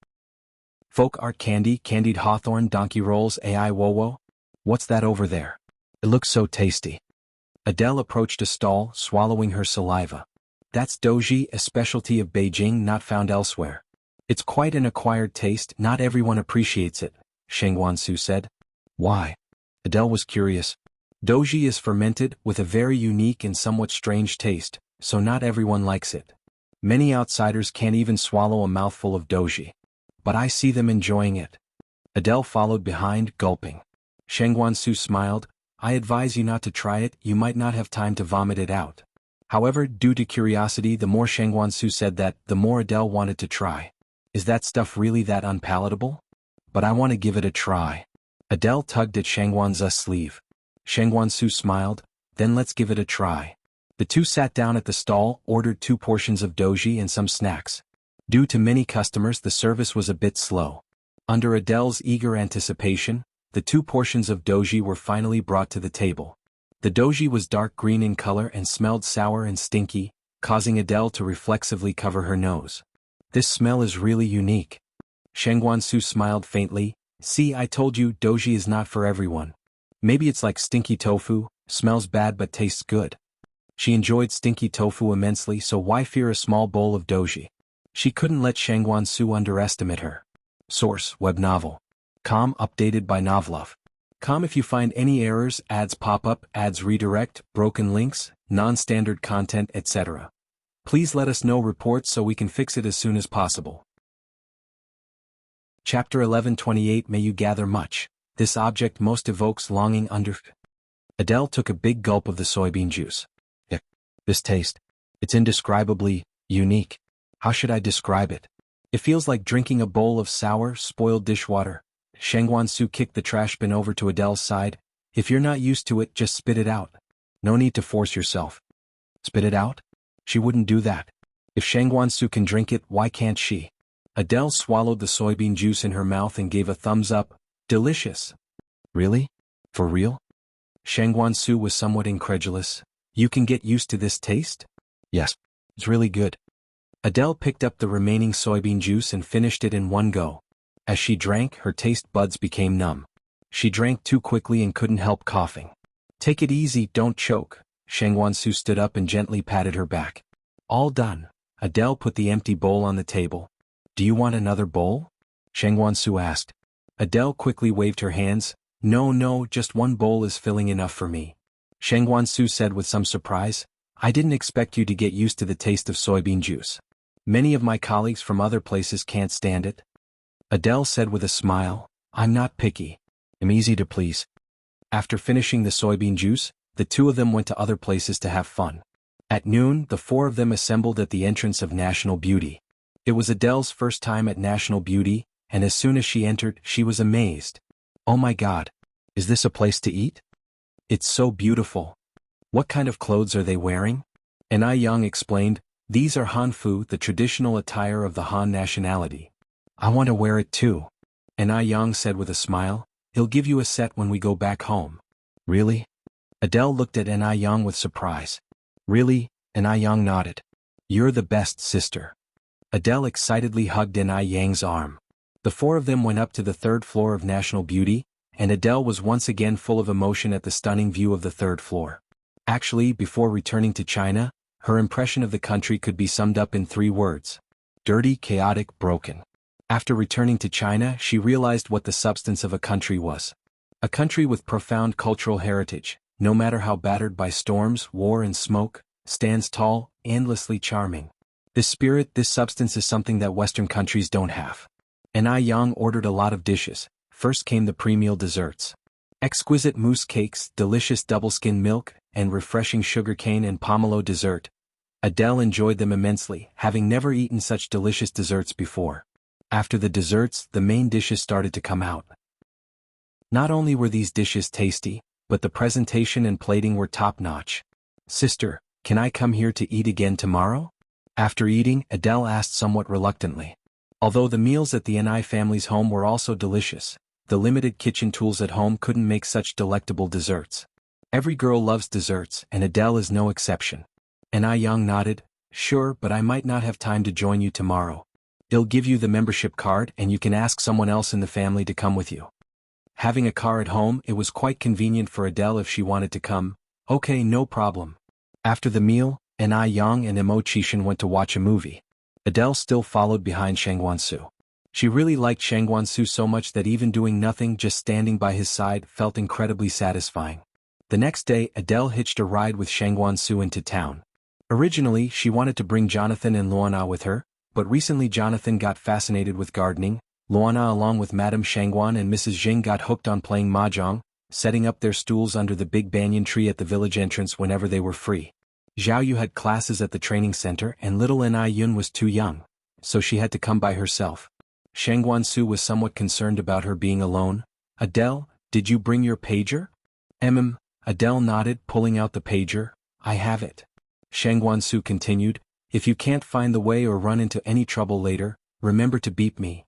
Folk art candy, candied hawthorn, donkey rolls, AI wo-wo? What's that over there? It looks so tasty. Adele approached a stall, swallowing her saliva. That's doji, a specialty of Beijing not found elsewhere. It's quite an acquired taste, not everyone appreciates it, Shangguan Su said. Why? Adele was curious. Doji is fermented, with a very unique and somewhat strange taste, so not everyone likes it. Many outsiders can't even swallow a mouthful of doji. But I see them enjoying it. Adele followed behind, gulping. Shangguan Su smiled. I advise you not to try it, you might not have time to vomit it out. However, due to curiosity, the more Shangguan Su said that, the more Adele wanted to try. Is that stuff really that unpalatable? But I want to give it a try. Adele tugged at Shangguan's sleeve. Shangguan smiled, then let's give it a try. The two sat down at the stall, ordered 2 portions of doji and some snacks. Due to many customers, the service was a bit slow. Under Adele's eager anticipation, the 2 portions of doji were finally brought to the table. The doji was dark green in color and smelled sour and stinky, causing Adele to reflexively cover her nose. This smell is really unique. Shangguan smiled faintly. See, I told you, doji is not for everyone. Maybe it's like stinky tofu, smells bad but tastes good. She enjoyed stinky tofu immensely, so why fear a small bowl of doji? She couldn't let Shangguan underestimate her. Source: web novel. Com updated by Novlove. Com if you find any errors, ads pop up, ads redirect, broken links, non-standard content, etc. Please let us know reports so we can fix it as soon as possible. Chapter 11:28 May you gather much. This object most evokes longing under. Adele took a big gulp of the soybean juice. This taste. It's indescribably unique. How should I describe it? It feels like drinking a bowl of sour, spoiled dishwater. Shangguan kicked the trash bin over to Adele's side. If you're not used to it, just spit it out. No need to force yourself. Spit it out? She wouldn't do that. If Shangguan can drink it, why can't she? Adele swallowed the soybean juice in her mouth and gave a thumbs up. Delicious. Really? For real? Shangguan was somewhat incredulous. You can get used to this taste? Yes. It's really good. Adele picked up the remaining soybean juice and finished it in one go. As she drank, her taste buds became numb. She drank too quickly and couldn't help coughing. Take it easy, don't choke. Shangguan stood up and gently patted her back. All done. Adele put the empty bowl on the table. Do you want another bowl? Shangguan asked. Adele quickly waved her hands. No, just one bowl is filling enough for me. Shangguan said with some surprise. I didn't expect you to get used to the taste of soybean juice. Many of my colleagues from other places can't stand it. Adele said with a smile. I'm not picky. I'm easy to please. After finishing the soybean juice, the 2 of them went to other places to have fun. At noon, the 4 of them assembled at the entrance of National Beauty. It was Adele's first time at National Beauty, and as soon as she entered, she was amazed. Oh my God. Is this a place to eat? It's so beautiful. What kind of clothes are they wearing? Anai Yang explained, these are Hanfu, the traditional attire of the Han nationality. I want to wear it too. Anai Yang said with a smile, he'll give you a set when we go back home. Really? Adele looked at Anai Yang with surprise. Really? Anai Yang nodded. You're the best sister. Adele excitedly hugged Anai Yang's arm. The 4 of them went up to the 3rd floor of National Beauty, and Adele was once again full of emotion at the stunning view of the 3rd floor. Actually, before returning to China, her impression of the country could be summed up in 3 words. Dirty, chaotic, broken. After returning to China, she realized what the substance of a country was. A country with profound cultural heritage, no matter how battered by storms, war and smoke, stands tall, endlessly charming. This spirit, this substance is something that Western countries don't have. Anai Yang ordered a lot of dishes. First came the pre-meal desserts. Exquisite mousse cakes, delicious double-skin milk, and refreshing sugarcane and pomelo dessert. Adele enjoyed them immensely, having never eaten such delicious desserts before. After the desserts, the main dishes started to come out. Not only were these dishes tasty, but the presentation and plating were top-notch. Sister, can I come here to eat again tomorrow? After eating, Adele asked somewhat reluctantly. Although the meals at the Anai family's home were also delicious, the limited kitchen tools at home couldn't make such delectable desserts. Every girl loves desserts, and Adele is no exception. Anai Yang nodded. Sure, but I might not have time to join you tomorrow. They'll give you the membership card and you can ask someone else in the family to come with you. Having a car at home, it was quite convenient for Adele if she wanted to come. Okay, no problem. After the meal, Anai Yang and Mo Chishan went to watch a movie. Adele still followed behind Shangguan. She really liked Shangguan so much that even doing nothing, just standing by his side, felt incredibly satisfying. The next day, Adele hitched a ride with Shangguan into town. Originally, she wanted to bring Jonathan and Luana with her, but recently Jonathan got fascinated with gardening. Luana along with Madame Shangguan and Mrs. Jing got hooked on playing mahjong, setting up their stools under the big banyan tree at the village entrance whenever they were free. Zhao Yu had classes at the training center and little Anai Yun was too young, so she had to come by herself. Shang Guansu was somewhat concerned about her being alone. Adele, did you bring your pager? Adele nodded, pulling out the pager. I have it. Shang Guansu continued, if you can't find the way or run into any trouble later, remember to beep me.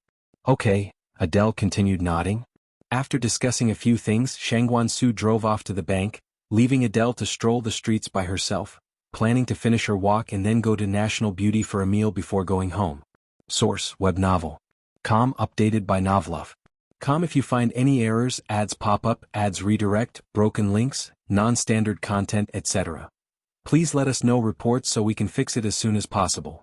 Okay, Adele continued nodding. After discussing a few things, Shang Guansu drove off to the bank, leaving Adele to stroll the streets by herself, planning to finish her walk and then go to National Beauty for a meal before going home. Source: web novel. Com updated by Novlove. Com if you find any errors, ads pop up, ads redirect, broken links, non-standard content, etc. Please let us know reports so we can fix it as soon as possible.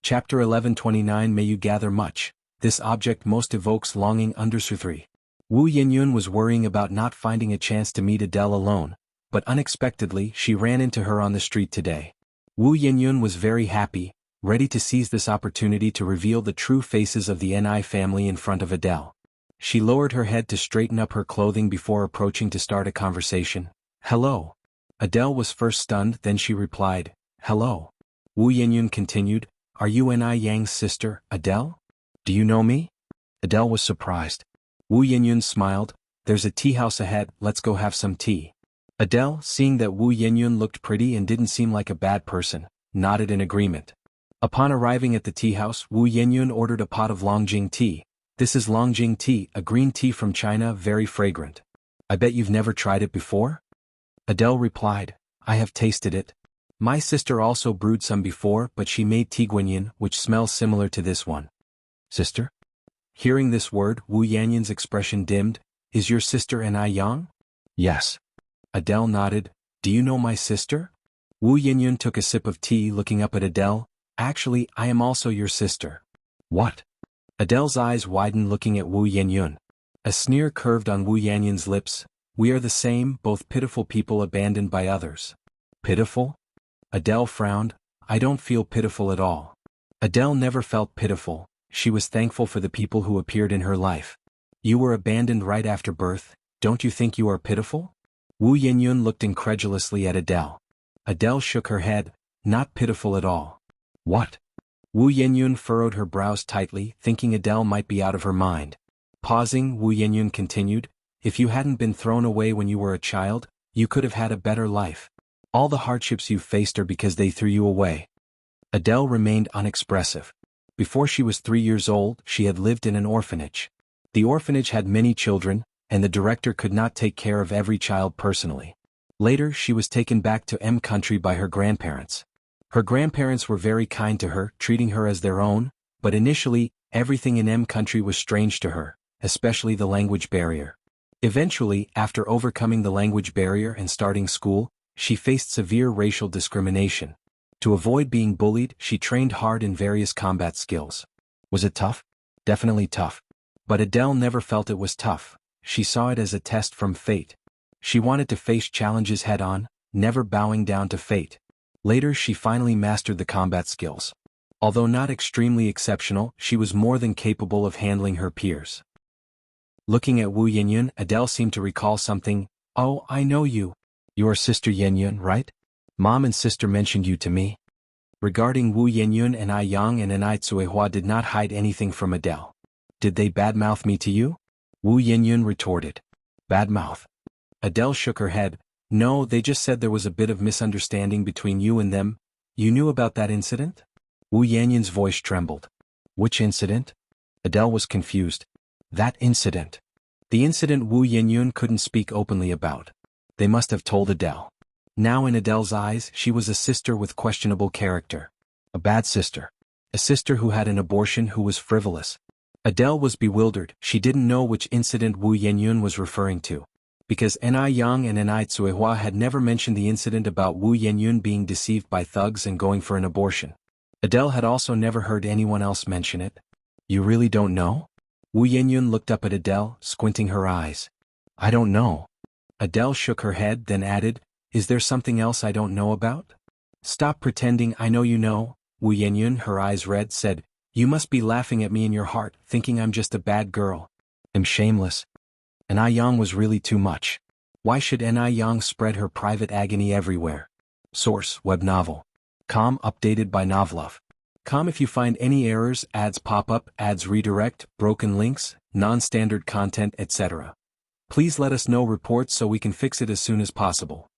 Chapter 1129 May you gather much. This object most evokes longing. Underscore 3. Wu Yinyun was worrying about not finding a chance to meet Adele alone, but unexpectedly she ran into her on the street today. Wu Yinyun was very happy, ready to seize this opportunity to reveal the true faces of the Ni family in front of Adele. She lowered her head to straighten up her clothing before approaching to start a conversation. Hello. Adele was first stunned, then she replied, hello. Wu Yinyun continued, are you Ni Yang's sister, Adele? Do you know me? Adele was surprised. Wu Yinyun smiled, there's a tea house ahead, let's go have some tea. Adele, seeing that Wu Yinyun looked pretty and didn't seem like a bad person, nodded in agreement. Upon arriving at the tea house, Wu Yinyun ordered a pot of Longjing tea. This is Longjing tea, a green tea from China, very fragrant. I bet you've never tried it before? Adele replied, I have tasted it. My sister also brewed some before, but she made tiguanyin, which smells similar to this one. Sister? Hearing this word, Wu Yanyun's expression dimmed. Is your sister Ni Yang? Yes. Adele nodded. Do you know my sister? Wu Yinyun took a sip of tea, looking up at Adele. Actually, I am also your sister. What? Adele's eyes widened, looking at Wu Yinyun. A sneer curved on Wu Yanyun's lips. We are the same, both pitiful people abandoned by others. Pitiful? Adele frowned. I don't feel pitiful at all. Adele never felt pitiful. She was thankful for the people who appeared in her life. You were abandoned right after birth. Don't you think you are pitiful? Wu Yinyun looked incredulously at Adele. Adele shook her head. Not pitiful at all. What? Wu Yinyun furrowed her brows tightly, thinking Adele might be out of her mind. Pausing, Wu Yinyun continued, if you hadn't been thrown away when you were a child, you could have had a better life. All the hardships you've faced are because they threw you away. Adele remained unexpressive. Before she was 3 years old, she had lived in an orphanage. The orphanage had many children, and the director could not take care of every child personally. Later, she was taken back to M country by her grandparents. Her grandparents were very kind to her, treating her as their own, but initially, everything in M country was strange to her, especially the language barrier. Eventually, after overcoming the language barrier and starting school, she faced severe racial discrimination. To avoid being bullied, she trained hard in various combat skills. Was it tough? Definitely tough. But Adele never felt it was tough. She saw it as a test from fate. She wanted to face challenges head-on, never bowing down to fate. Later, she finally mastered the combat skills. Although not extremely exceptional, she was more than capable of handling her peers. Looking at Wu Yinyun, Adele seemed to recall something. Oh, I know you. You are Sister Yinyun, right? Mom and sister mentioned you to me. Regarding Wu Yinyun, Ni Yang and Ni Tsuehua did not hide anything from Adele. Did they badmouth me to you? Wu Yinyun retorted. Badmouth. Adele shook her head. No, they just said there was a bit of misunderstanding between you and them. You knew about that incident? Wu Yanyun's voice trembled. Which incident? Adele was confused. That incident. The incident Wu Yinyun couldn't speak openly about. They must have told Adele. Now in Adele's eyes, she was a sister with questionable character. A bad sister. A sister who had an abortion, who was frivolous. Adele was bewildered. She didn't know which incident Wu Yinyun was referring to. Because Ni Yang and Ni Tsuehua had never mentioned the incident about Wu Yinyun being deceived by thugs and going for an abortion. Adele had also never heard anyone else mention it. You really don't know? Wu Yinyun looked up at Adele, squinting her eyes. I don't know. Adele shook her head, then added, Is there something else I don't know about? Stop pretending I know you know, Wu Yinyun, her eyes red, said, You must be laughing at me in your heart, thinking I'm just a bad girl. I'm shameless. Ni Yang was really too much. Why should Ni Yang spread her private agony everywhere? Source: web novel. Com updated by Novlove. If you find any errors, ads pop up, ads redirect, broken links, non-standard content, etc. Please let us know reports so we can fix it as soon as possible.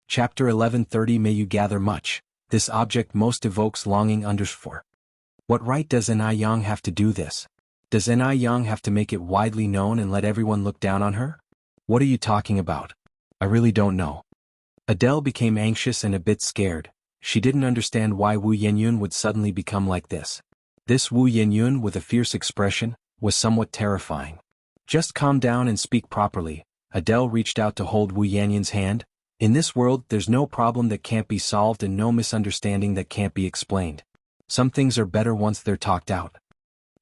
Chapter 11:30 May you gather much. This object most evokes longing underscore. What right does Ni Yang have to do this? Does Ni Yang have to make it widely known and let everyone look down on her? What are you talking about? I really don't know. Adele became anxious and a bit scared. She didn't understand why Wu Yenyun would suddenly become like this. This Wu Yenyun with a fierce expression was somewhat terrifying. Just calm down and speak properly. Adele reached out to hold Wu Yenyun's hand. In this world, there's no problem that can't be solved and no misunderstanding that can't be explained. Some things are better once they're talked out.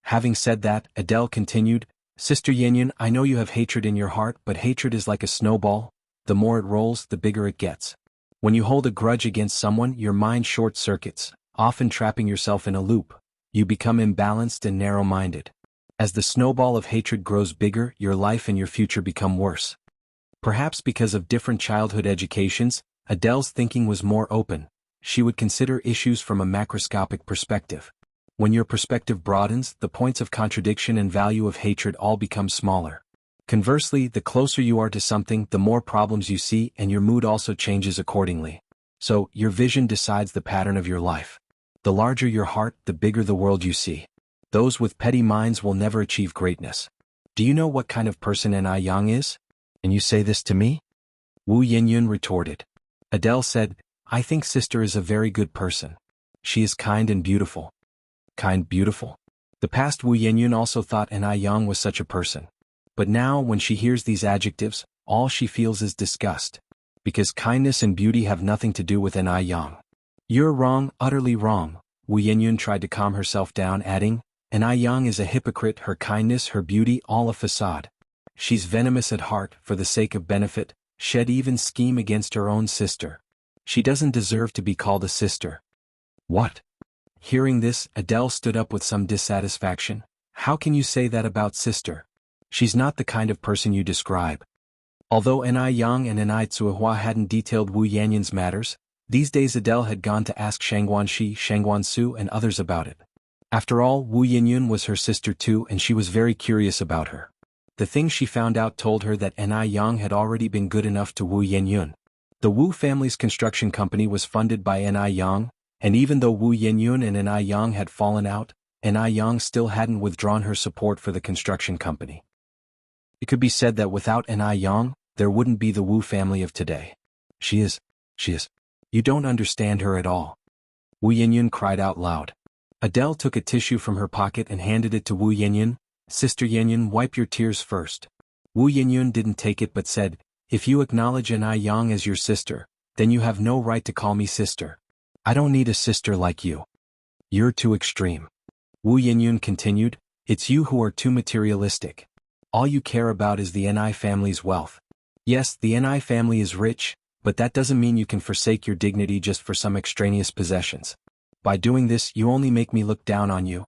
Having said that, Adele continued, Sister Yenyun, I know you have hatred in your heart, but hatred is like a snowball. The more it rolls, the bigger it gets. When you hold a grudge against someone, your mind short-circuits, often trapping yourself in a loop. You become imbalanced and narrow-minded. As the snowball of hatred grows bigger, your life and your future become worse. Perhaps because of different childhood educations, Adele's thinking was more open. She would consider issues from a macroscopic perspective. When your perspective broadens, the points of contradiction and value of hatred all become smaller. Conversely, the closer you are to something, the more problems you see and your mood also changes accordingly. So, your vision decides the pattern of your life. The larger your heart, the bigger the world you see. Those with petty minds will never achieve greatness. Do you know what kind of person Ni Yang is? And you say this to me? Wu Yenyun retorted. Adele said, I think sister is a very good person. She is kind and beautiful. Kind, beautiful? The past Wu Yenyun also thought Ni Yang was such a person. But now, when she hears these adjectives, all she feels is disgust. Because kindness and beauty have nothing to do with Ni Yang. You're wrong, utterly wrong. Wu Yenyun tried to calm herself down, adding, Ni Yang is a hypocrite, her kindness, her beauty, all a facade. She's venomous at heart, for the sake of benefit, she'd even scheme against her own sister. She doesn't deserve to be called a sister. What? Hearing this, Adele stood up with some dissatisfaction. How can you say that about sister? She's not the kind of person you describe. Although Ni Yang and Ni Tsuhua hadn't detailed Wu Yenyun's matters, these days Adele had gone to ask Shangguan Shi, Shangguan Su and others about it. After all, Wu Yenyun was her sister too and she was very curious about her. The things she found out told her that Ni Yang had already been good enough to Wu Yenyun. The Wu family's construction company was funded by Ni Yang, and even though Wu Yenyun and Ni Yang had fallen out, Ni Yang still hadn't withdrawn her support for the construction company. It could be said that without Ni Yang, there wouldn't be the Wu family of today. She is. You don't understand her at all. Wu Yenyun cried out loud. Adele took a tissue from her pocket and handed it to Wu Yenyun. Sister Yenyun, wipe your tears first. Wu Yenyun didn't take it but said, if you acknowledge Ni Yang as your sister, then you have no right to call me sister. I don't need a sister like you. You're too extreme. Wu Yenyun continued, it's you who are too materialistic. All you care about is the Ni family's wealth. Yes, the Ni family is rich, but that doesn't mean you can forsake your dignity just for some extraneous possessions. By doing this, you only make me look down on you.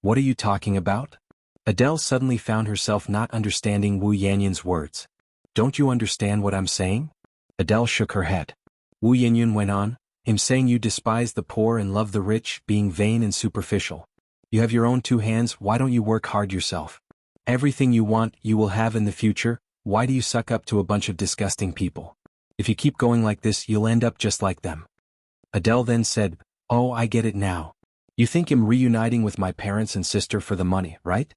What are you talking about? Adele suddenly found herself not understanding Wu Yenyun's words. Don't you understand what I'm saying? Adele shook her head. Wu Yenyun went on, I'm saying you despise the poor and love the rich, being vain and superficial. You have your own two hands, why don't you work hard yourself? Everything you want, you will have in the future. Why do you suck up to a bunch of disgusting people? If you keep going like this, you'll end up just like them. Adele then said, oh, I get it now. You think I'm reuniting with my parents and sister for the money, right?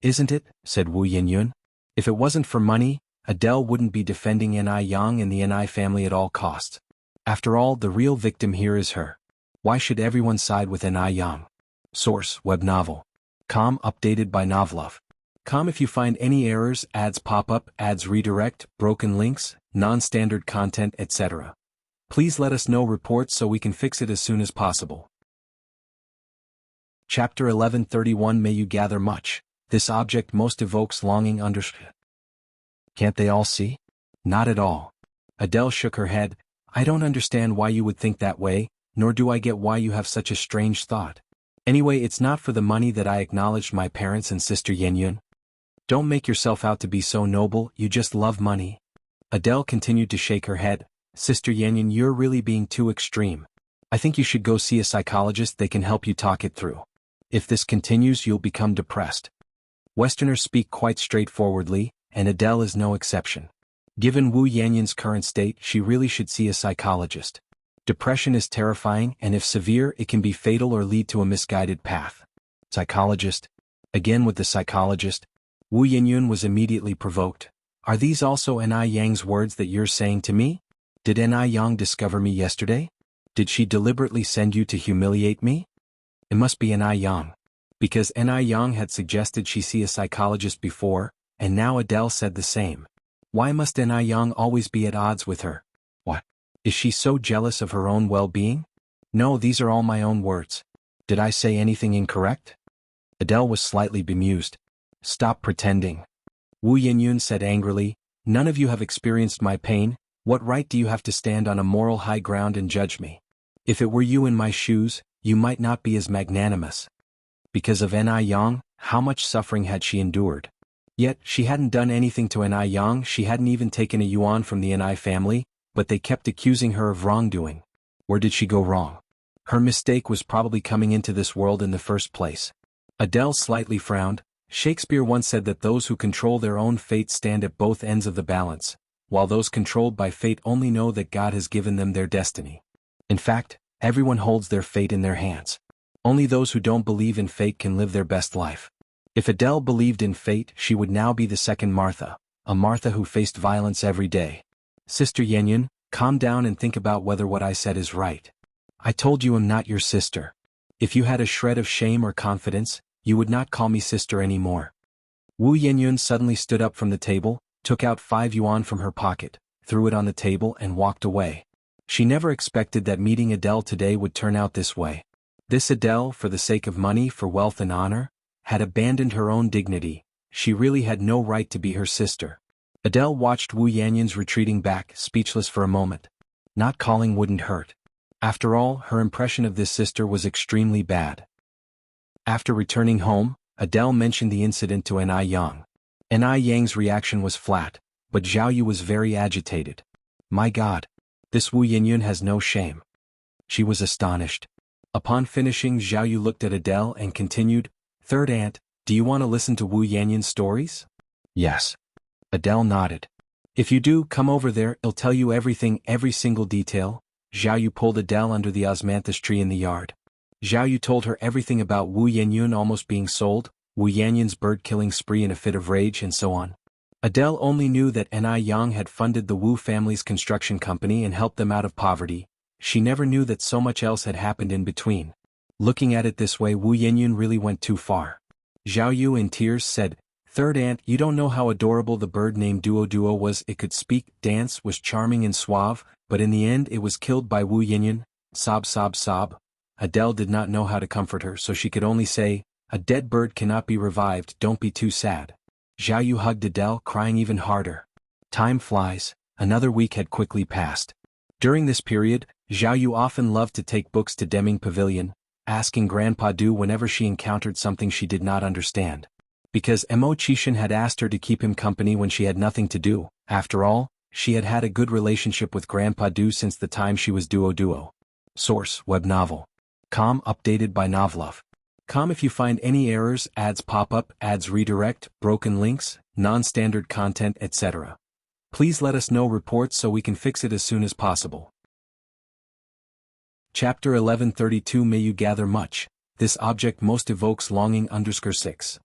Isn't it? Said Wu Yenyun. If it wasn't for money, Adele wouldn't be defending Ni Yang and the Ni family at all costs. After all, the real victim here is her. Why should everyone side with Ni Yang? Source, web novel. Updated by Novlove. If you find any errors, ads pop up, ads redirect, broken links, non-standard content, etc. Please let us know reports so we can fix it as soon as possible. Chapter 11:31 May you gather much. This object most evokes longing underscore. Can't they all see? Not at all. Adele shook her head. I don't understand why you would think that way, nor do I get why you have such a strange thought. Anyway, it's not for the money that I acknowledged my parents and sister Yenyun. Don't make yourself out to be so noble, you just love money. Adele continued to shake her head. Sister Yenyun, you're really being too extreme. I think you should go see a psychologist. They can help you talk it through. If this continues, you'll become depressed. Westerners speak quite straightforwardly, and Adele is no exception. Given Wu Yanyan's current state, she really should see a psychologist. Depression is terrifying, and if severe, it can be fatal or lead to a misguided path. Psychologist? Again with the psychologist? Wu Yanyun was immediately provoked. Are these also Ni Yang's words that you're saying to me? Did Ni Yang discover me yesterday? Did she deliberately send you to humiliate me? It must be Ni Yang. Because Ni Yang had suggested she see a psychologist before, and now Adele said the same. Why must Ni Yang always be at odds with her? What? Is she so jealous of her own well-being? No, these are all my own words. Did I say anything incorrect? Adele was slightly bemused. Stop pretending. Wu Yanyun said angrily, none of you have experienced my pain. What right do you have to stand on a moral high ground and judge me? If it were you in my shoes, you might not be as magnanimous. Because of Ni Yang, how much suffering had she endured? Yet, she hadn't done anything to Ni Yang. She hadn't even taken a yuan from the Ni family, but they kept accusing her of wrongdoing. Where did she go wrong? Her mistake was probably coming into this world in the first place. Adele slightly frowned. Shakespeare once said that those who control their own fate stand at both ends of the balance, while those controlled by fate only know that God has given them their destiny. In fact, everyone holds their fate in their hands. Only those who don't believe in fate can live their best life. If Adele believed in fate, she would now be the second Martha, a Martha who faced violence every day. Sister Yanyan, calm down and think about whether what I said is right. I told you I'm not your sister. If you had a shred of shame or confidence, you would not call me sister anymore. Wu Yanyun suddenly stood up from the table, took out 5 yuan from her pocket, threw it on the table and walked away. She never expected that meeting Adele today would turn out this way. This Adele, for the sake of money, for wealth and honor, had abandoned her own dignity. She really had no right to be her sister. Adele watched Wu Yanyun's retreating back, speechless for a moment. Not calling wouldn't hurt. After all, her impression of this sister was extremely bad. After returning home, Adele mentioned the incident to Ni Yang. Ni Yang's reaction was flat, but Zhao Yu was very agitated. My God! This Wu Yanyun has no shame. She was astonished. Upon finishing, Zhao Yu looked at Adele and continued, Third aunt, do you want to listen to Wu Yanyun's stories? Yes. Adele nodded. If you do, come over there, I'll tell you everything, every single detail. Zhao Yu pulled Adele under the osmanthus tree in the yard. Zhao Yu told her everything about Wu Yanyun almost being sold, Wu Yanyun's bird-killing spree in a fit of rage and so on. Adele only knew that Ni Yang had funded the Wu family's construction company and helped them out of poverty. She never knew that so much else had happened in between. Looking at it this way, Wu Yanyun really went too far. Zhao Yu in tears said, Third aunt, you don't know how adorable the bird named Duo Duo was. It could speak, dance, was charming and suave, but in the end it was killed by Wu Yanyun. Sob, sob, sob. Adele did not know how to comfort her, so she could only say, a dead bird cannot be revived, don't be too sad. Zhao Yu hugged Adele, crying even harder. Time flies. Another week had quickly passed. During this period, Zhao Yu often loved to take books to Deming Pavilion, asking Grandpa Du whenever she encountered something she did not understand. Because Mo Chishan had asked her to keep him company when she had nothing to do. After all, she had had a good relationship with Grandpa Du since the time she was Duo Duo. Source, web novel. Com updated by Novlov. Com if you find any errors, ads pop up, ads redirect, broken links, non-standard content, etc. Please let us know reports so we can fix it as soon as possible. Chapter 1132 May you gather much. This object most evokes longing _6.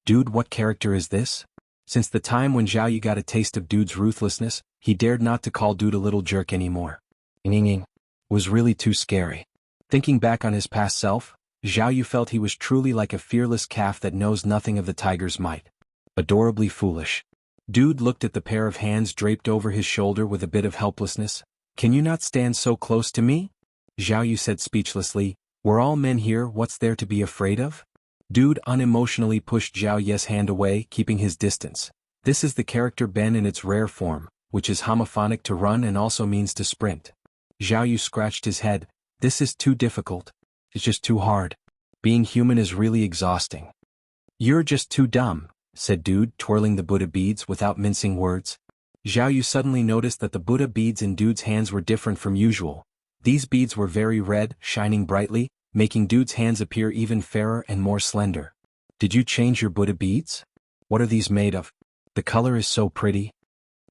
Dude, what character is this? Since the time when Zhao Yu got a taste of Dude's ruthlessness, he dared not to call Dude a little jerk anymore. Ing was really too scary. Thinking back on his past self, Zhao Yu felt he was truly like a fearless calf that knows nothing of the tiger's might. Adorably foolish. Dude looked at the pair of hands draped over his shoulder with a bit of helplessness. Can you not stand so close to me? Zhao Yu said speechlessly, we're all men here, what's there to be afraid of? Dude unemotionally pushed Zhao Yu's hand away, keeping his distance. This is the character Ben in its rare form, which is homophonic to run and also means to sprint. Zhao Yu scratched his head. This is too difficult. It's just too hard. Being human is really exhausting. You're just too dumb, said Dude, twirling the Buddha beads without mincing words. Zhao Yu suddenly noticed that the Buddha beads in Dude's hands were different from usual. These beads were very red, shining brightly, making Dude's hands appear even fairer and more slender. Did you change your Buddha beads? What are these made of? The color is so pretty.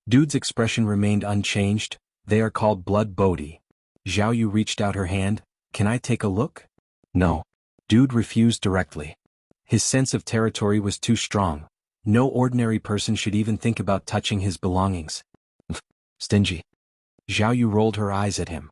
Dude's expression remained unchanged. They are called blood Bodhi. Zhao Yu reached out her hand. Can I take a look? No. Dude refused directly. His sense of territory was too strong. No ordinary person should even think about touching his belongings. Stingy. Zhao Yu rolled her eyes at him.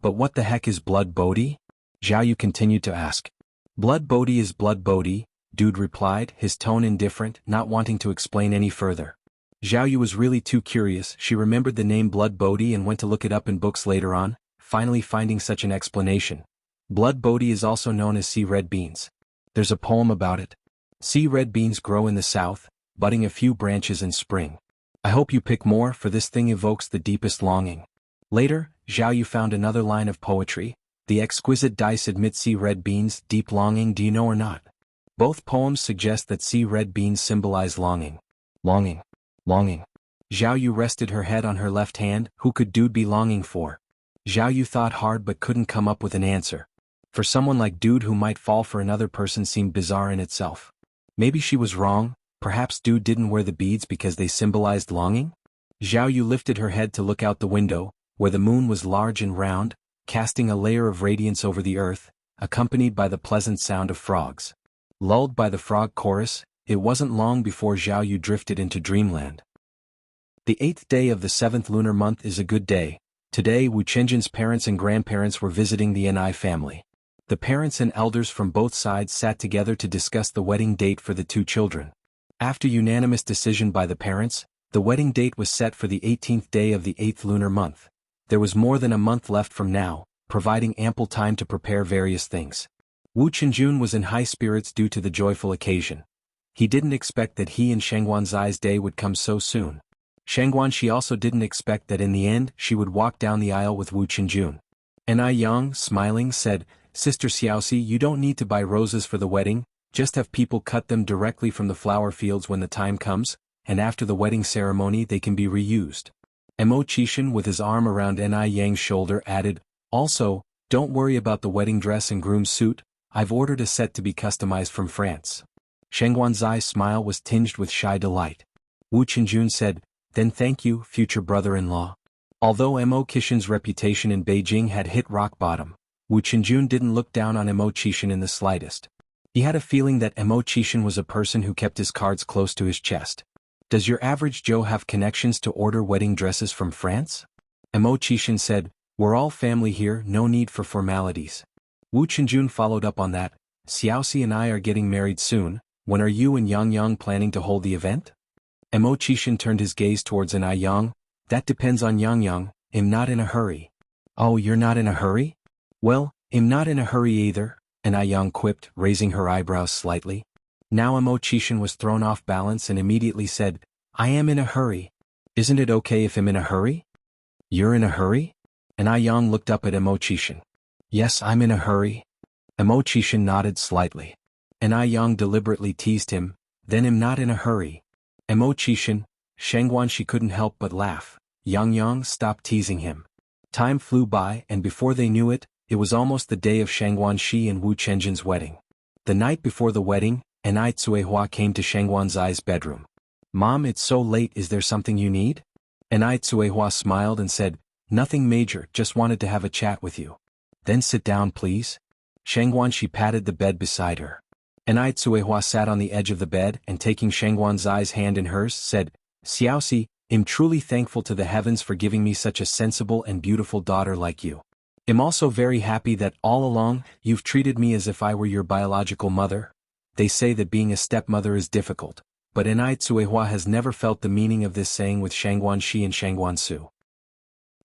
But what the heck is blood Bodhi? Zhao Yu continued to ask. Blood Bodhi is blood Bodhi, Dude replied, his tone indifferent, not wanting to explain any further. Zhao Yu was really too curious. She remembered the name blood Bodhi and went to look it up in books later on, finally finding such an explanation. Blood Bodhi is also known as sea red beans. There's a poem about it. Sea red beans grow in the south, budding a few branches in spring. I hope you pick more, for this thing evokes the deepest longing. Later, Zhao Yu found another line of poetry. The exquisite dice admit sea red beans, deep longing, do you know or not? Both poems suggest that sea red beans symbolize longing. Longing. Longing. Zhao Yu rested her head on her left hand. Who could Dude be longing for? Zhao Yu thought hard but couldn't come up with an answer. For someone like Dude who might fall for another person seemed bizarre in itself. Maybe she was wrong. Perhaps Dude didn't wear the beads because they symbolized longing? Zhao Yu lifted her head to look out the window, where the moon was large and round, casting a layer of radiance over the earth, accompanied by the pleasant sound of frogs. Lulled by the frog chorus, it wasn't long before Zhao Yu drifted into dreamland. The 8th day of the 7th lunar month is a good day. Today Wu Chenjin's parents and grandparents were visiting the Ni family. The parents and elders from both sides sat together to discuss the wedding date for the two children. After unanimous decision by the parents, the wedding date was set for the 18th day of the 8th lunar month. There was more than a month left from now, providing ample time to prepare various things. Wu Chenjun was in high spirits due to the joyful occasion. He didn't expect that he and Shangguanzai's day would come so soon. Shangguanxi also didn't expect that in the end she would walk down the aisle with Wu Chenjun. Ni Yang, smiling, said, Sister Xiaoxi, you don't need to buy roses for the wedding, just have people cut them directly from the flower fields when the time comes, and after the wedding ceremony they can be reused. Mo Qishan with his arm around Ni Yang's shoulder added, also, don't worry about the wedding dress and groom's suit, I've ordered a set to be customized from France. Shangguanzai's smile was tinged with shy delight. Wu Chenjun said, then thank you, future brother-in-law. Although Mo Qishan's reputation in Beijing had hit rock bottom, Wu Chenjun didn't look down on Mo Qishan in the slightest. He had a feeling that Mo Qishan was a person who kept his cards close to his chest. Does your average Joe have connections to order wedding dresses from France? Mo Qishan said, we're all family here, no need for formalities. Wu Chenjun followed up on that, Xiaoxi and I are getting married soon, when are you and Yang Yang planning to hold the event? Mo Qishan turned his gaze towards Ni Yang, that depends on Yang Yang, I'm not in a hurry. Oh, you're not in a hurry? Well, I'm not in a hurry either, Ni Yang quipped, raising her eyebrows slightly. Now Mo Qishan was thrown off balance and immediately said, I am in a hurry. Isn't it okay if I'm in a hurry? You're in a hurry? Ni Yang looked up at Mo Qishan. Yes, I'm in a hurry. Mo Qishan nodded slightly. Ni Yang deliberately teased him, then I'm not in a hurry. Mo Qishan, Shangguanxi couldn't help but laugh. Yang Yang stopped teasing him. Time flew by and before they knew it, it was almost the day of Shangguanxi and Wu Chenjin's wedding. The night before the wedding, Ni Tsuehua came to Shangguanzai's bedroom. Mom, it's so late, is there something you need? Ni Tsuehua smiled and said, nothing major, just wanted to have a chat with you. Then sit down please. Shangguanxi patted the bed beside her. Ni Tsuehua sat on the edge of the bed and taking Shangguanzai's hand in hers, said, Xiaoxi, I'm truly thankful to the heavens for giving me such a sensible and beautiful daughter like you. I'm also very happy that all along, you've treated me as if I were your biological mother. They say that being a stepmother is difficult, but Ni Tsuehua has never felt the meaning of this saying with Shangguanxi and Shangguansu.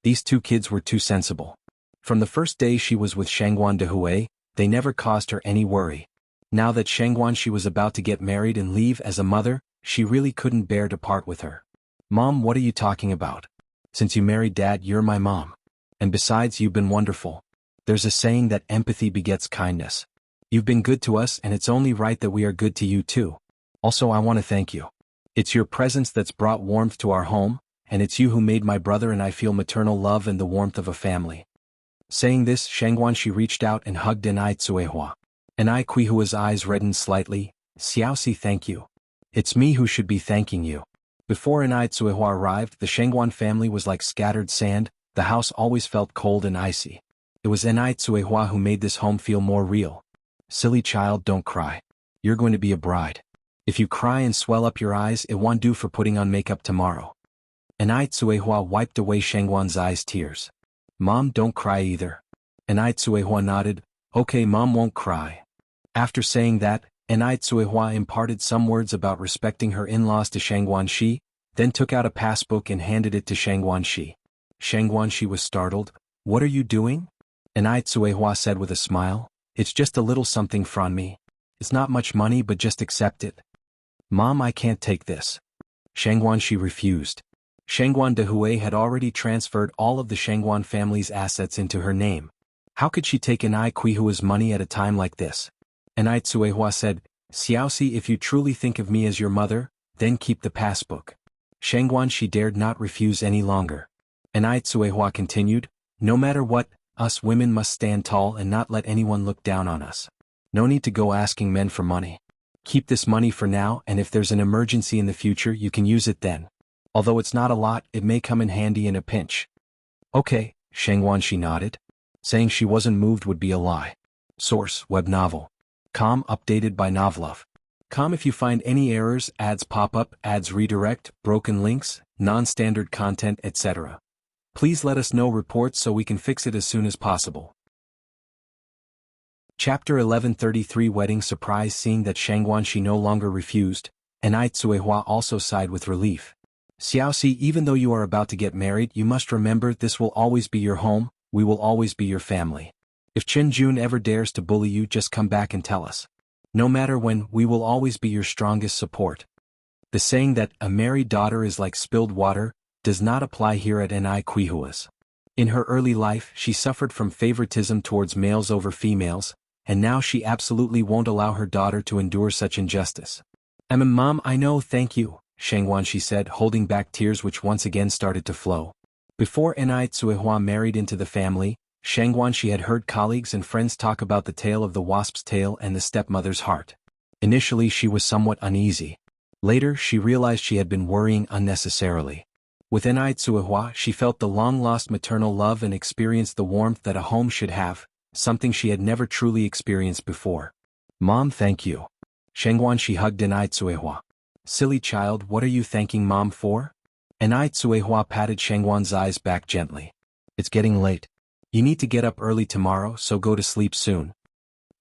These two kids were too sensible. From the first day she was with Shangguan Dehui, they never caused her any worry. Now that Shangguanxi was about to get married and leave as a mother, she really couldn't bear to part with her. Mom, what are you talking about? Since you married Dad, you're my mom. And besides, you've been wonderful. There's a saying that empathy begets kindness. You've been good to us and it's only right that we are good to you too. Also, I want to thank you. It's your presence that's brought warmth to our home, and it's you who made my brother and I feel maternal love and the warmth of a family. Saying this, Shangguanxi reached out and hugged Enai Tsuehua. Enai Qihua's eyes reddened slightly. Xiaoxi, thank you. It's me who should be thanking you. Before Enai Tsuehua arrived, the Shangguan family was like scattered sand. The house always felt cold and icy. It was Enai Tsuehua who made this home feel more real. Silly child, don't cry. You're going to be a bride. If you cry and swell up your eyes, it won't do for putting on makeup tomorrow. Enai Tsuehua wiped away Shangguan's eyes' tears. Mom, don't cry either. Enai Tsuehua nodded. Okay, Mom won't cry. After saying that, Enai Tsuehua imparted some words about respecting her in-laws to Shangguanxi, then took out a passbook and handed it to Shangguanxi. Shangguanxi was startled. What are you doing? Enai Tsuehua said with a smile. It's just a little something from me. It's not much money, but just accept it. Mom, I can't take this. Shangguanxi refused. Shangguan Dehui had already transferred all of the Shangguan family's assets into her name. How could she take Enai Qihua's money at a time like this? Enai Tsuehua said, Xiaoxi, if you truly think of me as your mother, then keep the passbook. Shangguanxi dared not refuse any longer. Enai Tsuehua continued, no matter what, us women must stand tall and not let anyone look down on us. No need to go asking men for money. Keep this money for now, and if there's an emergency in the future, you can use it then. Although it's not a lot, it may come in handy in a pinch. Okay, Shangguanxi nodded. Saying she wasn't moved would be a lie. Source, web novel. Com updated by Novlove. Com if you find any errors, ads pop up, ads redirect, broken links, non-standard content, etc. Please let us know reports so we can fix it as soon as possible. Chapter 1133 Wedding Surprise. Seeing that Shangguanxi no longer refused, Enai Tsuehua also sighed with relief. Xiaoxi, even though you are about to get married, you must remember this will always be your home, we will always be your family. If Chen Jun ever dares to bully you, just come back and tell us. No matter when, we will always be your strongest support. The saying that a married daughter is like spilled water does not apply here at Enai Qihua's. In her early life, she suffered from favoritism towards males over females, and now she absolutely won't allow her daughter to endure such injustice. Mom, I know, thank you, Shangguanxi said, holding back tears which once again started to flow. Before Enai Tsuehua married into the family, Shangguanxi had heard colleagues and friends talk about the tale of the wasp's tail and the stepmother's heart. Initially she was somewhat uneasy. Later she realized she had been worrying unnecessarily. With Enai Tsuehua she felt the long-lost maternal love and experienced the warmth that a home should have, something she had never truly experienced before. Mom, thank you. Shangguanxi hugged Enai Tsuehua. Silly child, what are you thanking Mom for? Enai Tsuehua patted Shangguan's eyes back gently. It's getting late. You need to get up early tomorrow, so go to sleep soon.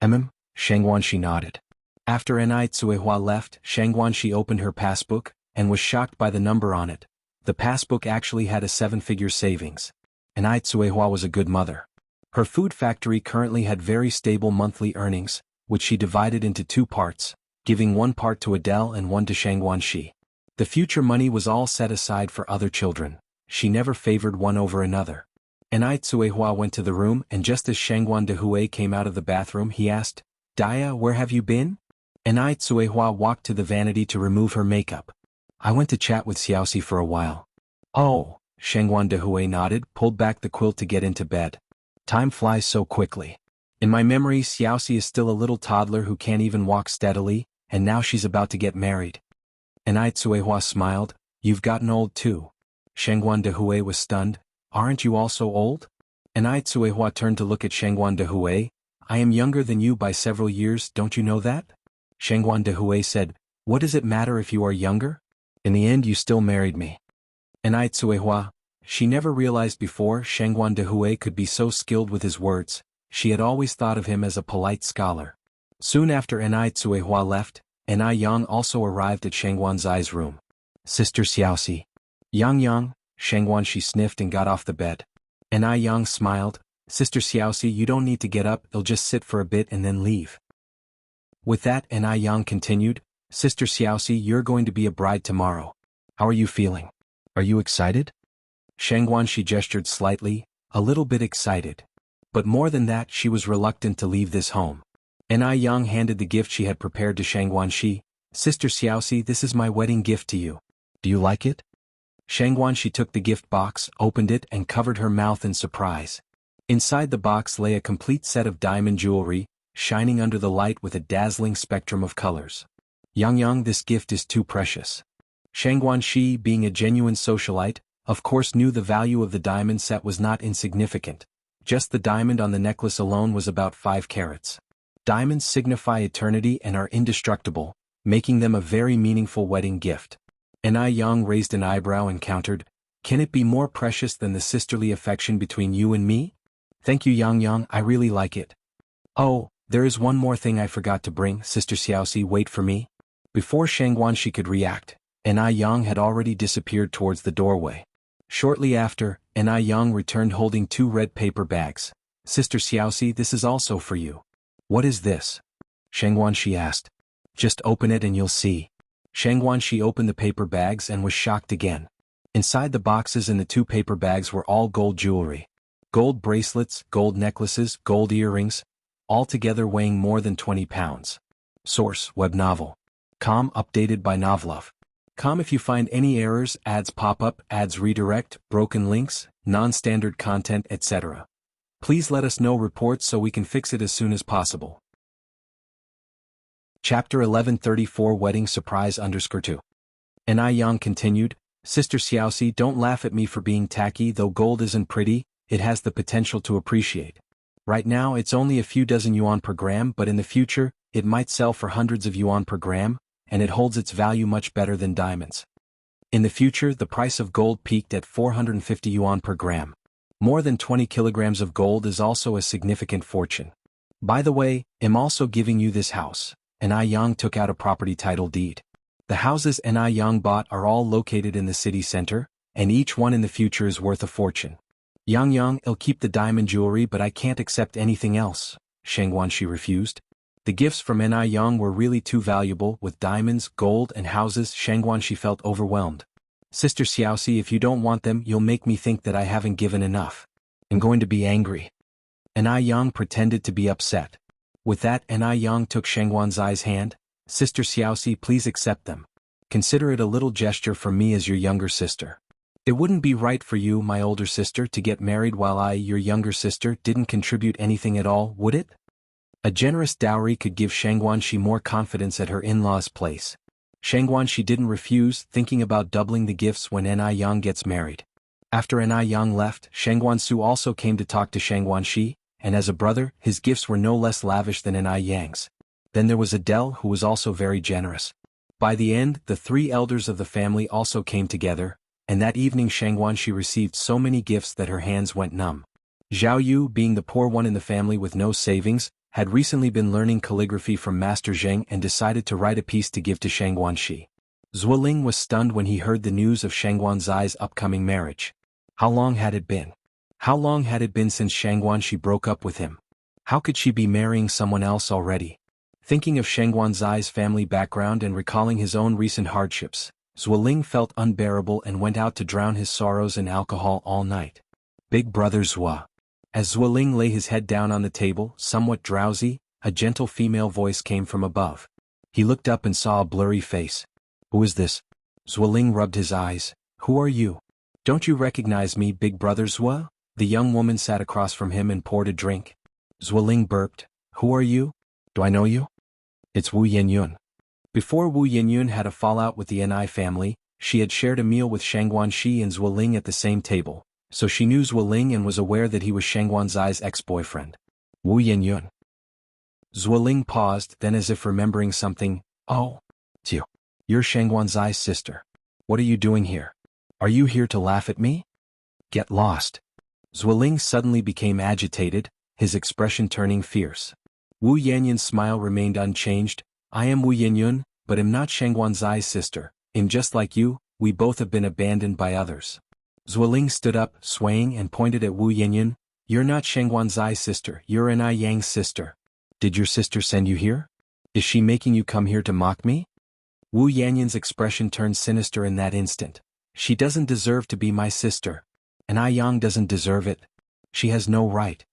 Shangguanxi nodded. After Enai Tsuehua left, Shangguanxi opened her passbook, and was shocked by the number on it. The passbook actually had a 7-figure savings. Enai Tsuehua was a good mother. Her food factory currently had very stable monthly earnings, which she divided into 2 parts, giving 1 part to Adele and 1 to Shangguanxi. The future money was all set aside for other children. She never favored one over another. Enai Tsuehua went to the room, and just as Shangguan Dehui came out of the bathroom, he asked, Dia, where have you been? Enai Tsuehua walked to the vanity to remove her makeup. I went to chat with Xiaoxi for a while. Oh, Shangguan Dehui nodded, pulled back the quilt to get into bed. Time flies so quickly. In my memory, Xiaoxi is still a little toddler who can't even walk steadily, and now she's about to get married. Enai Tsuehua smiled. You've gotten old too. Shangguan Dehui was stunned. Aren't you also old? Enai Tsuehua turned to look at Shangguan Dehui. I am younger than you by several years, don't you know that? Shangguan Dehui said, what does it matter if you are younger? In the end you still married me. Enai Tsuehua, she never realized before Shangguan Dehui could be so skilled with his words. She had always thought of him as a polite scholar. Soon after Enai Tsuehua left, Enai Yang also arrived at Shangguan Zai's room. Sister Xiaoxi. Yang, Shangguanxi sniffed and got off the bed. Enai Yang smiled. Sister Xiaoxi, you don't need to get up, you'll just sit for a bit and then leave. With that, Enai Yang continued, Sister Xiaoxi, you're going to be a bride tomorrow. How are you feeling? Are you excited? Shangguanxi gestured slightly, a little bit excited. But more than that, she was reluctant to leave this home. Enai Yang handed the gift she had prepared to Shangguanxi. Sister Xiaoxi, this is my wedding gift to you. Do you like it? Shangguanxi took the gift box, opened it and covered her mouth in surprise. Inside the box lay a complete set of diamond jewelry, shining under the light with a dazzling spectrum of colors. Yang, this gift is too precious. Shang Guanxi, being a genuine socialite, of course knew the value of the diamond set was not insignificant. Just the diamond on the necklace alone was about 5 carats. Diamonds signify eternity and are indestructible, making them a very meaningful wedding gift. Yang raised an eyebrow and countered, "Can it be more precious than the sisterly affection between you and me?" "Thank you, Yang, I really like it." "Oh, there is one more thing I forgot to bring, Sister Xiaoxi, wait for me." Before Shang Guanxi could react, Yang had already disappeared towards the doorway. Shortly after, Yang returned holding 2 red paper bags. "Sister Xiaoxi, this is also for you." "What is this?" Shang Guanxi asked. "Just open it and you'll see." Shang Guanxi opened the paper bags and was shocked again. Inside the boxes in the 2 paper bags were all gold jewelry. Gold bracelets, gold necklaces, gold earrings, all together weighing more than 20 pounds. Source: web novel. Com, updated by Novlov. Com. If you find any errors, ads pop up, ads redirect, broken links, non-standard content, etc., please let us know reports so we can fix it as soon as possible. Chapter 1134 Wedding Surprise _2. Yang continued, "Sister Xiaoxi, don't laugh at me for being tacky. Though gold isn't pretty, it has the potential to appreciate. Right now it's only a few dozen yuan per gram, but in the future, it might sell for hundreds of yuan per gram, and it holds its value much better than diamonds. In the future, the price of gold peaked at 450 yuan per gram. More than 20 kilograms of gold is also a significant fortune. By the way, I'm also giving you this house." Yang took out a property title deed. The houses Yang bought are all located in the city center, and each one in the future is worth a fortune. "Yang, I'll keep the diamond jewelry, but I can't accept anything else," Shang Guanxi refused. The gifts from Yang were really too valuable. With diamonds, gold, and houses, Shang Guanxi felt overwhelmed. "Sister Xiaoxi, if you don't want them, you'll make me think that I haven't given enough. I'm going to be angry." Yang pretended to be upset. With that, Yang took Shang Guanxi's hand. "Sister Xiaoxi, please accept them. Consider it a little gesture from me as your younger sister. It wouldn't be right for you, my older sister, to get married while I, your younger sister, didn't contribute anything at all, would it?" A generous dowry could give Shang Guanxi more confidence at her in-laws' place. Shang Guanxi didn't refuse, thinking about doubling the gifts when Yang gets married. After Yang left, Shang Guansu also came to talk to Shang Guanxi, and as a brother, his gifts were no less lavish than Yang's. Then there was Adele, who was also very generous. By the end, the 3 elders of the family also came together, and that evening Shang Guanxi received so many gifts that her hands went numb. Zhao Yu, being the poor one in the family with no savings, had recently been learning calligraphy from Master Zheng and decided to write a piece to give to Shang Guanxi. Zuoling was stunned when he heard the news of Shang Guanxi's upcoming marriage. How long had it been? How long had it been since Shang Guanxi broke up with him? How could she be marrying someone else already? Thinking of Shang Guanxi's family background and recalling his own recent hardships, Zuoling felt unbearable and went out to drown his sorrows in alcohol all night. Big Brother Zua. As Zuoling lay his head down on the table, somewhat drowsy, a gentle female voice came from above. He looked up and saw a blurry face. "Who is this?" Zuoling rubbed his eyes. "Who are you? Don't you recognize me, Big Brother Zua?" The young woman sat across from him and poured a drink. Zuoling burped. "Who are you? Do I know you?" "It's Wu Yenyun." Before Wu Yenyun had a fallout with the Ni family, she had shared a meal with Shang Guanxi and Zuoling at the same table, so she knew Zuoling and was aware that he was Shang Guanxi's ex-boyfriend. Wu Yenyun. Zuoling paused, then as if remembering something, "Oh, it's you. You're Shang Guanxi's sister. What are you doing here? Are you here to laugh at me? Get lost." Zuoling suddenly became agitated, his expression turning fierce. Wu Yenyun's smile remained unchanged. "I am Wu Yenyun, but am not Shang Guanxi's sister. I'm just like you, we both have been abandoned by others." Zuoling stood up, swaying, and pointed at Wu Yenyun. "You're not Shang Guanxi's sister, you're Yang's sister. Did your sister send you here? Is she making you come here to mock me?" Wu Yenyun's expression turned sinister in that instant. "She doesn't deserve to be my sister. And Yang doesn't deserve it. She has no right."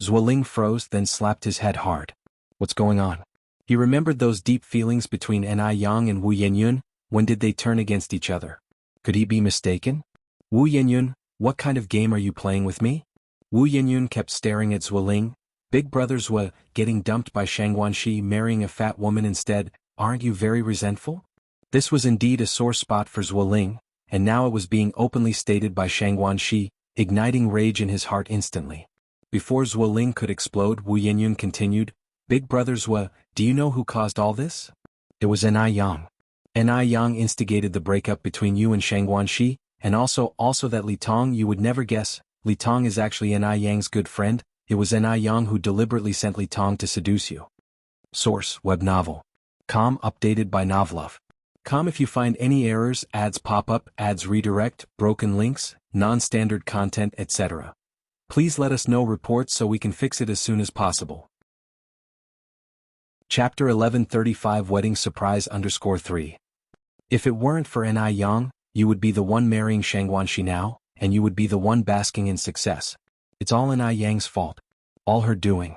Zuoling froze, then slapped his head hard. What's going on? He remembered those deep feelings between Yang and Wu Yenyun. When did they turn against each other? Could he be mistaken? "Wu Yenyun, what kind of game are you playing with me? Wu Yinyun kept staring at Zuoling. Big brothers were getting dumped by Shang Guanxi, marrying a fat woman instead. Aren't you very resentful? This was indeed a sore spot for Zuoling, and now it was being openly stated by Shang Guanxi, igniting rage in his heart instantly. Before Zuoling could explode, Wu Yinyun continued, Big brothers were, do you know who caused all this? It was N.I. Yang. N.I. Yang instigated the breakup between you and Shang Guanxi, and also that Li Tong. You would never guess, Li Tong is actually N.I. Yang's good friend. It was N.I. Yang who deliberately sent Li Tong to seduce you. Source, web novel. Com updated by Novlove. Com if you find any errors, ads pop up, ads redirect, broken links, non-standard content, etc. Please let us know reports so we can fix it as soon as possible. Chapter 1135 Wedding Surprise _3. If it weren't for N.I. Yang, you would be the one marrying Shang Guanxi now, and you would be the one basking in success. It's all N.I. Yang's fault. All her doing.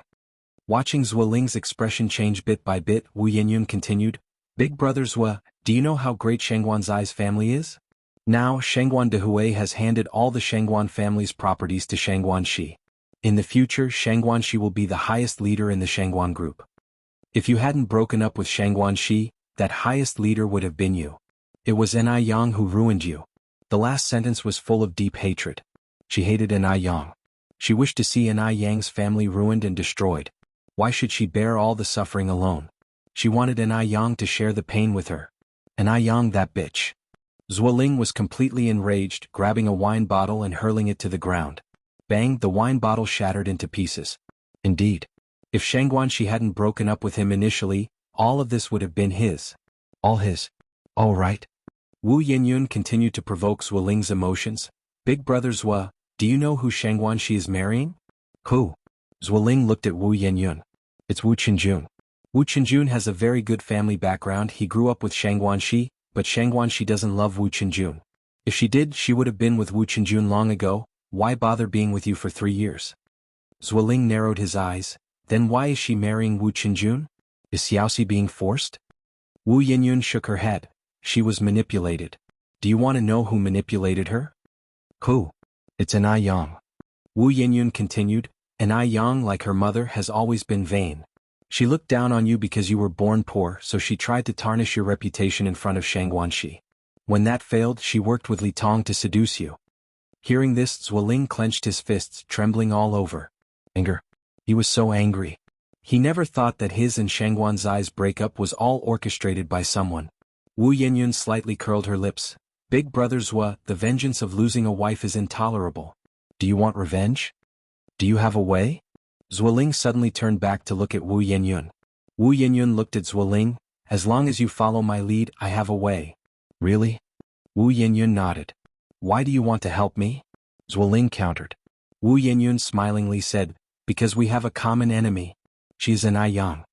Watching Zuoling's expression change bit by bit, Wu Yinyun continued, Big brothers Wu, do you know how great Shangguanzai's family is? Now Shangguan Dehui has handed all the Shangguan family's properties to Shangguanxi. In the future Shangguanxi will be the highest leader in the Shangguan group. If you hadn't broken up with Shangguanxi, that highest leader would have been you. It was N.I. Yang who ruined you. The last sentence was full of deep hatred. She hated N.I. Yang. She wished to see N.I. Yang's family ruined and destroyed. Why should she bear all the suffering alone? She wanted N.I. Yang to share the pain with her. N.I. Yang, that bitch. Zuoling was completely enraged, grabbing a wine bottle and hurling it to the ground. Bang, the wine bottle shattered into pieces. Indeed. If Shangguanxi hadn't broken up with him initially, all of this would have been his. All his. All right. Wu Yinyun continued to provoke Zuoling's emotions. Big brothers Wu, do you know who Shangguanxi is marrying? Who? Zuoling looked at Wu Yinyun. It's Wu Qinjun. Wu Qinjun has a very good family background. He grew up with Shangguanxi, but Shangguanxi doesn't love Wu Qinjun. If she did, she would have been with Wu Qinjun long ago. Why bother being with you for 3 years? Zuoling narrowed his eyes. Then why is she marrying Wu Qinjun? Is Xiaoxi being forced? Wu Yinyun shook her head. She was manipulated. Do you want to know who manipulated her? Who? It's N.I. Yang. Wu Yinyun continued. N.I. Yang, like her mother, has always been vain. She looked down on you because you were born poor, so she tried to tarnish your reputation in front of Shangguanxi. When that failed, she worked with Li Tong to seduce you. Hearing this, Zuoling clenched his fists, trembling all over. Anger. He was so angry. He never thought that his and Shangguanzai's breakup was all orchestrated by someone. Wu Yinyun slightly curled her lips. Big brothers Wu, the vengeance of losing a wife is intolerable. Do you want revenge? Do you have a way? Zuoling suddenly turned back to look at Wu Yinyun. Wu Yinyun looked at Zuoling. As long as you follow my lead, I have a way. Really? Wu Yinyun nodded. Why do you want to help me? Zuoling countered. Wu Yinyun smilingly said, because we have a common enemy. She's N.I. Yang.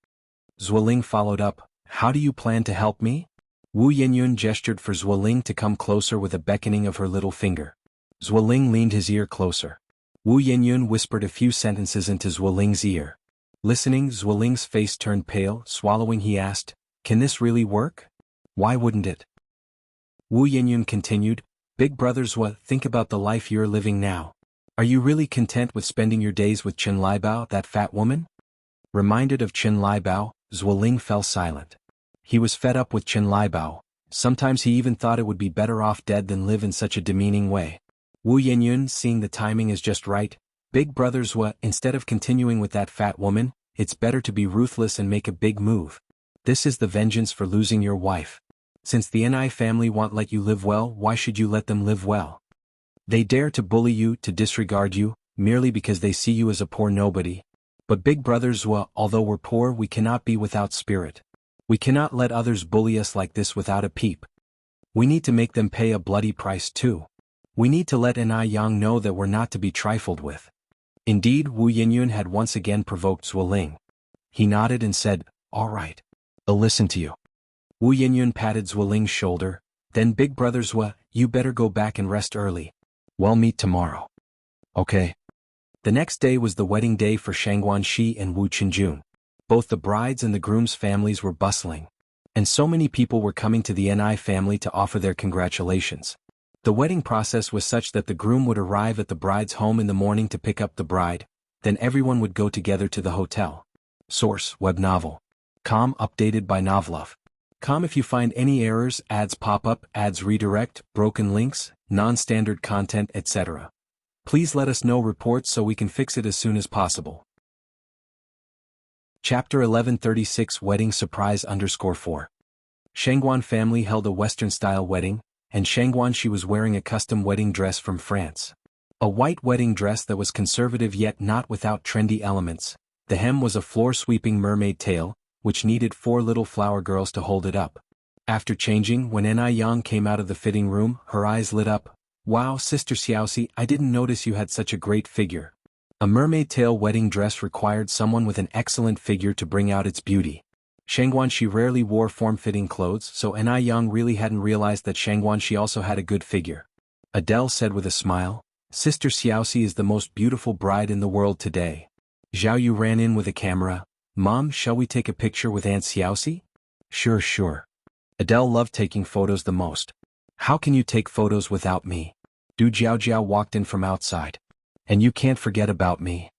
Zuoling followed up, how do you plan to help me? Wu Yinyun gestured for Zuoling to come closer with a beckoning of her little finger. Zuoling leaned his ear closer. Wu Yinyun whispered a few sentences into Zuoling's ear. Listening, Zuoling's face turned pale. Swallowing, he asked, can this really work? Why wouldn't it? Wu Yinyun continued, Big brothers Wu, think about the life you're living now. Are you really content with spending your days with Chen Liebao, that fat woman? Reminded of Chen Liebao, Zuoling fell silent. He was fed up with Chen Liebao. Sometimes he even thought it would be better off dead than live in such a demeaning way. Wu Yinyun, seeing the timing is just right, Big brothers Wu, instead of continuing with that fat woman, it's better to be ruthless and make a big move. This is the vengeance for losing your wife. Since the Ni family won't let you live well, why should you let them live well? They dare to bully you, to disregard you, merely because they see you as a poor nobody. But big brothers Wu, although we're poor, we cannot be without spirit. We cannot let others bully us like this without a peep. We need to make them pay a bloody price too. We need to let Ni Yang know that we're not to be trifled with. Indeed, Wu Yinyun had once again provoked Zuoling. He nodded and said, all right. I'll listen to you. Wu Yinyun patted Zuoling's shoulder. Then big brothers Wu, you better go back and rest early. We'll meet tomorrow. Okay. The next day was the wedding day for Shangguanxi and Wu Qinjun. Both the bride's and the groom's families were bustling. And so many people were coming to the Ni family to offer their congratulations. The wedding process was such that the groom would arrive at the bride's home in the morning to pick up the bride, then everyone would go together to the hotel. Source: web novel. Com, updated by Novlove. Com. If you find any errors, ads pop up, ads redirect, broken links, non-standard content, etc., please let us know reports so we can fix it as soon as possible. Chapter 1136 Wedding Surprise _4. Shangguan family held a Western-style wedding, and Shangguan she was wearing a custom wedding dress from France. A white wedding dress that was conservative yet not without trendy elements. The hem was a floor-sweeping mermaid tail, which needed 4 little flower girls to hold it up. After changing, when Ni Yang came out of the fitting room, her eyes lit up. Wow, Sister Xiaoxi, I didn't notice you had such a great figure. A mermaid tail wedding dress required someone with an excellent figure to bring out its beauty. Shangguan she rarely wore form-fitting clothes, so Ni Yang really hadn't realized that Shangguan she also had a good figure. Adele said with a smile, Sister Xiaoxi is the most beautiful bride in the world today. Zhao Yu ran in with a camera. Mom, shall we take a picture with Aunt Xiaoxi? Sure. Adele loved taking photos the most. How can you take photos without me? Du Jiao walked in from outside. And you can't forget about me.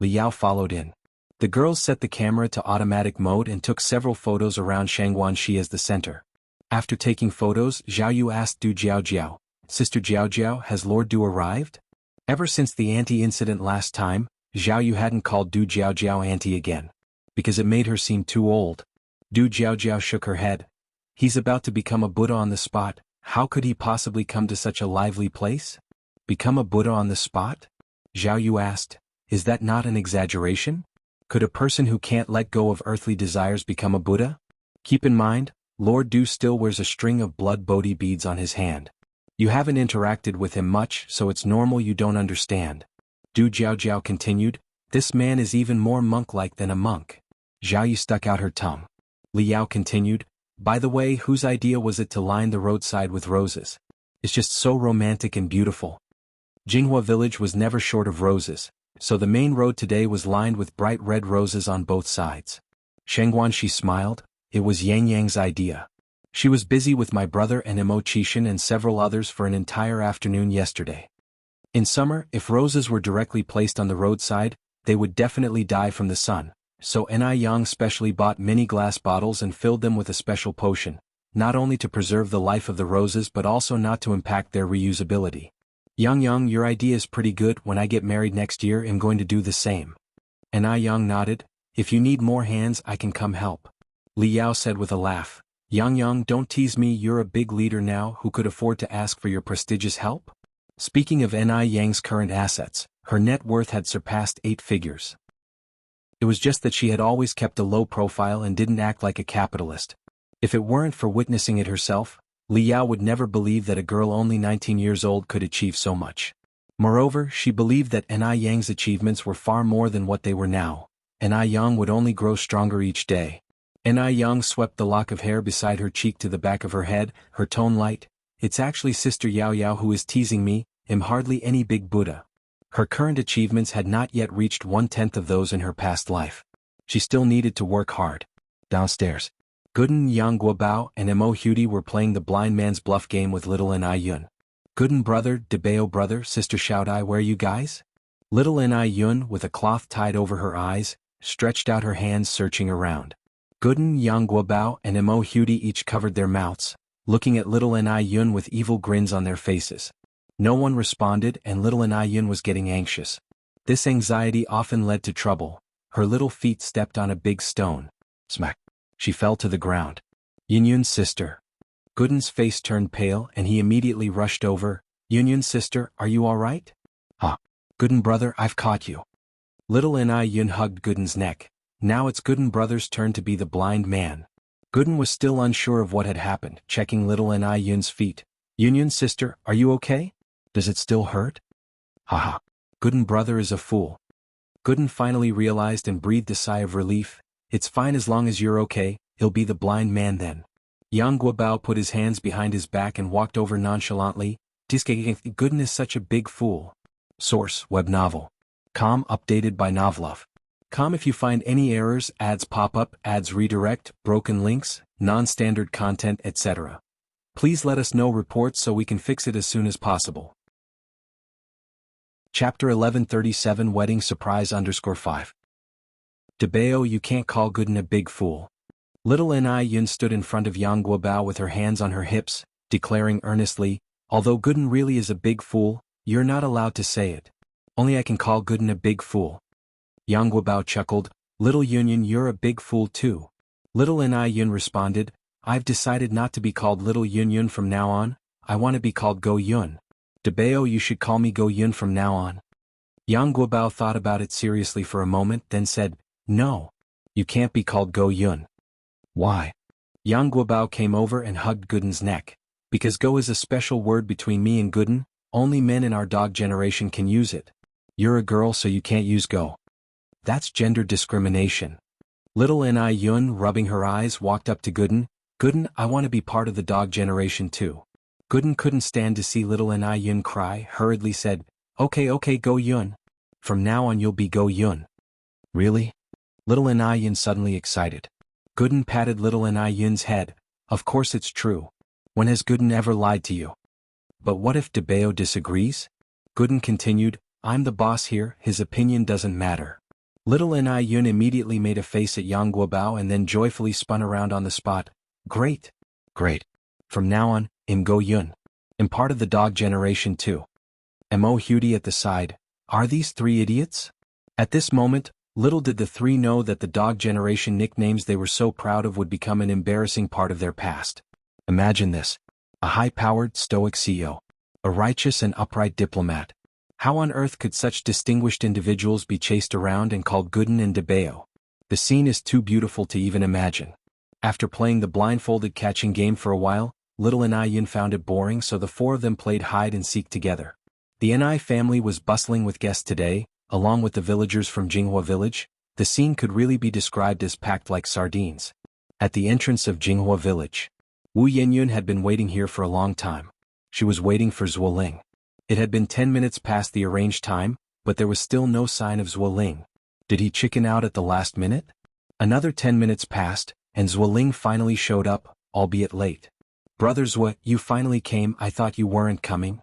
Li Yao followed in. The girls set the camera to automatic mode and took several photos around Shangguan Shi as the center. After taking photos, Zhao Yu asked Du Jiao, Sister Jiao, has Lord Du arrived? Ever since the auntie incident last time, Zhao Yu hadn't called Du Jiao auntie again, because it made her seem too old. Du Jiao shook her head. He's about to become a Buddha on the spot. How could he possibly come to such a lively place? Become a Buddha on the spot? Zhao Yu asked, is that not an exaggeration? Could a person who can't let go of earthly desires become a Buddha? Keep in mind, Lord Du still wears a string of blood Bodhi beads on his hand. You haven't interacted with him much, so it's normal you don't understand. Du Jiao continued, this man is even more monk-like than a monk. Zhao Yu stuck out her tongue. Li Yao continued, by the way, whose idea was it to line the roadside with roses? It's just so romantic and beautiful. Jinghua village was never short of roses, so the main road today was lined with bright red roses on both sides. Shangguan she smiled, it was Yang Yang's idea. She was busy with my brother and Mo Qishan and several others for an entire afternoon yesterday. In summer, if roses were directly placed on the roadside, they would definitely die from the sun, so Ni Yang specially bought many glass bottles and filled them with a special potion, not only to preserve the life of the roses but also not to impact their reusability. Yang, your idea is pretty good. When I get married next year, I'm going to do the same. Ni Yang nodded, if you need more hands I can come help. Li Yao said with a laugh, Yang, don't tease me, you're a big leader now who could afford to ask for your prestigious help? Speaking of Ni Yang's current assets, her net worth had surpassed 8 figures. It was just that she had always kept a low profile and didn't act like a capitalist. If it weren't for witnessing it herself, Li Yao would never believe that a girl only 19 years old could achieve so much. Moreover, she believed that Ni Yang's achievements were far more than what they were now. Ni Yang would only grow stronger each day. Ni Yang swept the lock of hair beside her cheek to the back of her head, her tone light. It's actually Sister Yao who is teasing me, I'm hardly any big Buddha. Her current achievements had not yet reached 1/10 of those in her past life. She still needed to work hard. Downstairs, Gooden Yang Guobao and Mo Hudi were playing the blind man's bluff game with little Ni Yun. Gooden brother, Debao brother, Sister Shoudai, where are you guys? Little Ni Yun, with a cloth tied over her eyes, stretched out her hands searching around. Gooden Yang Guobao and Mo Hudi each covered their mouths, looking at little Ni Yun with evil grins on their faces. No one responded and little Ni Yun was getting anxious. This anxiety often led to trouble. Her little feet stepped on a big stone. Smack. She fell to the ground. Yun sister. Gooden's face turned pale and he immediately rushed over. Yun sister, are you alright? Gooden brother, I've caught you. Little Ni Yun hugged Gooden's neck. Now it's Gooden brother's turn to be the blind man. Gooden was still unsure of what had happened, checking little Ni Yun's feet. Yun sister, are you okay? Does it still hurt? Haha. Gooden brother is a fool. Gooden finally realized and breathed a sigh of relief. It's fine as long as you're okay, he'll be the blind man then. Yang Guobao put his hands behind his back and walked over nonchalantly. Gooden is such a big fool. Source, web novel. Com, updated by Novlove. Com. If you find any errors, ads pop up, ads redirect, broken links, non-standard content, etc., Please let us know reports so we can fix it as soon as possible. Chapter 1137 Wedding Surprise _5. Debao, you can't call Gooden a big fool. Little Ni Yun stood in front of Yang Guobao with her hands on her hips, declaring earnestly, although Gooden really is a big fool, you're not allowed to say it. Only I can call Gooden a big fool. Yang Guobao chuckled, Little Yun, you're a big fool too. Little Ni Yun responded, I've decided not to be called Little Yun from now on, I want to be called Go Yun. Debao, you should call me Go Yun from now on. Yang Guobao thought about it seriously for a moment, then said, No. You can't be called Go Yun. Why? Yang Guobao came over and hugged Gooden's neck. Because Go is a special word between me and Gooden, only men in our dog generation can use it. You're a girl so you can't use Go. That's gender discrimination. Little Ni Yun, rubbing her eyes, walked up to Gooden. Gooden, I want to be part of the dog generation too. Gooden couldn't stand to see Little Ni Yun cry, hurriedly said, Okay, Go Yun. From now on you'll be Go Yun. Really? Little Ni Yun suddenly excited. Gooden patted Little Ni Yun's head. Of course it's true. When has Gooden ever lied to you? But what if Debao disagrees? Gooden continued, I'm the boss here, his opinion doesn't matter. Little Ni Yun immediately made a face at Yang Guobao and then joyfully spun around on the spot. Great. From now on, I'm Go Yun. I'm part of the dog generation too. Mo Hudi at the side, are these three idiots? At this moment, little did the three know that the dog generation nicknames they were so proud of would become an embarrassing part of their past. Imagine this. A high-powered, stoic CEO. A righteous and upright diplomat. How on earth could such distinguished individuals be chased around and called Gooden and Debao? The scene is too beautiful to even imagine. After playing the blindfolded catching game for a while, Little Ni Yun found it boring, so the four of them played hide-and-seek together. The Ni family was bustling with guests today, along with the villagers from Jinghua village. The scene could really be described as packed like sardines. At the entrance of Jinghua village, Wu Yenyun had been waiting here for a long time. She was waiting for Zuoling. It had been 10 minutes past the arranged time, but there was still no sign of Zuoling. Did he chicken out at the last minute? Another 10 minutes passed, and Zuoling finally showed up, albeit late. Brother Zua, you finally came, I thought you weren't coming.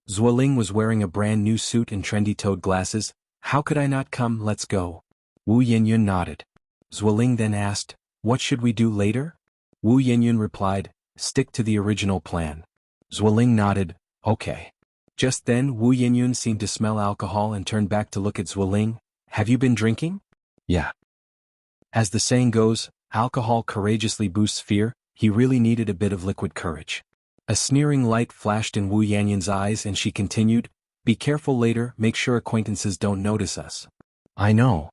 Zuoling was wearing a brand new suit and trendy-toed glasses. How could I not come, let's go. Wu Yenyun nodded. Zuoling then asked, what should we do later? Wu Yenyun replied, stick to the original plan. Zuoling nodded, okay. Just then Wu Yenyun seemed to smell alcohol and turned back to look at Zuoling. Have you been drinking? Yeah. As the saying goes, alcohol courageously boosts fear. He really needed a bit of liquid courage. A sneering light flashed in Wu Yenyun's eyes and she continued, be careful later, make sure acquaintances don't notice us. I know.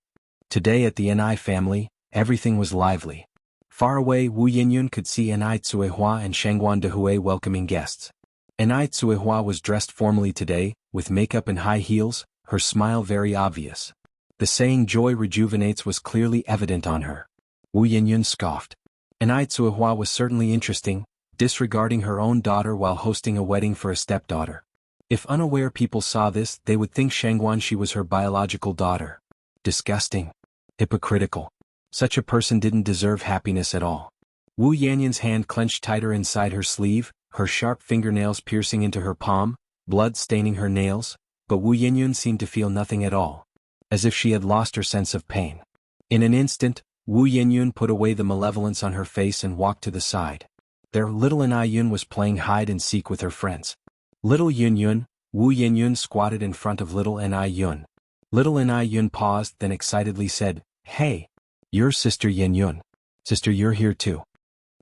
Today at the Ni family, everything was lively. Far away Wu Yenyun could see Ni Tsuehua and Shengguan Dehui welcoming guests. Ni Tsuehua was dressed formally today, with makeup and high heels, her smile very obvious. The saying joy rejuvenates was clearly evident on her. Wu Yenyun scoffed. Ni Tsuehua was certainly interesting, disregarding her own daughter while hosting a wedding for a stepdaughter. If unaware people saw this, they would think Shengguan she was her biological daughter. Disgusting. Hypocritical. Such a person didn't deserve happiness at all. Wu Yenyun's hand clenched tighter inside her sleeve, her sharp fingernails piercing into her palm, blood staining her nails, but Wu Yenyun seemed to feel nothing at all. As if she had lost her sense of pain. In an instant, Wu Yenyun put away the malevolence on her face and walked to the side. There Little Ni Yun was playing hide-and-seek with her friends. Little Yun, Wu Yenyun squatted in front of Little Ni Yun. Little Ni Yun paused, then excitedly said, Hey! You're Sister Yenyun. Sister, you're here too.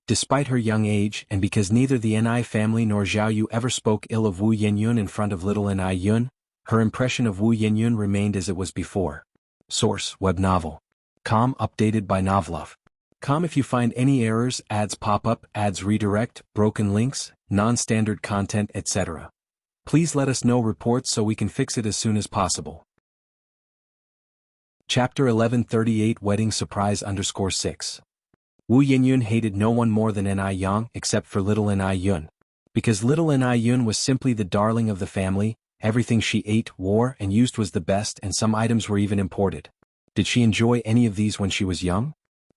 Despite her young age and because neither the Ni family nor Zhao Yu ever spoke ill of Wu Yenyun in front of Little Ni Yun, her impression of Wu Yenyun remained as it was before. Source, web novel. Com updated by Novlove. Com if you find any errors, ads pop up, ads redirect, broken links, non-standard content, etc. Please let us know reports so we can fix it as soon as possible. Chapter 1138 Wedding Surprise _6. Wu Yenyun hated no one more than Ni Yang except for Little Ni Yun. Because Little Ni Yun was simply the darling of the family, everything she ate, wore, and used was the best and some items were even imported. Did she enjoy any of these when she was young?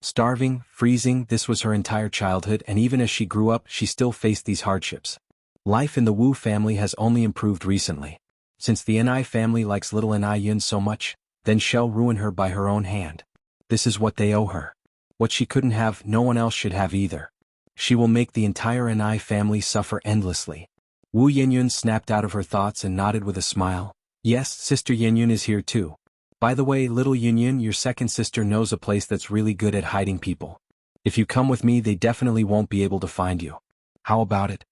Starving, freezing, this was her entire childhood, and even as she grew up she still faced these hardships. Life in the Wu family has only improved recently. Since the Ni family likes little Ni Yun so much, then she'll ruin her by her own hand. This is what they owe her. What she couldn't have, no one else should have either. She will make the entire Ni family suffer endlessly. Wu Yinyun snapped out of her thoughts and nodded with a smile. Yes, Sister Yinyun is here too. By the way, little Yinyun, your second sister knows a place that's really good at hiding people. If you come with me, they definitely won't be able to find you. How about it?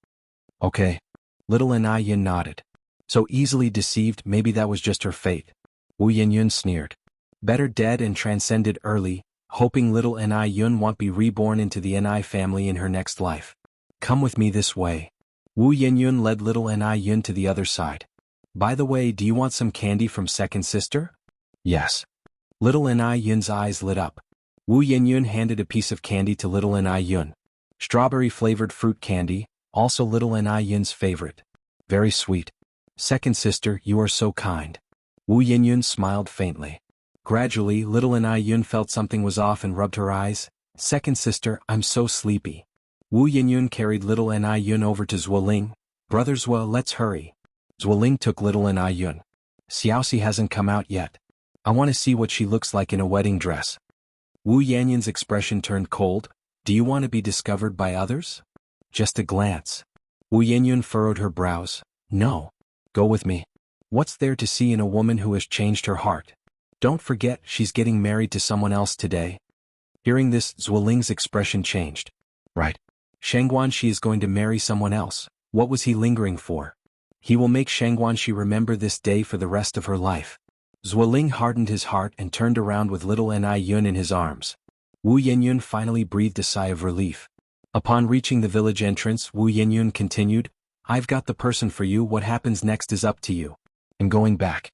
Okay. Little Ni Yun nodded. So easily deceived, maybe that was just her fate. Wu Yinyun sneered. Better dead and transcended early, hoping little Ni Yun won't be reborn into the Ni family in her next life. Come with me this way. Wu Yinyun led little Ni Yun to the other side. By the way, do you want some candy from second sister? Yes. Little Ni Yun's eyes lit up. Wu Yinyun handed a piece of candy to little Ni Yun. Strawberry-flavored fruit candy, also little Ni Yun's favorite. Very sweet. Second sister, you are so kind. Wu Yinyun smiled faintly. Gradually, little Ni Yun felt something was off and rubbed her eyes. Second sister, I'm so sleepy. Wu Yinyun carried little Ni Yun over to Zuoling. Brother Zhuo, let's hurry. Zuoling took little Ni Yun. Xiaoxi hasn't come out yet. I want to see what she looks like in a wedding dress. Wu Yanyun's expression turned cold. Do you want to be discovered by others? Just a glance. Wu Yanyun furrowed her brows. No. Go with me. What's there to see in a woman who has changed her heart? Don't forget, she's getting married to someone else today. Hearing this, Zuoling's expression changed. Right. Shangguanxi is going to marry someone else. What was he lingering for? He will make Shangguanxi remember this day for the rest of her life. Zuoling hardened his heart and turned around with little Ni Yun in his arms. Wu Yinyun finally breathed a sigh of relief. Upon reaching the village entrance, Wu Yinyun continued, I've got the person for you, what happens next is up to you. I'm going back.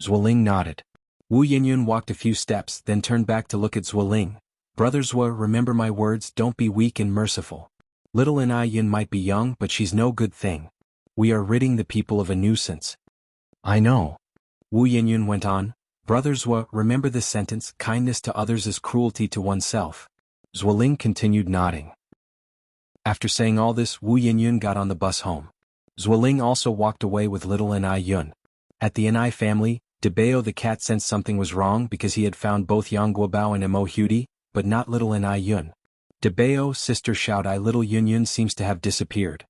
Zuoling nodded. Wu Yinyun walked a few steps, then turned back to look at Zuoling. Brother Zhuo, remember my words, don't be weak and merciful. Little Ni Yun might be young, but she's no good thing. We are ridding the people of a nuisance. I know. Wu Yinyun went on. Brother Zhuo, remember this sentence, kindness to others is cruelty to oneself. Zuoling continued nodding. After saying all this, Wu Yinyun got on the bus home. Zuoling also walked away with little Ni Yun. At the Ni family, Debao the cat sensed something was wrong because he had found both Yang Guobao and Mo Hudi, but not little Ni Yun. Debao, sister Xiaodai, little Yun seems to have disappeared.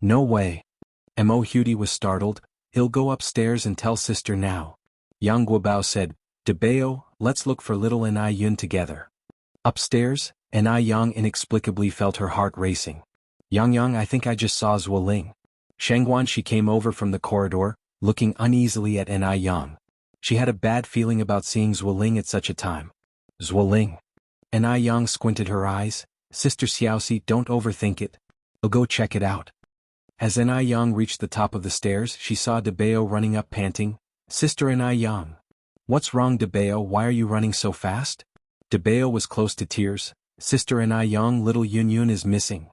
No way. Mo Hudi was startled. He'll go upstairs and tell sister now. Yang Guobao said, Debao, let's look for little Ni Yun together. Upstairs, Ni Yang inexplicably felt her heart racing. Yang, I think I just saw Zuoling. Shangguanxi came over from the corridor, looking uneasily at Ni Yang. She had a bad feeling about seeing Zuoling at such a time. Zuoling. Ni Yang squinted her eyes. Sister Xiaoxi, don't overthink it. I'll go check it out. As Ni Yang reached the top of the stairs, she saw Debao running up panting. Sister Ni Yang. What's wrong, Debao, why are you running so fast? Debao was close to tears. Sister Ni Yang, little Yun is missing.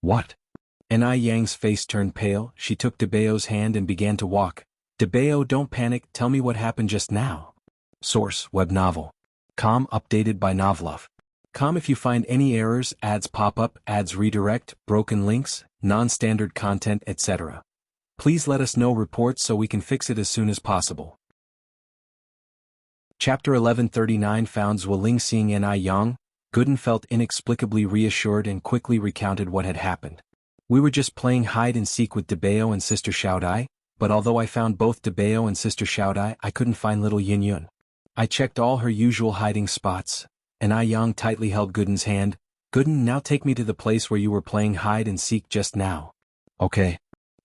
What? Ni Yang's face turned pale. She took Debao's hand and began to walk. Debao, don't panic, tell me what happened just now. Source, web novel. Com updated by Novlov. Com if you find any errors, ads pop up, ads redirect, broken links, non-standard content, etc. Please let us know reports so we can fix it as soon as possible. Chapter 1139 found Zuoling seeing Ni Yang. Gooden felt inexplicably reassured and quickly recounted what had happened. We were just playing hide-and-seek with Debao and Sister Xiaodai, but although I found both Debao and Sister Xiaodai, I couldn't find little Yun. I checked all her usual hiding spots. Ni Yang tightly held Gooden's hand. Gooden, now take me to the place where you were playing hide-and-seek just now. Okay.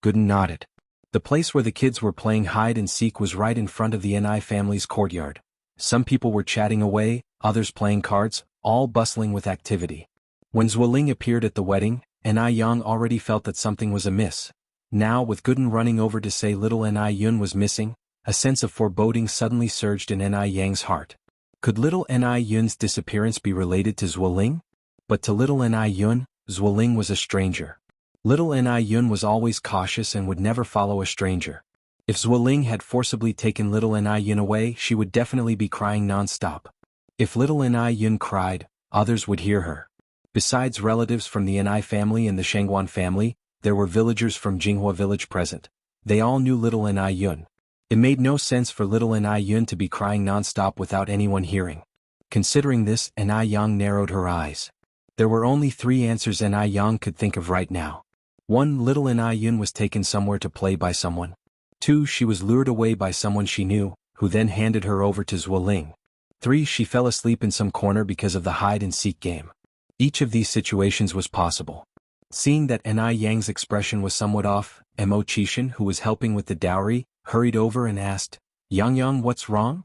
Gooden nodded. The place where the kids were playing hide-and-seek was right in front of the Ni family's courtyard. Some people were chatting away, others playing cards, all bustling with activity. When Zuoling appeared at the wedding, Ni Yang already felt that something was amiss. Now, with Gooden running over to say little Ni Yun was missing, a sense of foreboding suddenly surged in Ni Yang's heart. Could little Ni Yun's disappearance be related to Zuoling? But to little Ni Yun, Zuoling was a stranger. Little Ni Yun was always cautious and would never follow a stranger. If Zuoling had forcibly taken little Ni Yun away, she would definitely be crying non-stop. If little Ni Yun cried, others would hear her. Besides relatives from the Enai family and the Shangguan family, there were villagers from Jinghua village present. They all knew little Enai Yun. It made no sense for little Enai Yun to be crying non-stop without anyone hearing. Considering this, Enai Yang narrowed her eyes. There were only 3 answers Enai Yang could think of right now. 1. Little Enai Yun was taken somewhere to play by someone. 2. She was lured away by someone she knew, who then handed her over to Zuoling. 3. She fell asleep in some corner because of the hide-and-seek game. Each of these situations was possible. Seeing that Enai Yang's expression was somewhat off, Mo Qishan, who was helping with the dowry, hurried over and asked, Yang, what's wrong?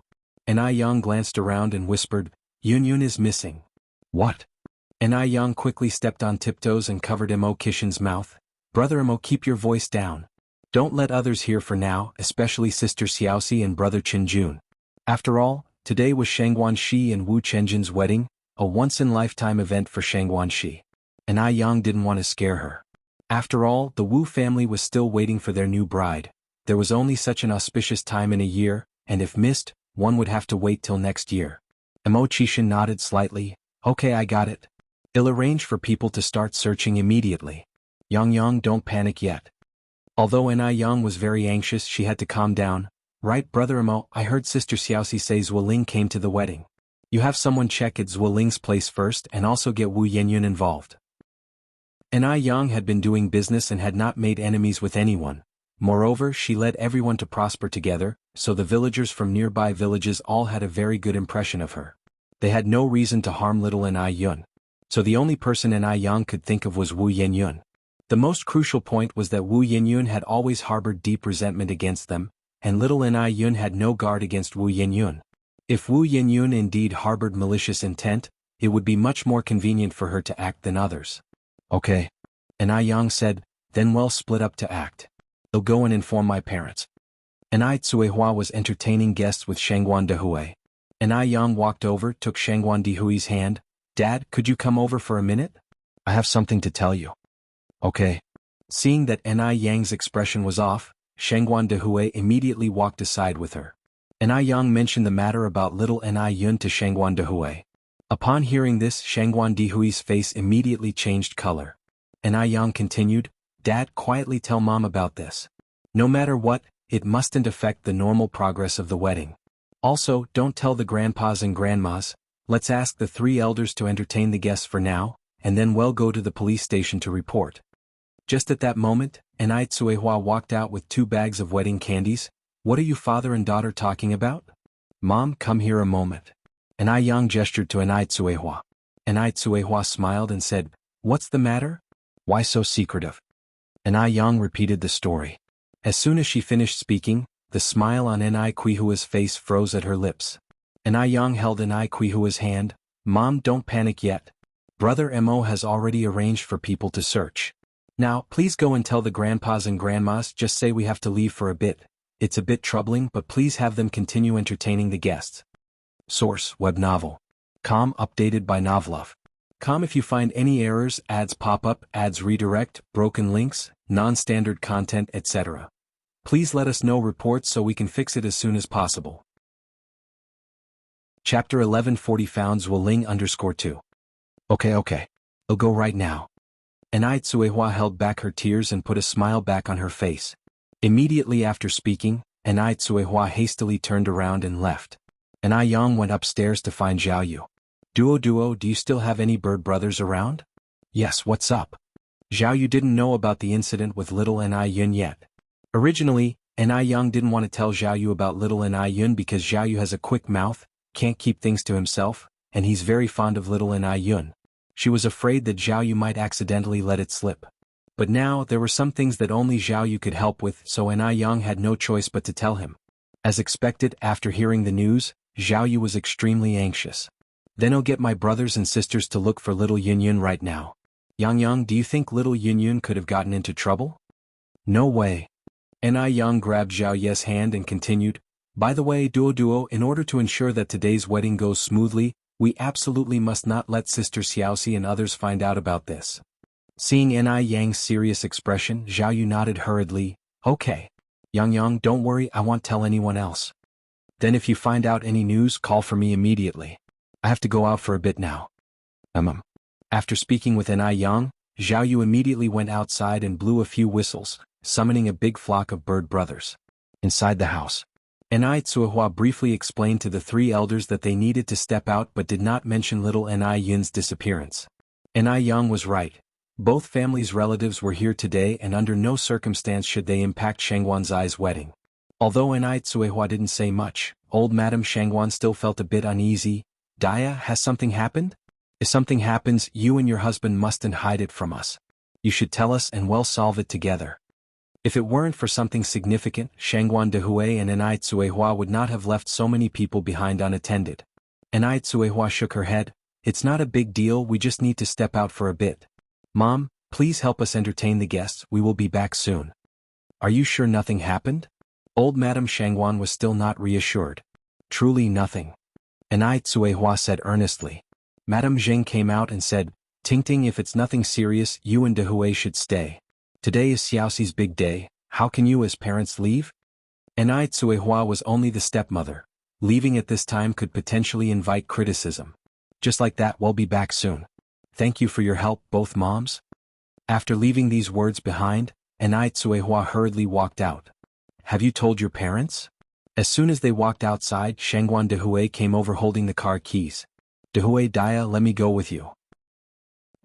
Enai Yang glanced around and whispered, Yun is missing. What? Enai Yang quickly stepped on tiptoes and covered Mo Qishan's mouth. Brother Mo, keep your voice down. Don't let others hear for now, especially Sister Xiaoxi and Brother Qin Jun. After all, today was Shangguan Shi and Wu Chenjin's wedding, a once-in-lifetime event for Shangguan Shi. Enai Yang didn't want to scare her. After all, the Wu family was still waiting for their new bride. There was only such an auspicious time in a year, and if missed, one would have to wait till next year. Mo Qishan nodded slightly. Okay, I got it. I'll arrange for people to start searching immediately. Yang, don't panic yet. Although Enai Yang was very anxious, she had to calm down. Right, Brother Mo, I heard Sister Xiaoxi say Zuoling came to the wedding. You have someone check at Zuoling's place first and also get Wu Yenyun involved. Enai Yang had been doing business and had not made enemies with anyone. Moreover, she led everyone to prosper together, so the villagers from nearby villages all had a very good impression of her. They had no reason to harm little Enai Yun. So the only person Enai Yang could think of was Wu Yenyun. The most crucial point was that Wu Yenyun had always harbored deep resentment against them, and little Enai Yun had no guard against Wu Yenyun. If Wu Yenyun indeed harbored malicious intent, it would be much more convenient for her to act than others. Okay. Enai Yang said, then we'll split up to act. I'll go and inform my parents. Enai Tsuehua was entertaining guests with Shangguan Dehui. Enai Yang walked over, took Shangguan Dehui's hand. Dad, could you come over for a minute? I have something to tell you. Okay. Seeing that Enai Yang's expression was off, Shangguan Dehui immediately walked aside with her. Enai Yang mentioned the matter about little Enai Yun to Shangguan Dehui. Upon hearing this, Shangguan Dehui's face immediately changed color. Enai Yang continued, Dad, quietly tell Mom about this. No matter what, it mustn't affect the normal progress of the wedding. Also, don't tell the grandpas and grandmas. Let's ask the 3 elders to entertain the guests for now, and then we'll go to the police station to report. Just at that moment, Enai Tsuehua walked out with 2 bags of wedding candies. What are you father and daughter talking about? Mom, come here a moment. Enai Yang gestured to Enai Tsuehua. Enai Tsuehua smiled and said, What's the matter? Why so secretive? Enai Yang repeated the story. As soon as she finished speaking, the smile on Enai Quihua's face froze at her lips. Enai Yang held Enai Quihua's hand. Mom, don't panic yet. Brother Mo has already arranged for people to search. Now, please go and tell the grandpas and grandmas, just say we have to leave for a bit. It's a bit troubling, but please have them continue entertaining the guests. Source, web novel. Com updated by Novlov. Com if you find any errors, ads pop up, ads redirect, broken links, non-standard content, etc. Please let us know reports so we can fix it as soon as possible. Chapter 1140 Found Zuoling _2. Okay. I'll go right now. Enai Tsuehua held back her tears and put a smile back on her face. Immediately after speaking, Enai Tsuehua hastily turned around and left. Enai Yang went upstairs to find Zhao Yu. Duo, do you still have any bird brothers around? Yes, what's up? Zhao Yu didn't know about the incident with little Enai Yun yet. Originally, Enai Yang didn't want to tell Zhao Yu about little Enai Yun because Zhao Yu has a quick mouth, can't keep things to himself, and he's very fond of little Enai Yun. She was afraid that Zhao Yu might accidentally let it slip. But now, there were some things that only Zhao Yu could help with, so Enai Yang had no choice but to tell him. As expected, after hearing the news, Zhao Yu was extremely anxious. Then I'll get my brothers and sisters to look for little Yun right now. Yang, do you think little Yun could have gotten into trouble? No way. Enai Yang grabbed Zhao Ye's hand and continued, By the way, Duo, in order to ensure that today's wedding goes smoothly, we absolutely must not let Sister Xiaoxi and others find out about this. Seeing Enai Yang's serious expression, Zhao Yu nodded hurriedly, Okay. Yang, don't worry, I won't tell anyone else. Then if you find out any news, call for me immediately. I have to go out for a bit now. After speaking with Enai Yang, Zhao Yu immediately went outside and blew a few whistles, summoning a big flock of bird brothers. Inside the house, Enai Tsuehua briefly explained to the three elders that they needed to step out but did not mention little Enai Yun's disappearance. Enai Yang was right. Both families' relatives were here today and under no circumstance should they impact Shangguanzai's wedding. Although Enai Tsuehua didn't say much, old Madame Shangguan still felt a bit uneasy. Dia, has something happened? If something happens, you and your husband mustn't hide it from us. You should tell us and we'll solve it together. If it weren't for something significant, Shangguan Dehui and Enai Tsuehua would not have left so many people behind unattended. Enai Tsuehua shook her head. It's not a big deal, we just need to step out for a bit. Mom, please help us entertain the guests, we will be back soon. Are you sure nothing happened? Old Madame Shangguan was still not reassured. Truly nothing. Enai Tsuehua said earnestly. Madame Zheng came out and said, Tingting, if it's nothing serious, you and Dehui should stay. Today is Xiaoxi's big day, how can you as parents leave? Enai Tsuehua was only the stepmother. Leaving at this time could potentially invite criticism. Just like that, we'll be back soon. Thank you for your help, both moms. After leaving these words behind, Enai Tsuehua hurriedly walked out. Have you told your parents? As soon as they walked outside, Shangguan Dehui came over holding the car keys. Dehui, Dia, let me go with you.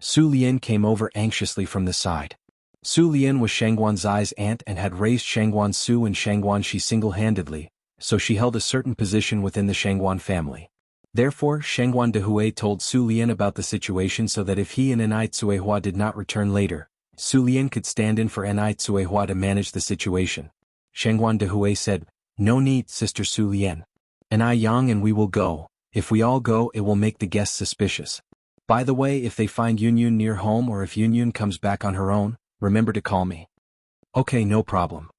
Su Lian came over anxiously from the side. Su Lian was Shangguanzai's aunt and had raised Shangguan Su and Shangguan Shi single-handedly, so she held a certain position within the Shangguan family. Therefore, Shangguan Dehui told Su Lian about the situation so that if he and Enai Tsuehua did not return later, Su Lian could stand in for Enai Tsuehua to manage the situation. Shangguan Dehui said, No need, Sister Su Lian. Enai Yang and we will go. If we all go, it will make the guests suspicious. By the way, if they find Yunyun near home or if Yunyun comes back on her own, remember to call me. Okay, no problem.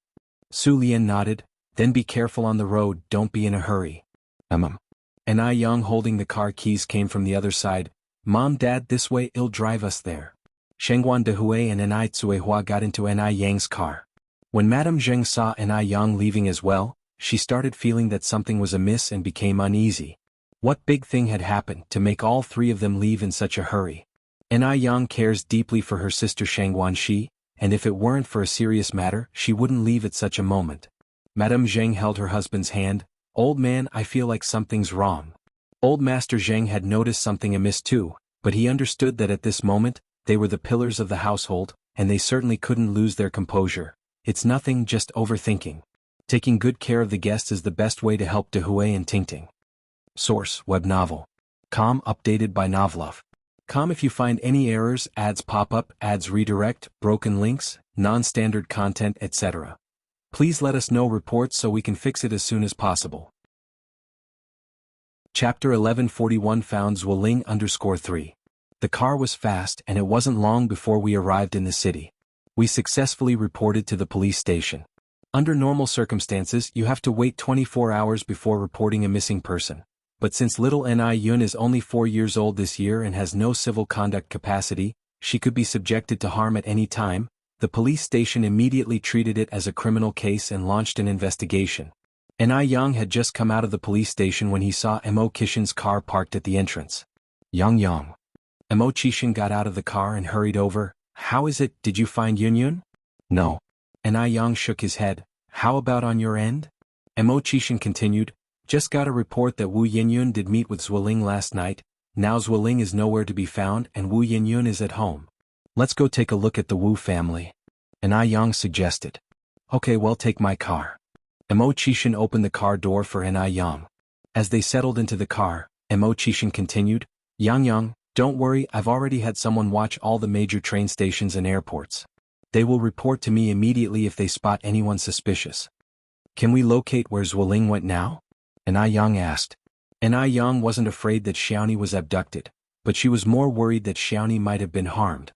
Su Lian nodded, then be careful on the road, don't be in a hurry. Enai Yang holding the car keys came from the other side. Mom, Dad, this way, it'll drive us there. Shangguan Dehui and Enai Tsuehua got into Enai Yang's car. When Madame Zheng saw Enai Yang leaving as well, she started feeling that something was amiss and became uneasy. What big thing had happened to make all three of them leave in such a hurry? Enai Yang cares deeply for her sister Shangguan Shi, and if it weren't for a serious matter, she wouldn't leave at such a moment. Madame Zheng held her husband's hand. Old man, I feel like something's wrong. Old Master Zheng had noticed something amiss too, but he understood that at this moment, they were the pillars of the household, and they certainly couldn't lose their composure. It's nothing, just overthinking. Taking good care of the guests is the best way to help Dehui and Tingting. Source, web novel. Com, updated by Novlov. Com, if you find any errors, ads pop up, ads redirect, broken links, non-standard content, etc. Please let us know reports so we can fix it as soon as possible. Chapter 1141 found Zhuoling_3. The car was fast and it wasn't long before we arrived in the city. We successfully reported to the police station. Under normal circumstances, you have to wait 24 hours before reporting a missing person. But since little Enai Yun is only 4 years old this year and has no civil conduct capacity, she could be subjected to harm at any time, the police station immediately treated it as a criminal case and launched an investigation. Enai Yang had just come out of the police station when he saw Mo Kishin's car parked at the entrance. Yang. Mo Kishin got out of the car and hurried over. How is it, did you find Yunyun? No. Enai Yang shook his head. How about on your end? Mo Kishin continued. Just got a report that Wu Yinyun did meet with Zhuoling last night. Now Zhuoling is nowhere to be found and Wu Yinyun is at home. Let's go take a look at the Wu family. Enai Yang suggested. Okay, well, take my car. Mo Kishin opened the car door for Enai Yang. As they settled into the car, Mo Kishin continued. Yang, don't worry, I've already had someone watch all the major train stations and airports. They will report to me immediately if they spot anyone suspicious. Can we locate where Zhuoling went now? Enai Yang asked. Enai Yang wasn't afraid that Xiaoni was abducted, but she was more worried that Xiaoni might have been harmed.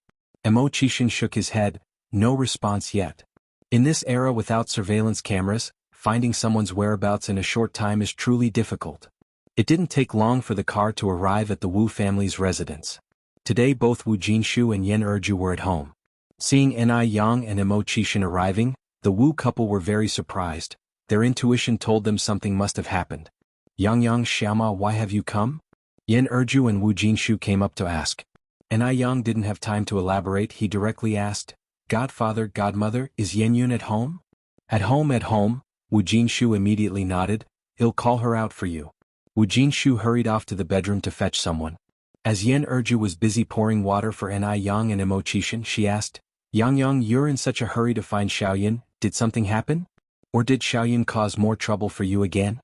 Mo Kishin shook his head. No response yet. In this era without surveillance cameras, finding someone's whereabouts in a short time is truly difficult. It didn't take long for the car to arrive at the Wu family's residence. Today both Wu Jinshu and Yan Erju were at home. Seeing Enai Yang and Mo Kishin arriving, the Wu couple were very surprised. Their intuition told them something must have happened. Yang, Xiaoma, why have you come? Yan Erju and Wu Jinshu came up to ask. and Yang didn't have time to elaborate. He directly asked, "Godfather, godmother, is Yenyun at home?" At home, at home," Wu Jinshu immediately nodded. "I'll call her out for you." Wu Jinshu hurried off to the bedroom to fetch someone. As Yan Erju was busy pouring water for Yang and Emochishan, she asked, Yang, you're in such a hurry to find Xiaoyan, did something happen? Or did Xiaoyan cause more trouble for you again?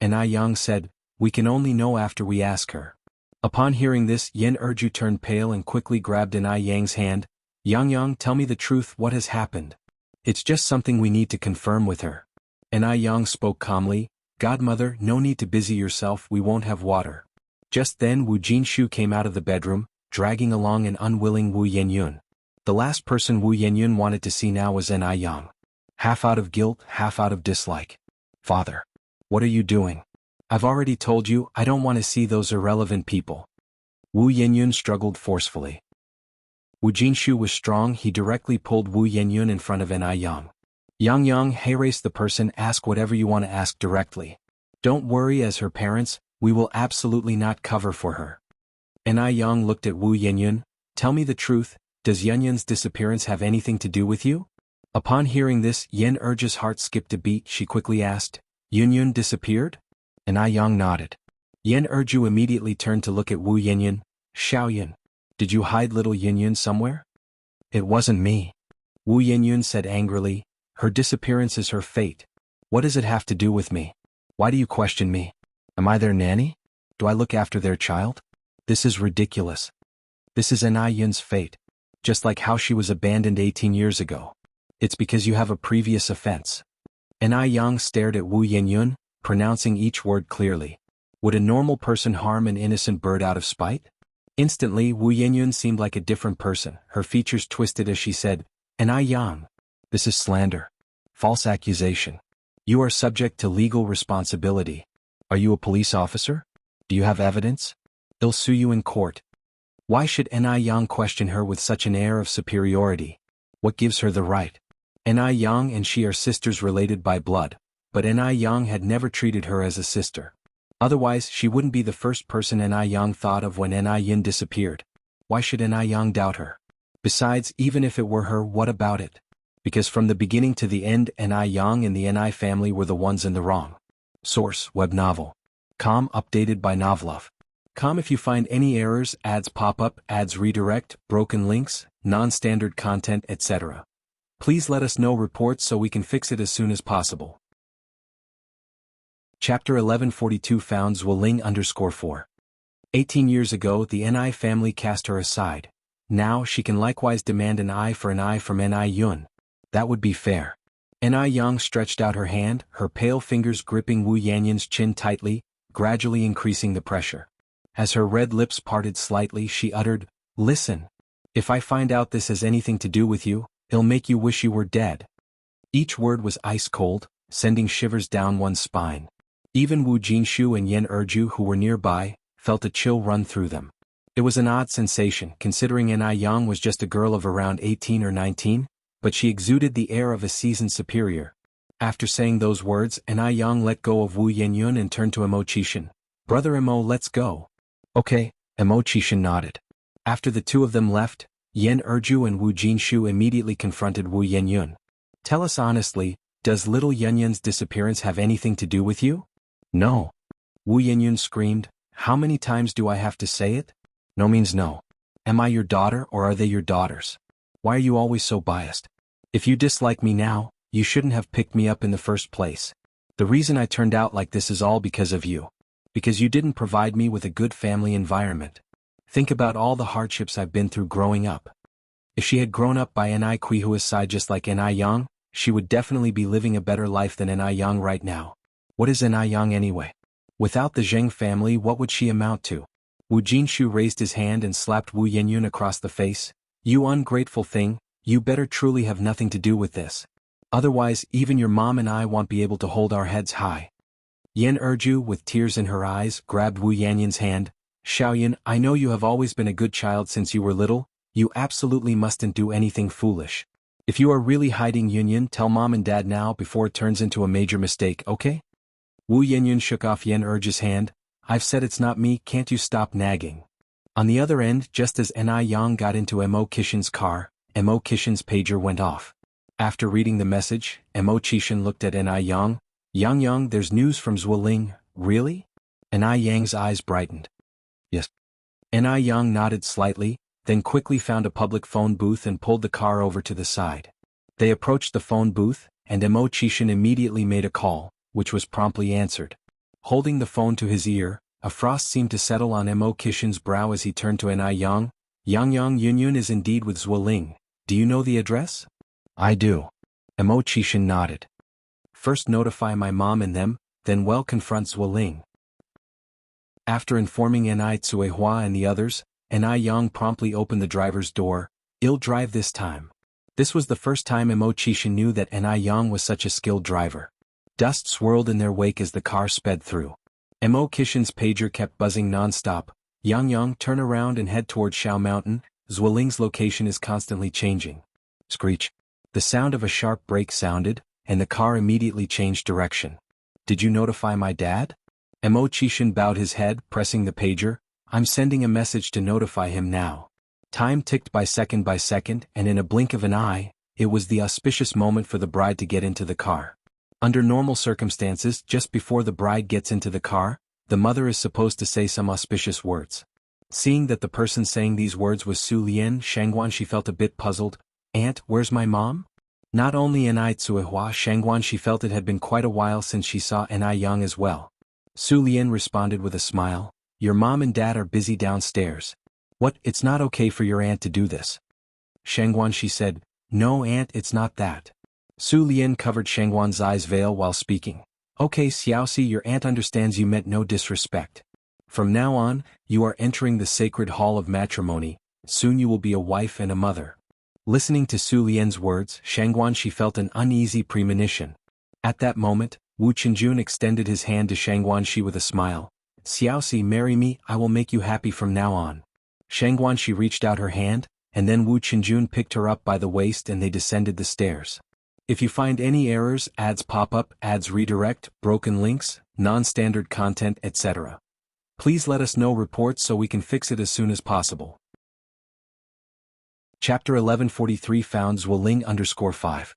Yang said, "We can only know after we ask her." Upon hearing this, Yan Erju turned pale and quickly grabbed Yang's hand. Yang, tell me the truth, what has happened? It's just something we need to confirm with her. Yang spoke calmly, "Godmother, no need to busy yourself, we won't have water." Just then Wu Jinshu came out of the bedroom, dragging along an unwilling Wu Yenyun. The last person Wu Yenyun wanted to see now was Yang. Half out of guilt, half out of dislike. "Father. What are you doing? I've already told you, I don't want to see those irrelevant people." Wu Yenyun struggled forcefully. Wu Jinshu was strong. He directly pulled Wu Yenyun in front of Yang. Yang, haste the person, ask whatever you want to ask directly. Don't worry, as her parents, we will absolutely not cover for her. Yang looked at Wu Yenyun. Tell me the truth, does Yenyun's disappearance have anything to do with you? Upon hearing this, Yan Erju's heart skipped a beat. She quickly asked, Yenyun disappeared? Yang nodded. Yan Erju immediately turned to look at Wu Yenyun. Xiaoyan, did you hide little Yenyun somewhere? It wasn't me. Wu Yenyun said angrily, her disappearance is her fate. What does it have to do with me? Why do you question me? Am I their nanny? Do I look after their child? This is ridiculous. This is Yun's fate. Just like how she was abandoned 18 years ago. It's because you have a previous offense. Yang stared at Wu Yenyun, pronouncing each word clearly. Would a normal person harm an innocent bird out of spite? Instantly, Wu Yenyun seemed like a different person. Her features twisted as she said, Yang. This is slander. False accusation. You are subject to legal responsibility. Are you a police officer? Do you have evidence? I'll sue you in court. Why should Yang question her with such an air of superiority? What gives her the right? Yang and she are sisters related by blood, but Yang had never treated her as a sister. Otherwise, she wouldn't be the first person Yang thought of when Yin disappeared. Why should Yang doubt her? Besides, even if it were her, what about it? Because from the beginning to the end, Yang and the family were the ones in the wrong. Source, web novel. Com, updated by Novlov. Com, if you find any errors, ads pop up, ads redirect, broken links, non-standard content, etc. Please let us know reports so we can fix it as soon as possible. Chapter 1142 found Zhuoling_4. 18 years ago, the Ni family cast her aside. Now she can likewise demand an eye for an eye from Yun. That would be fair. Yang stretched out her hand, her pale fingers gripping Wu Yenyun's chin tightly, gradually increasing the pressure. As her red lips parted slightly, she uttered, Listen. If I find out this has anything to do with you, it'll make you wish you were dead. Each word was ice cold, sending shivers down one's spine. Even Wu Jinshu and Yan Erju, who were nearby, felt a chill run through them. It was an odd sensation, considering Yang was just a girl of around 18 or 19, but she exuded the air of a seasoned superior. After saying those words, Yang let go of Wu Yenyun and turned to Emochishan. Brother Emo, let's go. Okay, Emochishan nodded. After the two of them left, Yan Erju and Wu Jinshu immediately confronted Wu Yenyun. Tell us honestly, does little Yenyun's disappearance have anything to do with you? No. Wu Yenyun screamed, How many times do I have to say it? No means no. Am I your daughter or are they your daughters? Why are you always so biased? If you dislike me now, you shouldn't have picked me up in the first place. The reason I turned out like this is all because of you. Because you didn't provide me with a good family environment. Think about all the hardships I've been through growing up. If she had grown up by Ni Kuihua's side just like Yang, she would definitely be living a better life than Yang right now. What is Yang anyway? Without the Zheng family, what would she amount to? Wu Jinshu raised his hand and slapped Wu Yenyun across the face. You ungrateful thing, you better truly have nothing to do with this. Otherwise, even your mom and I won't be able to hold our heads high. Yan Erju, with tears in her eyes, grabbed Wu Yenyun's hand. Xiaoyan, I know you have always been a good child since you were little, you absolutely mustn't do anything foolish. If you are really hiding Yenyun, tell mom and dad now before it turns into a major mistake, okay? Wu Yenyun shook off Yan Erju's hand. I've said it's not me, can't you stop nagging? On the other end, just as Ni Yang got into Mo Kishin's car, Mo Kishin's pager went off. After reading the message, Mo Kishin looked at Ni Yang. Yang, there's news from Zhuoling, really? Ni Yang's eyes brightened. Yes. Ni Yang nodded slightly, then quickly found a public phone booth and pulled the car over to the side. They approached the phone booth, and Mo Kishin immediately made a call, which was promptly answered. Holding the phone to his ear, a frost seemed to settle on Mo Kishin's brow as he turned to Ni Yang. Yang Yunyun is indeed with Zhuoling. Do you know the address? I do. Mo Kishin nodded. First notify my mom and them, then confront Zhuoling. After informing Ni Tsuehua and the others, Ni Yang promptly opened the driver's door. I'll drive this time. This was the first time Mo Kishin knew that Ni Yang was such a skilled driver. Dust swirled in their wake as the car sped through. Mo Kishin's pager kept buzzing non-stop. Yang, turn around and head toward Shao Mountain. Zhuoling's location is constantly changing. Screech. The sound of a sharp brake sounded, and the car immediately changed direction. Did you notify my dad? Mo Kishin bowed his head, pressing the pager. I'm sending a message to notify him now. Time ticked by second, and in a blink of an eye, it was the auspicious moment for the bride to get into the car. Under normal circumstances, just before the bride gets into the car, the mother is supposed to say some auspicious words. Seeing that the person saying these words was Su Lian Shangguan, she felt a bit puzzled. Aunt, where's my mom? Not only Ni Tsuehua Shangguan, she felt it had been quite a while since she saw Ni Yang as well. Su Lian responded with a smile. Your mom and dad are busy downstairs. What, it's not okay for your aunt to do this? Shangguan, she said. No aunt, it's not that. Su Lian covered Shangguan's eyes veil while speaking. Okay Xiaoxi, your aunt understands you meant no disrespect. From now on, you are entering the sacred hall of matrimony. Soon you will be a wife and a mother. Listening to Su Lian's words, Shangguan, she felt an uneasy premonition. At that moment, Wu Qinjun extended his hand to Shangguan Shi with a smile. Xiaoxi, marry me, I will make you happy from now on. Shangguan Shi reached out her hand, and then Wu Qinjun picked her up by the waist and they descended the stairs. If you find any errors, ads pop up, ads redirect, broken links, non-standard content, etc. Please let us know reports so we can fix it as soon as possible. Chapter 1143 found Zhuoling_5.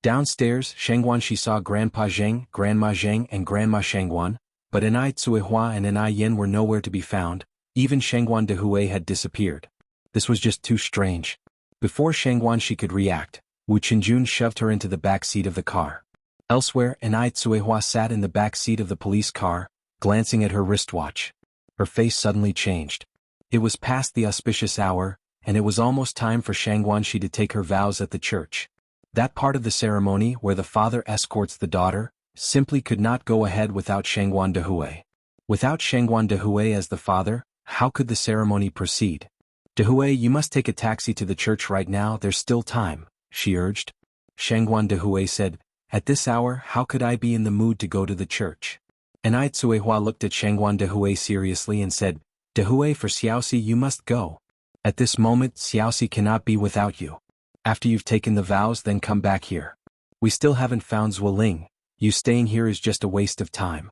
Downstairs, Shangguan Shi saw Grandpa Zheng, Grandma Zheng and Grandma Shangguan, but Ni Tsuehua and Ni Yin were nowhere to be found. Even Shangguan Dehui had disappeared. This was just too strange. Before Shangguan Shi could react, Wu Qinjun shoved her into the back seat of the car. Elsewhere, Ni Tsuehua sat in the back seat of the police car, glancing at her wristwatch. Her face suddenly changed. It was past the auspicious hour, and it was almost time for Shangguan Shi to take her vows at the church. That part of the ceremony where the father escorts the daughter simply could not go ahead without Shangguan Dehui. Without Shangguan Dehui as the father, how could the ceremony proceed? Dehui, you must take a taxi to the church right now, there's still time, she urged. Shangguan Dehui said, at this hour how could I be in the mood to go to the church? Ni Tsuehua looked at Shangguan Dehui seriously and said, Dehui, for Xiaoxi you must go. At this moment Xiaoxi cannot be without you. After you've taken the vows then come back here. We still haven't found Zhuoling. You staying here is just a waste of time.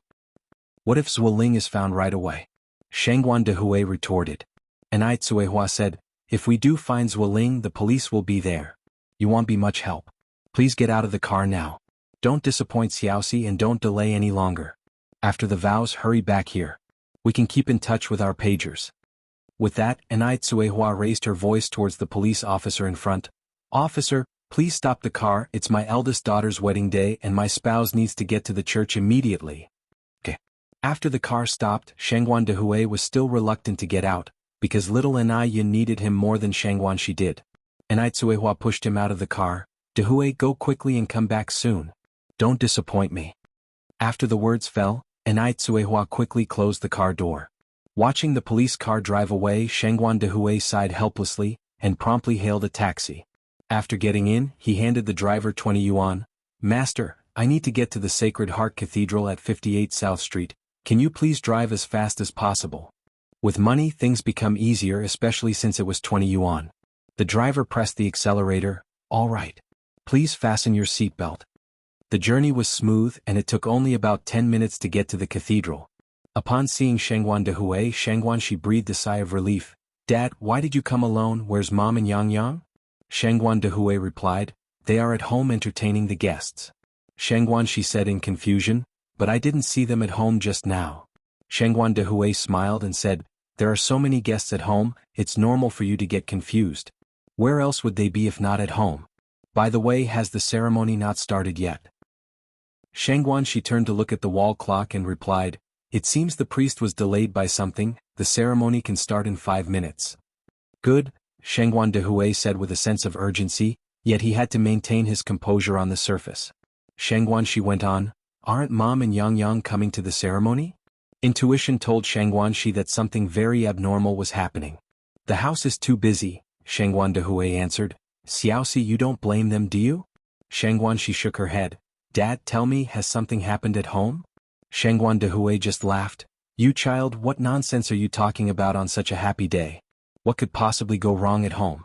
What if Zhuoling is found right away? Shangguan Dehui retorted. Ni Tsuehua said, if we do find Zhuoling the police will be there. You won't be much help. Please get out of the car now. Don't disappoint Xiaoxi and don't delay any longer. After the vows hurry back here. We can keep in touch with our pagers. With that, Ni Tsuehua raised her voice towards the police officer in front. Officer, please stop the car, it's my eldest daughter's wedding day and my spouse needs to get to the church immediately. Okay. After the car stopped, Shangguan Dehui was still reluctant to get out, because little Ni Yin needed him more than Shangguan Shi did. Ni Tsuehua pushed him out of the car. Dehui, go quickly and come back soon. Don't disappoint me. After the words fell, Ni Tsuehua quickly closed the car door. Watching the police car drive away, Shangguan Dehui sighed helplessly, and promptly hailed a taxi. After getting in, he handed the driver 20 yuan. Master, I need to get to the Sacred Heart Cathedral at 58 South Street. Can you please drive as fast as possible? With money things become easier, especially since it was 20 yuan. The driver pressed the accelerator. All right. Please fasten your seatbelt. The journey was smooth and it took only about 10 minutes to get to the cathedral. Upon seeing Shengguan Dehui, Shengguan breathed a sigh of relief. Dad, why did you come alone? Where's Mom and Yang Yang? Shengguan Dehui replied, they are at home entertaining the guests. Shengguan said in confusion, but I didn't see them at home just now. Shengguan Dehui smiled and said, there are so many guests at home, it's normal for you to get confused. Where else would they be if not at home? By the way, has the ceremony not started yet? Shengguan turned to look at the wall clock and replied, it seems the priest was delayed by something, the ceremony can start in 5 minutes. Good, Shengguan Dehui said with a sense of urgency, yet he had to maintain his composure on the surface. Shengguan went on, aren't Mom and Yang Yang coming to the ceremony? Intuition told Shengguan that something very abnormal was happening. The house is too busy, Shengguan Dehui answered. Xiaoxi, you don't blame them, do you? Shengguan shook her head. Dad, tell me, has something happened at home? Shengguan Dehui just laughed. You child, what nonsense are you talking about on such a happy day? What could possibly go wrong at home?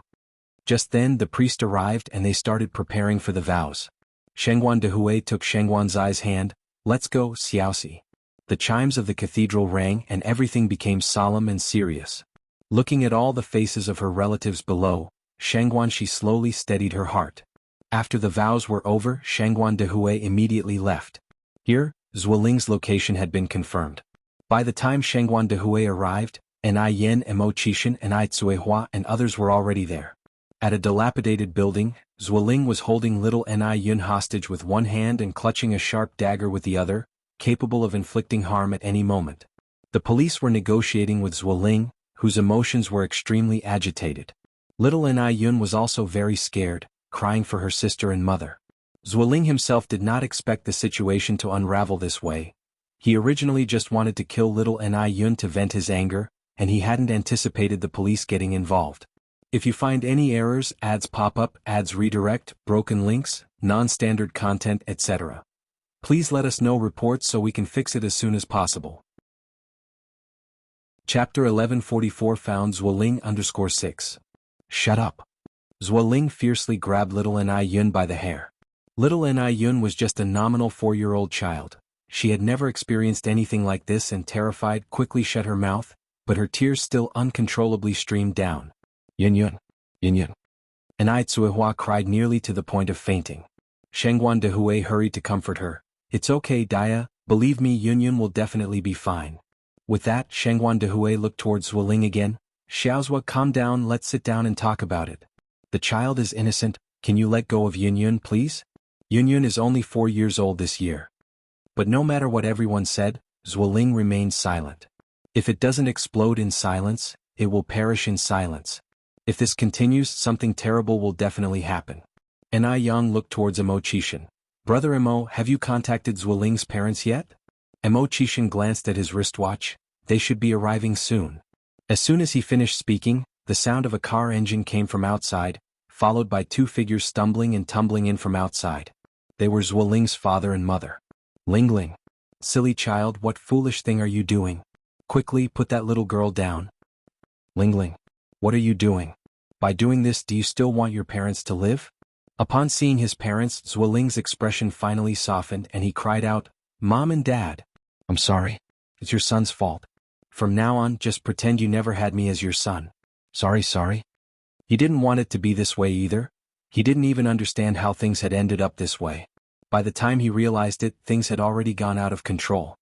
Just then the priest arrived and they started preparing for the vows. Shengguan Dehui took Shengguan Zai's hand. Let's go, Xiaoxi. The chimes of the cathedral rang and everything became solemn and serious. Looking at all the faces of her relatives below, Shengguan slowly steadied her heart. After the vows were over, Shengguan Dehui immediately left. Here, Zuoling's location had been confirmed. By the time Shengguan Dehui arrived, Enai Yin and Mo Qixin and Ai Cuihua and others were already there. At a dilapidated building, Zuoling was holding little Enai Yun hostage with one hand and clutching a sharp dagger with the other, capable of inflicting harm at any moment. The police were negotiating with Zuoling, whose emotions were extremely agitated. Little Enai Yun was also very scared, crying for her sister and mother. Zuoling himself did not expect the situation to unravel this way. He originally just wanted to kill little Enai Yun to vent his anger, and he hadn't anticipated the police getting involved. If you find any errors, ads pop up, ads redirect, broken links, non-standard content, etc. Please let us know reports so we can fix it as soon as possible. Chapter 1144 Found Zuoling_6. Shut up. Zuoling fiercely grabbed little Enai Yun by the hair. Little Enai Yun was just a nominal 4-year-old child. She had never experienced anything like this and terrified quickly shut her mouth, but her tears still uncontrollably streamed down. Yun Yun. Yun Yun. Enai Cuihua cried nearly to the point of fainting. Shengguan Dehui hurried to comfort her. It's okay, Dia, believe me, Yun Yun will definitely be fine. With that, Shengguan Dehui looked towards Zuoling again. Xiaozhua, calm down, let's sit down and talk about it. The child is innocent, can you let go of Yun Yun, please? Yun Yun is only 4 years old this year. But no matter what everyone said, Zuoling remained silent. If it doesn't explode in silence, it will perish in silence. If this continues, something terrible will definitely happen. Enai Yang looked towards Mo Qixin. Brother Mo, have you contacted Zuoling's parents yet? Mo Qixin glanced at his wristwatch. They should be arriving soon. As soon as he finished speaking, the sound of a car engine came from outside, followed by 2 figures stumbling and tumbling in from outside. They were Zuoling's father and mother. Lingling. Silly child, what foolish thing are you doing? Quickly put that little girl down. Lingling. What are you doing? By doing this, do you still want your parents to live? Upon seeing his parents, Zuoling's expression finally softened and he cried out, Mom and Dad. I'm sorry. It's your son's fault. From now on, just pretend you never had me as your son. Sorry. He didn't want it to be this way either. He didn't even understand how things had ended up this way. By the time he realized it, things had already gone out of control.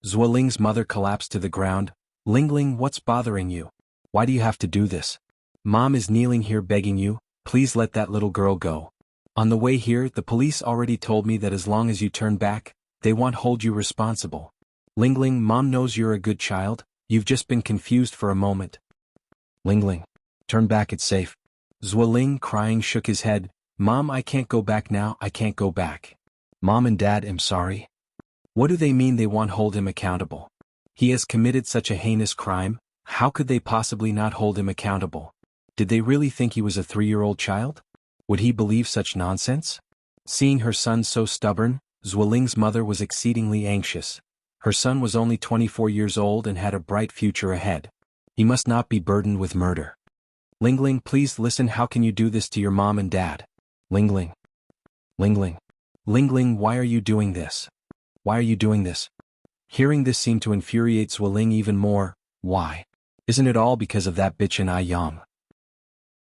Zuoling's mother collapsed to the ground. Lingling, what's bothering you? Why do you have to do this? Mom is kneeling here begging you, please let that little girl go. On the way here, the police already told me that as long as you turn back, they won't hold you responsible. Lingling, Mom knows you're a good child, you've just been confused for a moment. Lingling. Turn back, it's safe. Zuoling, crying, shook his head. Mom, I can't go back now, I can't go back. Mom and Dad, I'm sorry. What do they mean they won't hold him accountable? He has committed such a heinous crime, how could they possibly not hold him accountable? Did they really think he was a 3-year-old child? Would he believe such nonsense? Seeing her son so stubborn, Zuoling's mother was exceedingly anxious. Her son was only 24 years old and had a bright future ahead. He must not be burdened with murder. Lingling, please listen, how can you do this to your mom and dad? Lingling. Lingling, why are you doing this? Why are you doing this? Hearing this seemed to infuriate Zhueling even more. Why? Isn't it all because of that bitch N.I. Yang?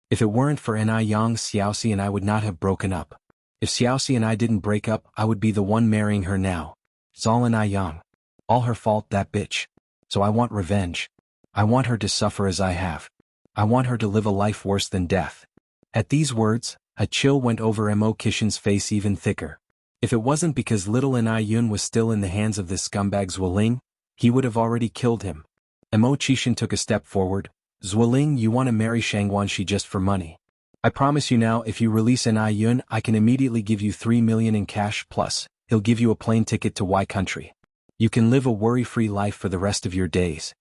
If it weren't for N.I. Yang, Xiaoxi and I would not have broken up. If Xiaoxi and I didn't break up, I would be the one marrying her now. It's all N.I. Yang. All her fault, that bitch. So I want revenge. I want her to suffer as I have. I want her to live a life worse than death. At these words, a chill went over Mo Kishin's face even thicker. If it wasn't because little N.I. Yun was still in the hands of this scumbag Zhueling, he would have already killed him. Mo Kishin took a step forward. Zhueling, you want to marry Shangguanxi just for money. I promise you now, if you release N.I. Yun, I can immediately give you 3 million in cash plus, he'll give you a plane ticket to Y country. You can live a worry-free life for the rest of your days.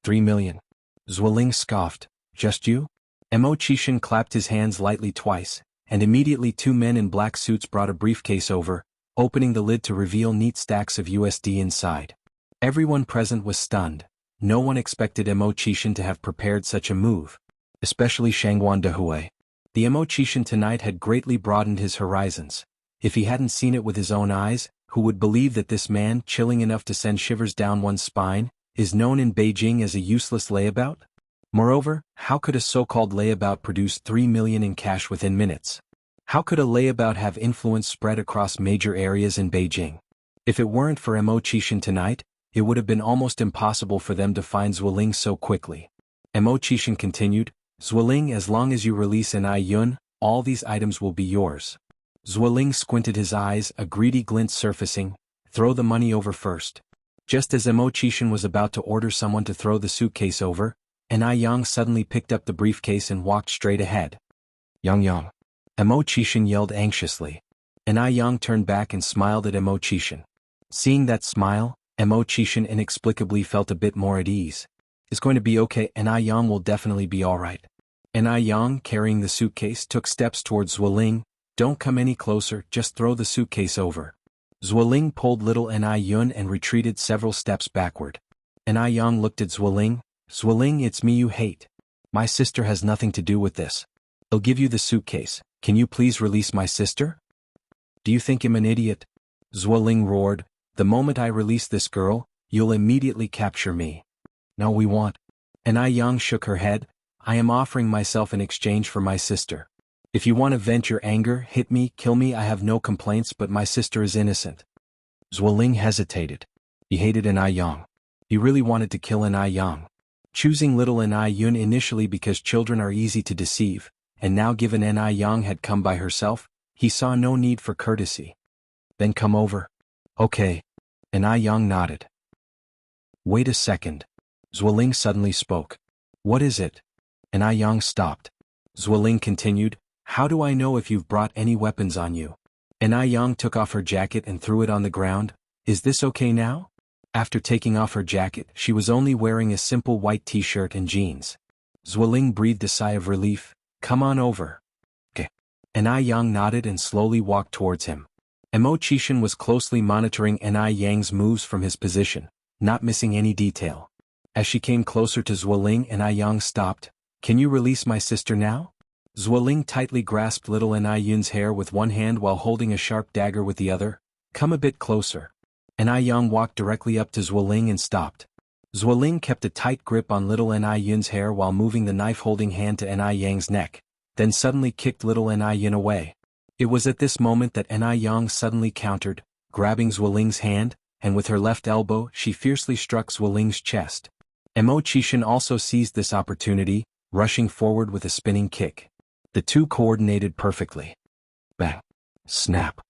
3 million. Zhueling scoffed. Just you? Mo Kishin clapped his hands lightly twice, and immediately 2 men in black suits brought a briefcase over, opening the lid to reveal neat stacks of USD inside. Everyone present was stunned. No one expected Mo Kishin to have prepared such a move. Especially Shangguan Dehui. The Mo Kishin tonight had greatly broadened his horizons. If he hadn't seen it with his own eyes, who would believe that this man, chilling enough to send shivers down one's spine, is known in Beijing as a useless layabout? Moreover, how could a so-called layabout produce 3 million in cash within minutes? How could a layabout have influence spread across major areas in Beijing? If it weren't for Mo Kishin tonight, it would have been almost impossible for them to find Zhueling so quickly. Mo Kishin continued, Zhueling, as long as you release N.I. Yun, all these items will be yours. Zhueling squinted his eyes, a greedy glint surfacing. Throw the money over first. Just as Mo Kishin was about to order someone to throw the suitcase over, N.I. Yang suddenly picked up the briefcase and walked straight ahead. Yang. Mo Kishin yelled anxiously. N.I. Yang turned back and smiled at Mo Kishin. Seeing that smile, Mo Kishin inexplicably felt a bit more at ease. It's going to be okay, N.I. Yang will definitely be alright. N.I. Yang, carrying the suitcase, took steps towards Zhueling. Don't come any closer, just throw the suitcase over. Zhueling pulled little N.I. Yun and retreated several steps backward. N.I. Yang looked at Zhueling. Zhueling, it's me you hate. My sister has nothing to do with this. I'll give you the suitcase. Can you please release my sister? Do you think I'm an idiot? Zhueling roared. The moment I release this girl, you'll immediately capture me. No, we won't. N.I. Yang shook her head. I am offering myself in exchange for my sister. If you want to vent your anger, hit me, kill me, I have no complaints, but my sister is innocent. Zhueling hesitated. He hated N.I. Yang. He really wanted to kill N.I. Yang. Choosing little N.I. Yun initially because children are easy to deceive, and now given N.I. Yang had come by herself, he saw no need for courtesy. Then come over. Okay. N.I. Yang nodded. Wait a second. Zhueling suddenly spoke. What is it? N.I. Yang stopped. Zhueling continued. How do I know if you've brought any weapons on you? N.I. Yang took off her jacket and threw it on the ground. Is this okay now? After taking off her jacket, she was only wearing a simple white t-shirt and jeans. Zhueling breathed a sigh of relief. Come on over. Okay. N.I. Yang nodded and slowly walked towards him. Mo Kishin was closely monitoring N.I. Yang's moves from his position, not missing any detail. As she came closer to Zhueling, N.I. Yang stopped. Can you release my sister now? Zhueling tightly grasped little N.I. Yun's hair with one hand while holding a sharp dagger with the other. Come a bit closer. N.I. Yang walked directly up to Zhueling and stopped. Zhueling kept a tight grip on little N.I. Yun's hair while moving the knife-holding hand to N.I. Yang's neck, then suddenly kicked little N.I. Yun away. It was at this moment that N.I. Yang suddenly countered, grabbing Zhueling's hand, and with her left elbow she fiercely struck Zhueling's chest. Mo Kishin also seized this opportunity, rushing forward with a spinning kick. The two coordinated perfectly. Bang. Snap.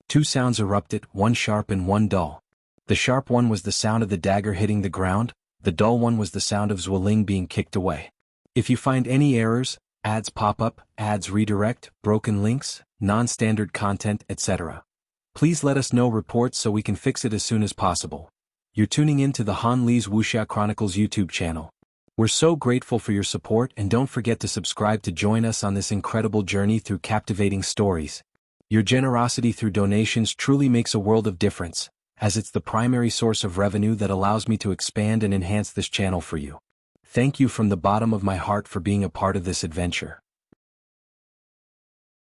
Two sounds erupted, one sharp and one dull. The sharp one was the sound of the dagger hitting the ground, the dull one was the sound of Zhueling being kicked away. If you find any errors, ads pop up, ads redirect, broken links, non-standard content, etc. Please let us know reports so we can fix it as soon as possible. You're tuning in to the Han Li's Wuxia Chronicles YouTube channel. We're so grateful for your support, and don't forget to subscribe to join us on this incredible journey through captivating stories. Your generosity through donations truly makes a world of difference, as it's the primary source of revenue that allows me to expand and enhance this channel for you. Thank you from the bottom of my heart for being a part of this adventure.